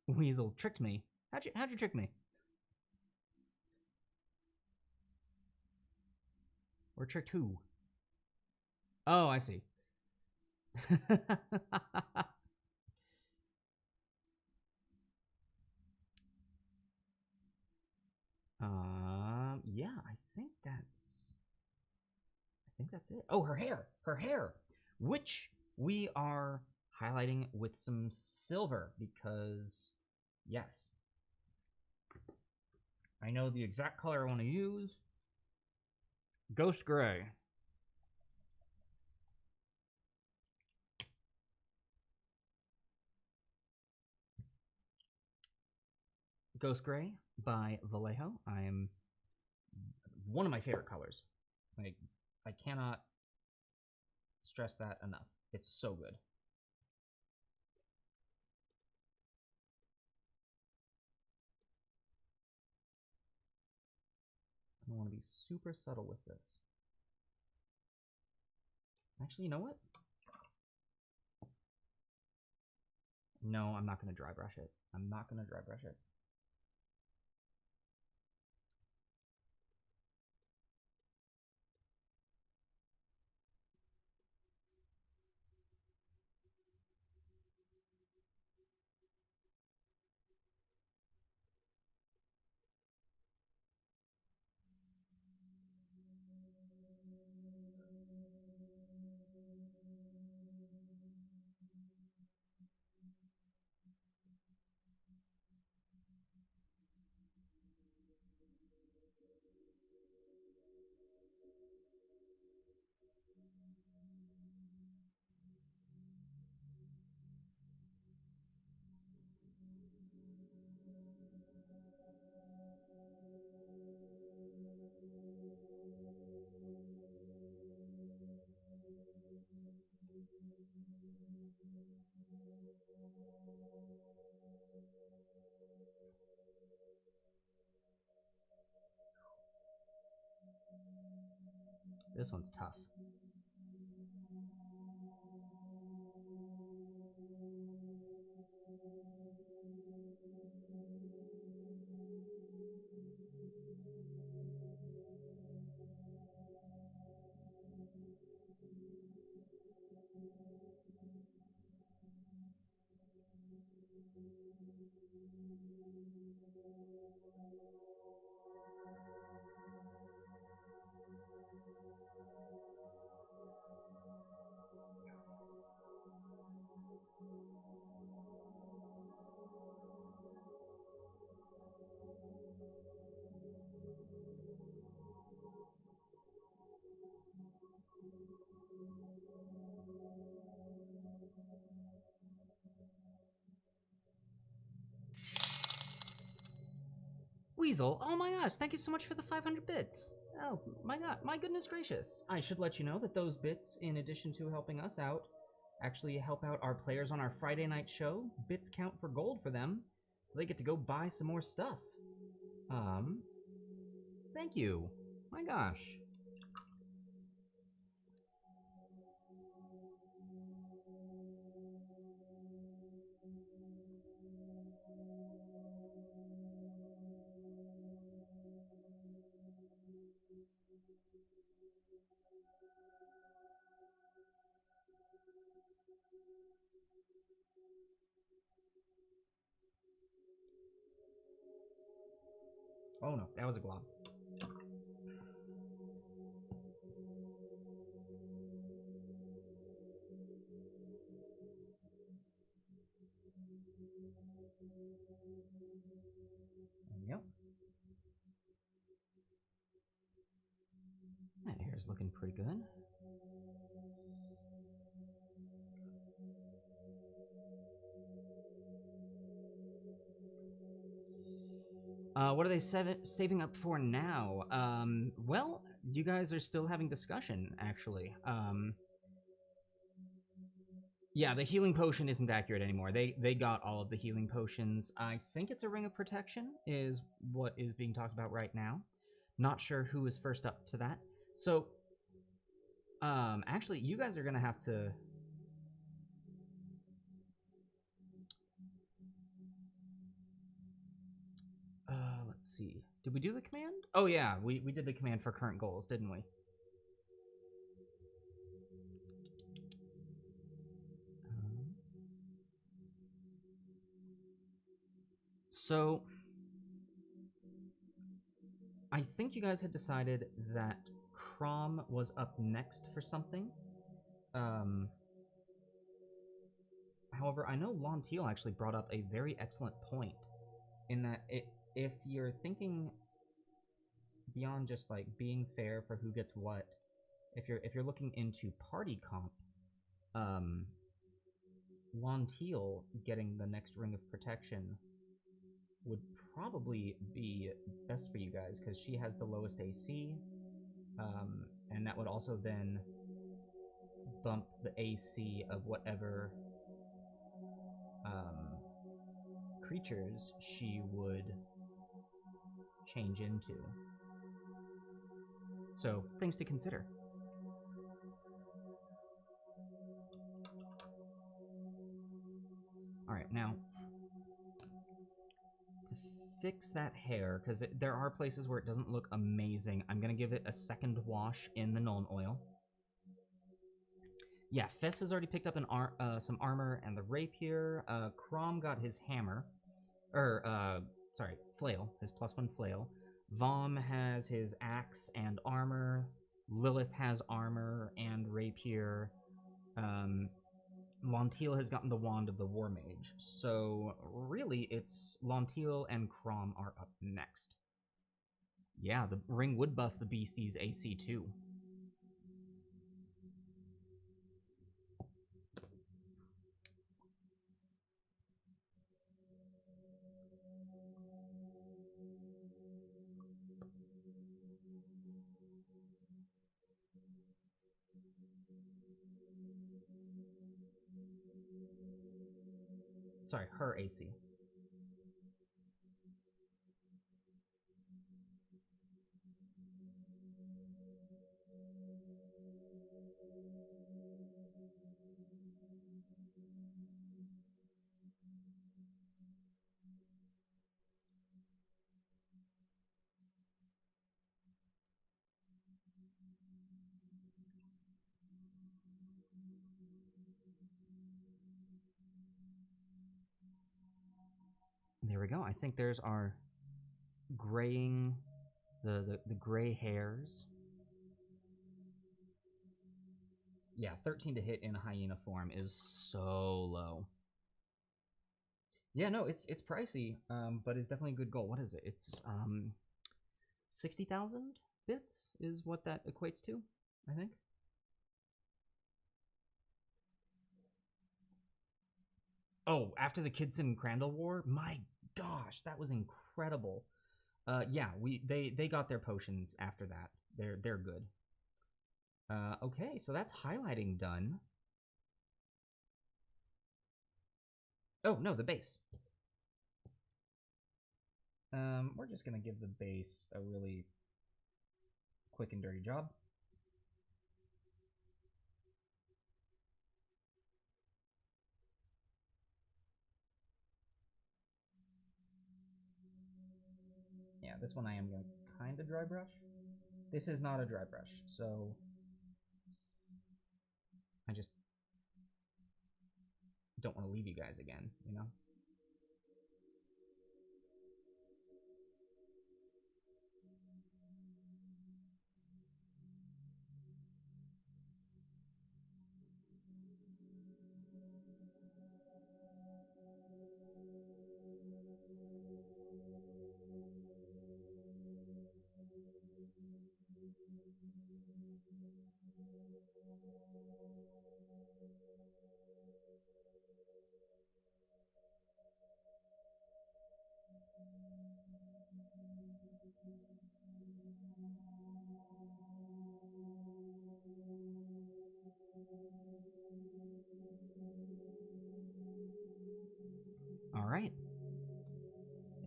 Weasel tricked me. How'd you trick me? Or tricked who? Oh, I see. Yeah, I think that's it. Oh, her hair, which we are highlighting with some silver because, yes, I know the exact color I want to use. Ghost Gray. Ghost Gray by Vallejo. I am one of my favorite colors. Like, I cannot stress that enough. It's so good. I want to be super subtle with this. Actually, you know what? No, I'm not going to dry brush it. I'm not going to dry brush it. This one's tough. Weasel, oh my gosh, thank you so much for the 500 bits. Oh my god, my goodness gracious. I should let you know that those bits, in addition to helping us out, actually help out our players on our Friday night show. Bits count for gold for them, so they get to go buy some more stuff. Thank you. My gosh. Oh no, that was a glob. Yep. That hair's looking pretty good. What are they saving up for now? Well, you guys are still having discussion, actually. Yeah, the healing potion isn't accurate anymore. They got all of the healing potions. I think it's a ring of protection is what is being talked about right now. Not sure who is first up to that. So, actually, you guys are gonna have to. Let's see. Did we do the command? Oh yeah, we did the command for current goals, didn't we? So, I think you guys had decided that Crom was up next for something. However, I know Lonteal actually brought up a very excellent point in that if you're thinking beyond just like being fair for who gets what, if you're looking into party comp, um, Lonteal getting the next ring of protection would probably be best for you guys because she has the lowest AC, and that would also then bump the AC of whatever creatures she would change into. So, things to consider. Alright, now, to fix that hair, because there are places where it doesn't look amazing, I'm going to give it a second wash in the Nuln Oil. Yeah, Fess has already picked up some armor and the rapier. Crom got his hammer. Flail. His +1 flail. Vom has his axe and armor. Lilith has armor and rapier. Lonteal has gotten the wand of the War Mage. So really, it's Lonteal and Crom are up next. Yeah, the ring would buff the beastie's AC too. Sorry, her AC. There we go. I think there's our graying, the gray hairs. Yeah, 13 to hit in hyena form is so low. Yeah, no, it's pricey, but it's definitely a good goal. What is it? It's 60,000 bits is what that equates to, I think. Oh, after the Kidson Crandall War, my gosh, that was incredible. Yeah, they got their potions after that. They're good. Okay, so that's highlighting done. Oh no, the base. We're just gonna give the base a really quick and dirty job. Yeah, this one I am gonna kind of dry brush. This is not a dry brush, so I just don't want to leave you guys again, you know?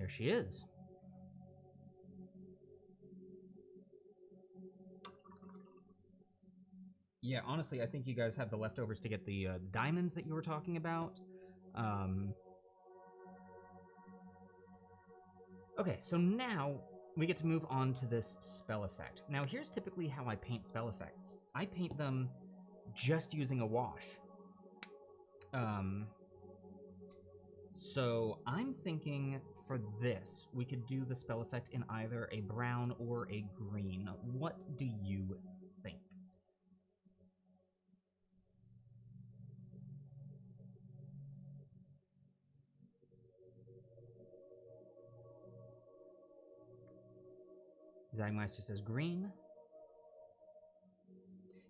There she is. Yeah, honestly, I think you guys have the leftovers to get the diamonds that you were talking about. Okay, so now we get to move on to this spell effect. Now, here's typically how I paint spell effects. I paint them just using a wash. So I'm thinking for this, we could do the spell effect in either a brown or a green. What do you think? Zagmeister says green.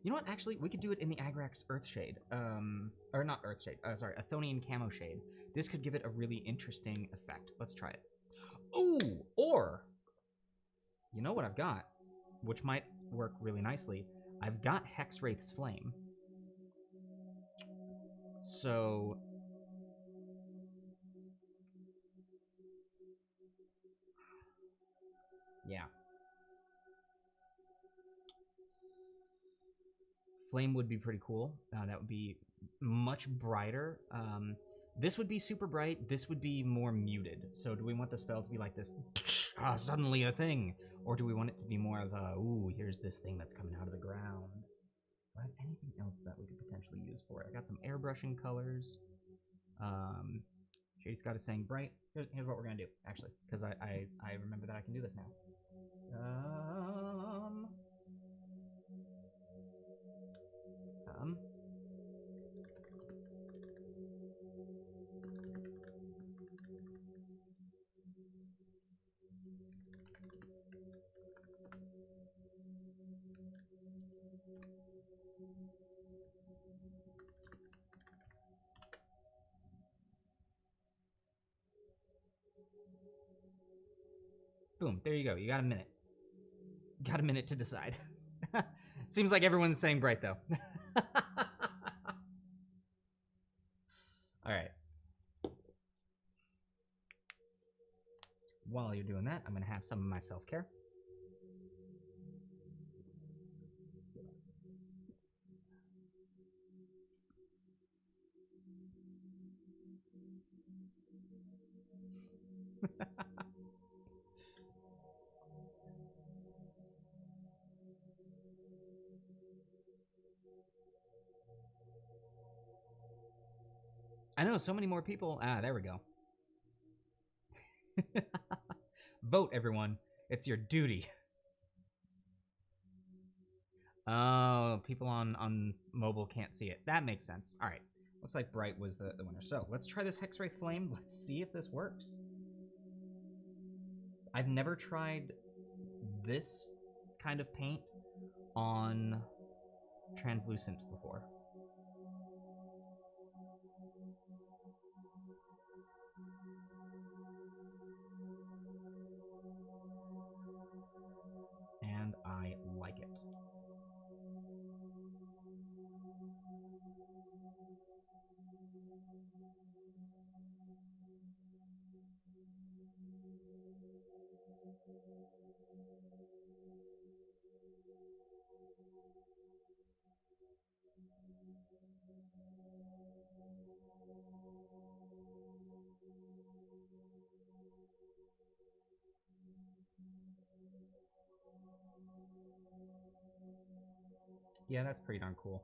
You know what? Actually, we could do it in the Agrax Earthshade. Or not Earthshade. Sorry, Athonian Camo Shade. This could give it a really interesting effect. Let's try it. Ooh! Or, you know what I've got, which might work really nicely. I've got Hexwraith's Flame. So, yeah. Flame would be pretty cool. That would be much brighter. This would be super bright. This would be more muted. So do we want the spell to be like this, suddenly a thing? Or do we want it to be more of a, ooh, here's this thing that's coming out of the ground? Do I have anything else that we could potentially use for it? I got some airbrushing colors. Shady Scott is saying bright. Here's what we're going to do, actually, because I remember that I can do this now. Boom, there you go. You got a minute. Got a minute to decide. Seems like everyone's saying bright, though. All right. While you're doing that, I'm going to have some of my self-care. I know, so many more people. Ah, there we go. Vote, everyone. It's your duty. Oh, people on mobile can't see it. That makes sense. All right. Looks like Bright was the winner. So let's try this Hexwraith Flame. Let's see if this works. I've never tried this kind of paint on translucent before. And I like it. Yeah, that's pretty darn cool.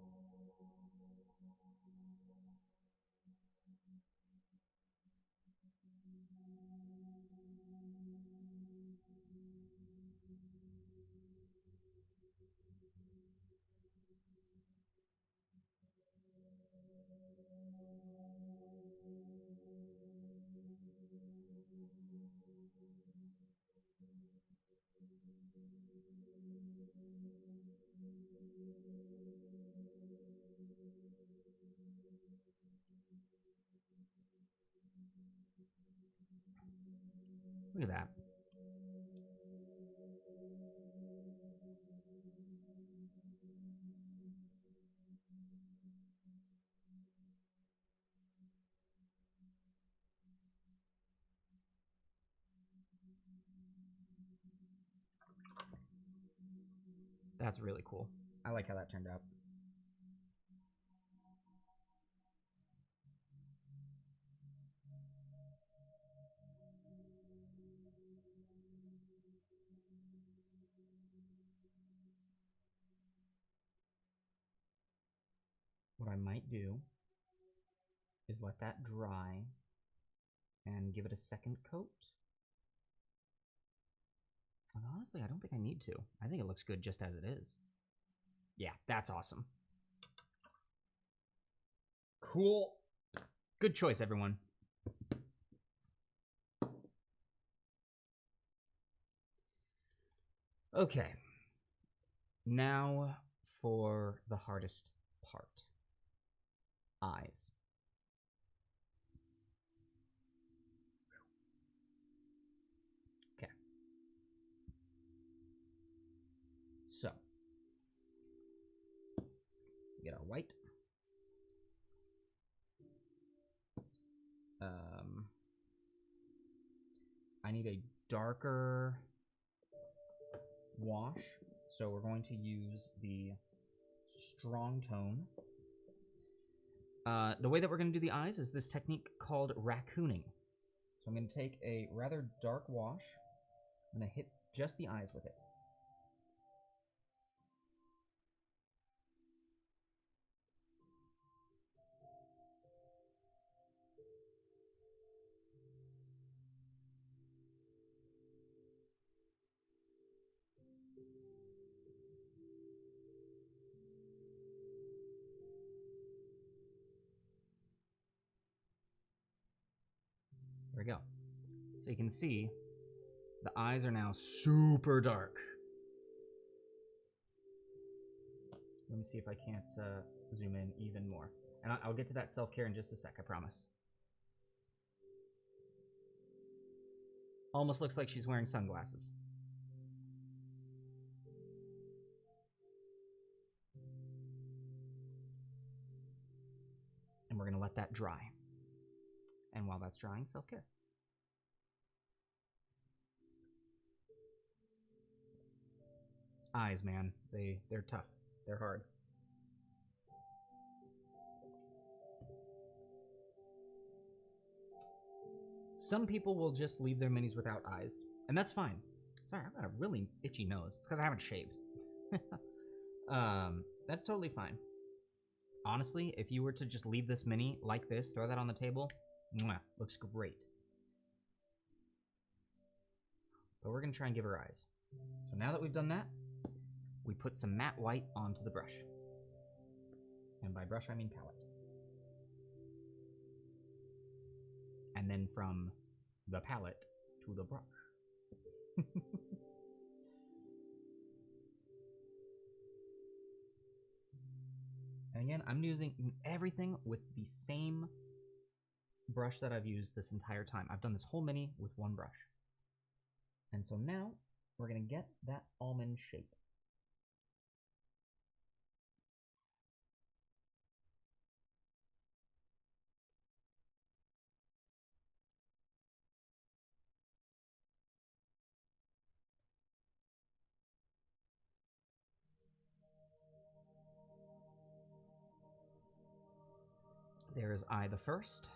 Look at that. That's really cool. I like how that turned out. What I might do is let that dry and give it a second coat. And honestly, I don't think I need to. I think it looks good just as it is. Yeah, that's awesome. Cool. Good choice, everyone. Okay. Now for the hardest part. Eyes. Okay. So, we get our white. I need a darker wash, so we're going to use the strong tone. The way that we're going to do the eyes is this technique called Raccooning. So I'm going to take a rather dark wash. I'm going to hit just the eyes with it. There we go. So you can see the eyes are now super dark. Let me see if I can't zoom in even more. And I'll get to that self-care in just a sec, I promise. Almost looks like she's wearing sunglasses. And we're going to let that dry. And while that's drying, self-care. Eyes, man. They're tough. They're hard. Some people will just leave their minis without eyes, and that's fine. Sorry, I've got a really itchy nose. It's because I haven't shaved. That's totally fine. Honestly, if you were to just leave this mini like this, throw that on the table, mwah, looks great. But we're going to try and give her eyes. So now that we've done that, we put some matte white onto the brush. And by brush, I mean palette. And then from the palette to the brush. And again, I'm using everything with the same brush that I've used this entire time. I've done this whole mini with one brush. And so now we're going to get that almond shape. There is I the first.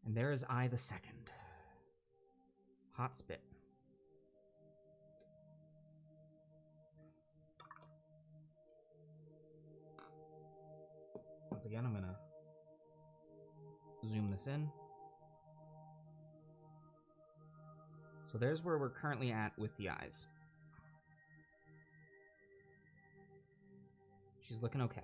And there is I the second. Hot spit. once again, I'm going to zoom this in. So there's where we're currently at with the eyes. She's looking okay.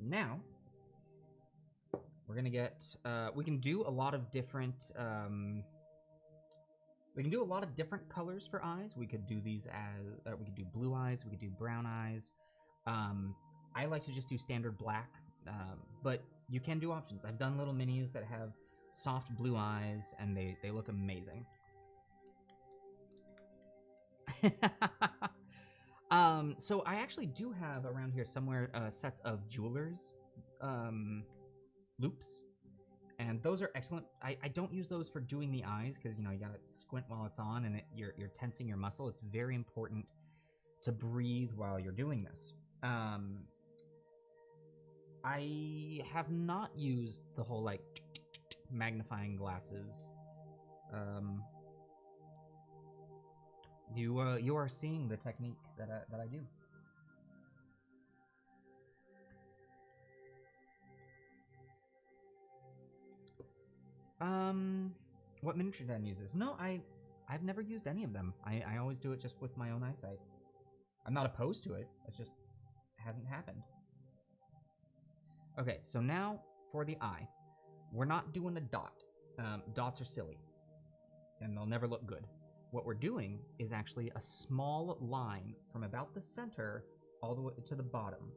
Now, we're gonna get, we can do a lot of different, colors for eyes. We could do these as, we could do blue eyes, we could do brown eyes. I like to just do standard black, but you can do options. I've done little minis that have soft blue eyes, and they look amazing. So I actually do have around here somewhere sets of jewelers loops, and those are excellent. I don't use those for doing the eyes because, you know, you gotta squint while it's on, and you're tensing your muscle. It's very important to breathe while you're doing this. I have not used the whole like magnifying glasses. You are seeing the technique that I do. What miniature den uses? No, I've never used any of them. I always do it just with my own eyesight. I'm not opposed to it. It just hasn't happened. Okay, so now for the eye. We're not doing a dot. Dots are silly, and they'll never look good. What we're doing is actually a small line from about the center all the way to the bottom.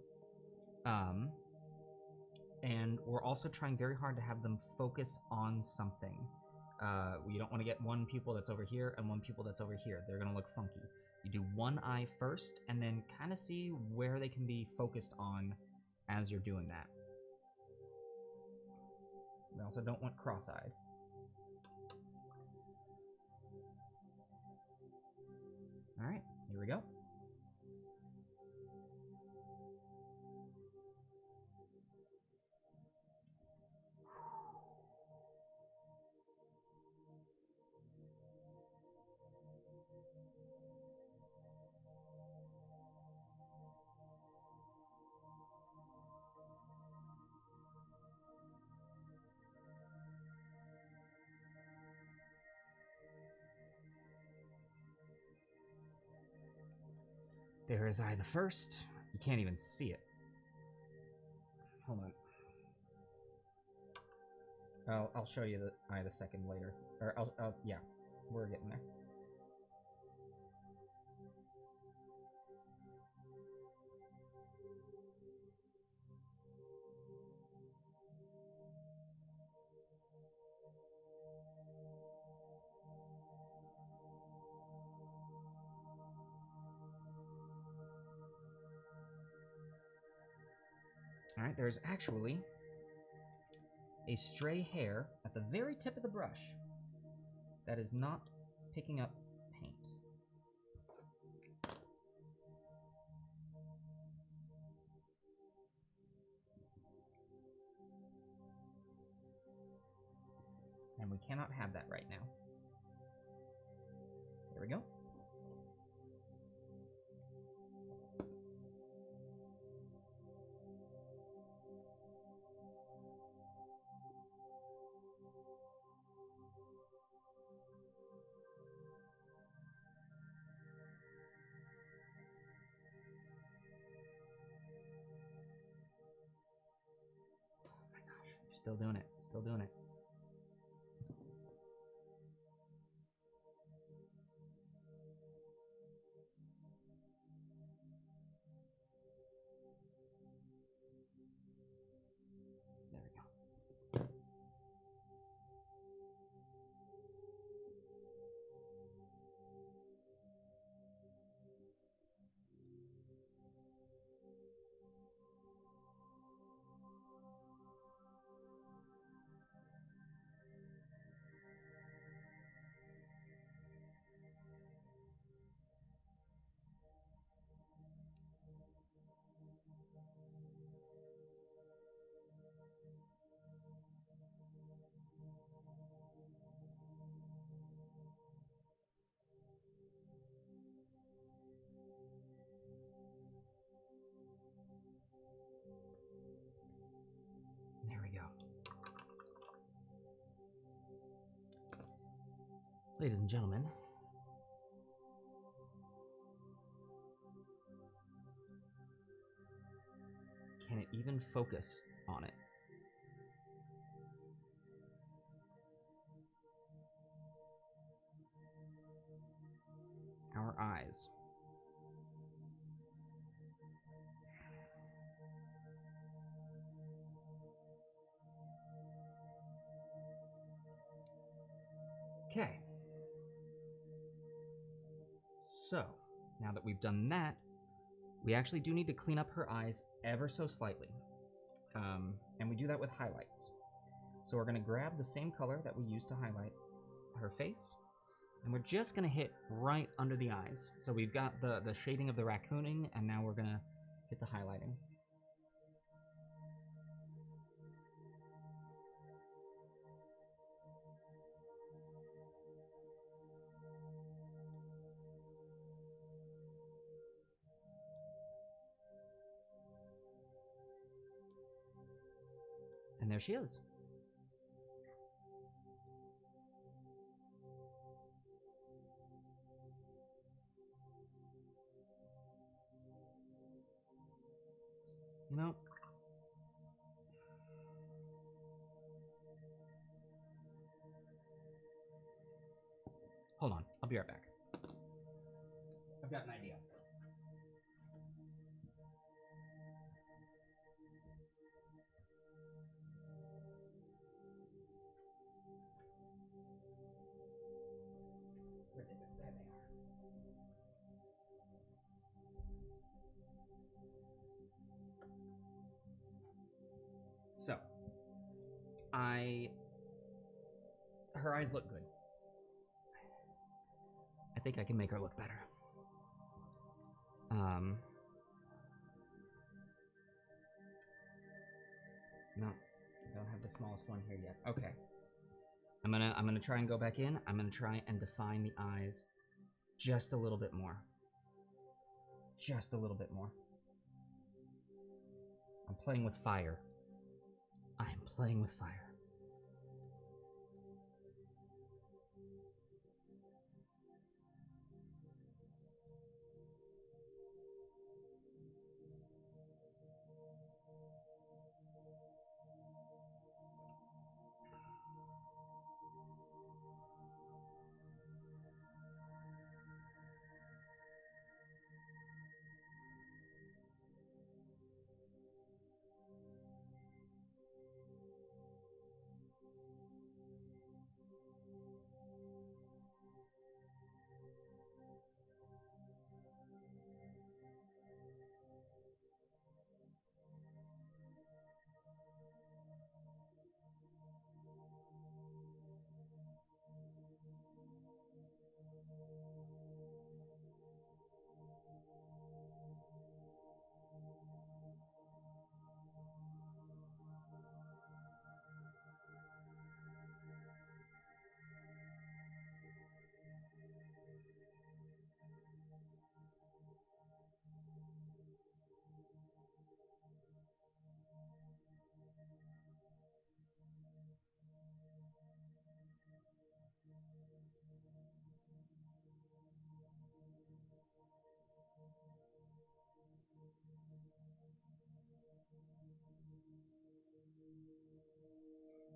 And we're also trying very hard to have them focus on something. You don't want to get one pupil that's over here and one pupil that's over here. They're going to look funky. You do one eye first, and then kind of see where they can be focused on as you're doing that. We also don't want cross-eyed. All right, here we go. There is eye the first. You can't even see it. Hold on. I'll show you the eye the second later. Or yeah, we're getting there. All right, there's actually a stray hair at the very tip of the brush that is not picking up paint. And we cannot have that right now. There we go. Still doing it. Still doing it. There we go. Ladies and gentlemen, can it even focus on it? Our eyes. Okay. So, now that we've done that, we actually do need to clean up her eyes ever so slightly. And we do that with highlights. So we're going to grab the same color that we used to highlight her face, and we're just going to hit right under the eyes. So we've got the shading of the raccooning, and now we're going to hit the highlighting. And there she is. You know, hold on, I'll be right back. I've got an idea. Where did they? There they are. So, her eyes look good. I think I can make her look better. No, I don't have the smallest one here yet. Okay. I'm gonna try and go back in. I'm gonna try and define the eyes just a little bit more. Just a little bit more. I'm playing with fire. I'm playing with fire.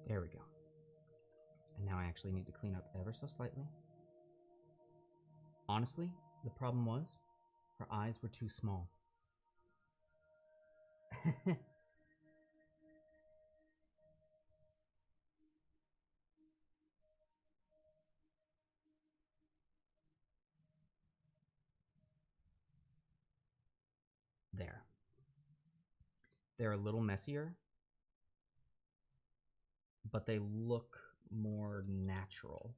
There we go. And now I actually need to clean up ever so slightly. Honestly, the problem was her eyes were too small. There. They're a little messier, but they look more natural.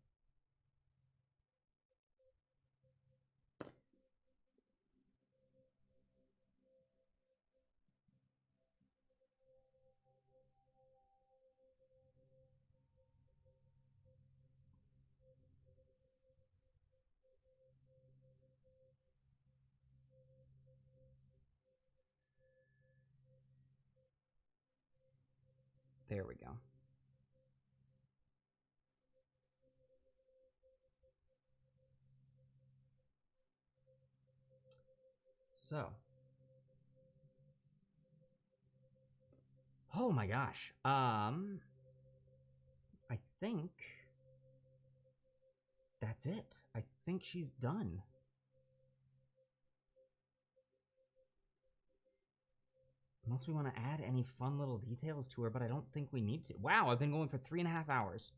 There we go. So. Oh my gosh. I think that's it. I think she's done. Unless we want to add any fun little details to her, but I don't think we need to. Wow, I've been going for 3.5 hours.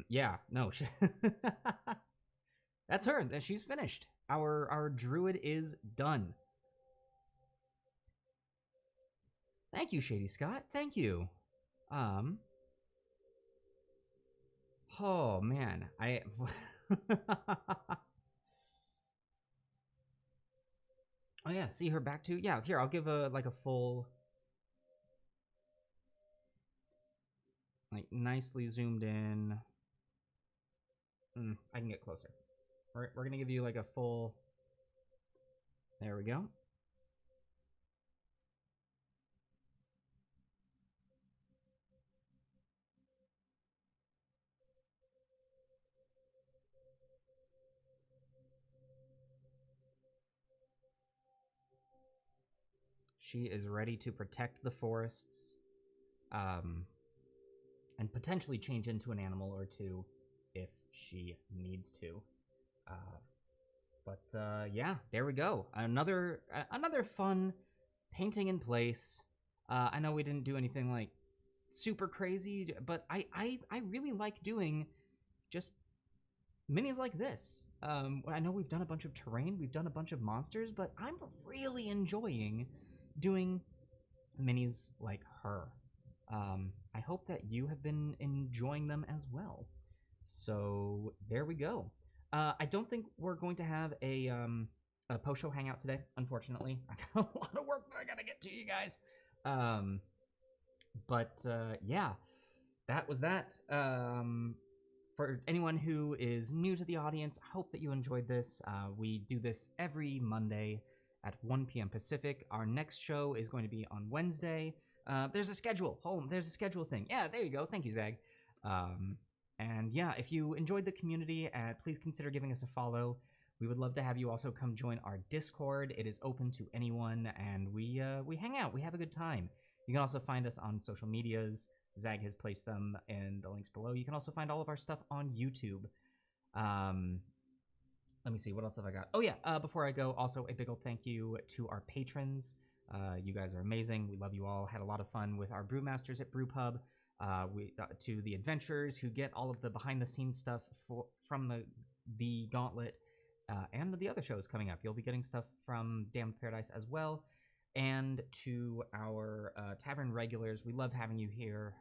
Yeah, no. That's her. She's finished. Our druid is done. Thank you, Shady Scott. Thank you. Oh man, Oh yeah, see her back too. Yeah, here I'll give a full, like nicely zoomed in. I can get closer. We're gonna give you like a full. There we go. She is ready to protect the forests, and potentially change into an animal or two if she needs to. Yeah, there we go. Another fun painting in place. I know we didn't do anything like super crazy, but I really like doing just minis like this. I know we've done a bunch of terrain, we've done a bunch of monsters, but I'm really enjoying doing minis like her. I hope that you have been enjoying them as well. So there we go. I don't think we're going to have a post show hangout today, unfortunately. I got a lot of work that I gotta get to, you guys. Yeah, that was that. For anyone who is new to the audience, I hope that you enjoyed this. We do this every Monday at 1 p.m. Pacific. Our next show is going to be on Wednesday. There's a schedule. There's a schedule thing. Yeah, there you go. Thank you, Zag. And yeah, if you enjoyed the community, please consider giving us a follow. We would love to have you also come join our Discord. It is open to anyone, and we hang out. We have a good time. You can also find us on social medias. Zag has placed them in the links below. You can also find all of our stuff on YouTube. Let me see, what else have I got? Oh yeah, before I go, also a big old thank you to our patrons. You guys are amazing. We love you all. Had a lot of fun with our brewmasters at Brewpub. To the adventurers who get all of the behind-the-scenes stuff from the Gauntlet and the other shows coming up. You'll be getting stuff from Damned Paradise as well. And to our tavern regulars, we love having you here.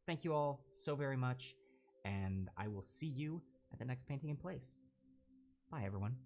Thank you all so very much, and I will see you at the next Painting in Place. Bye, everyone.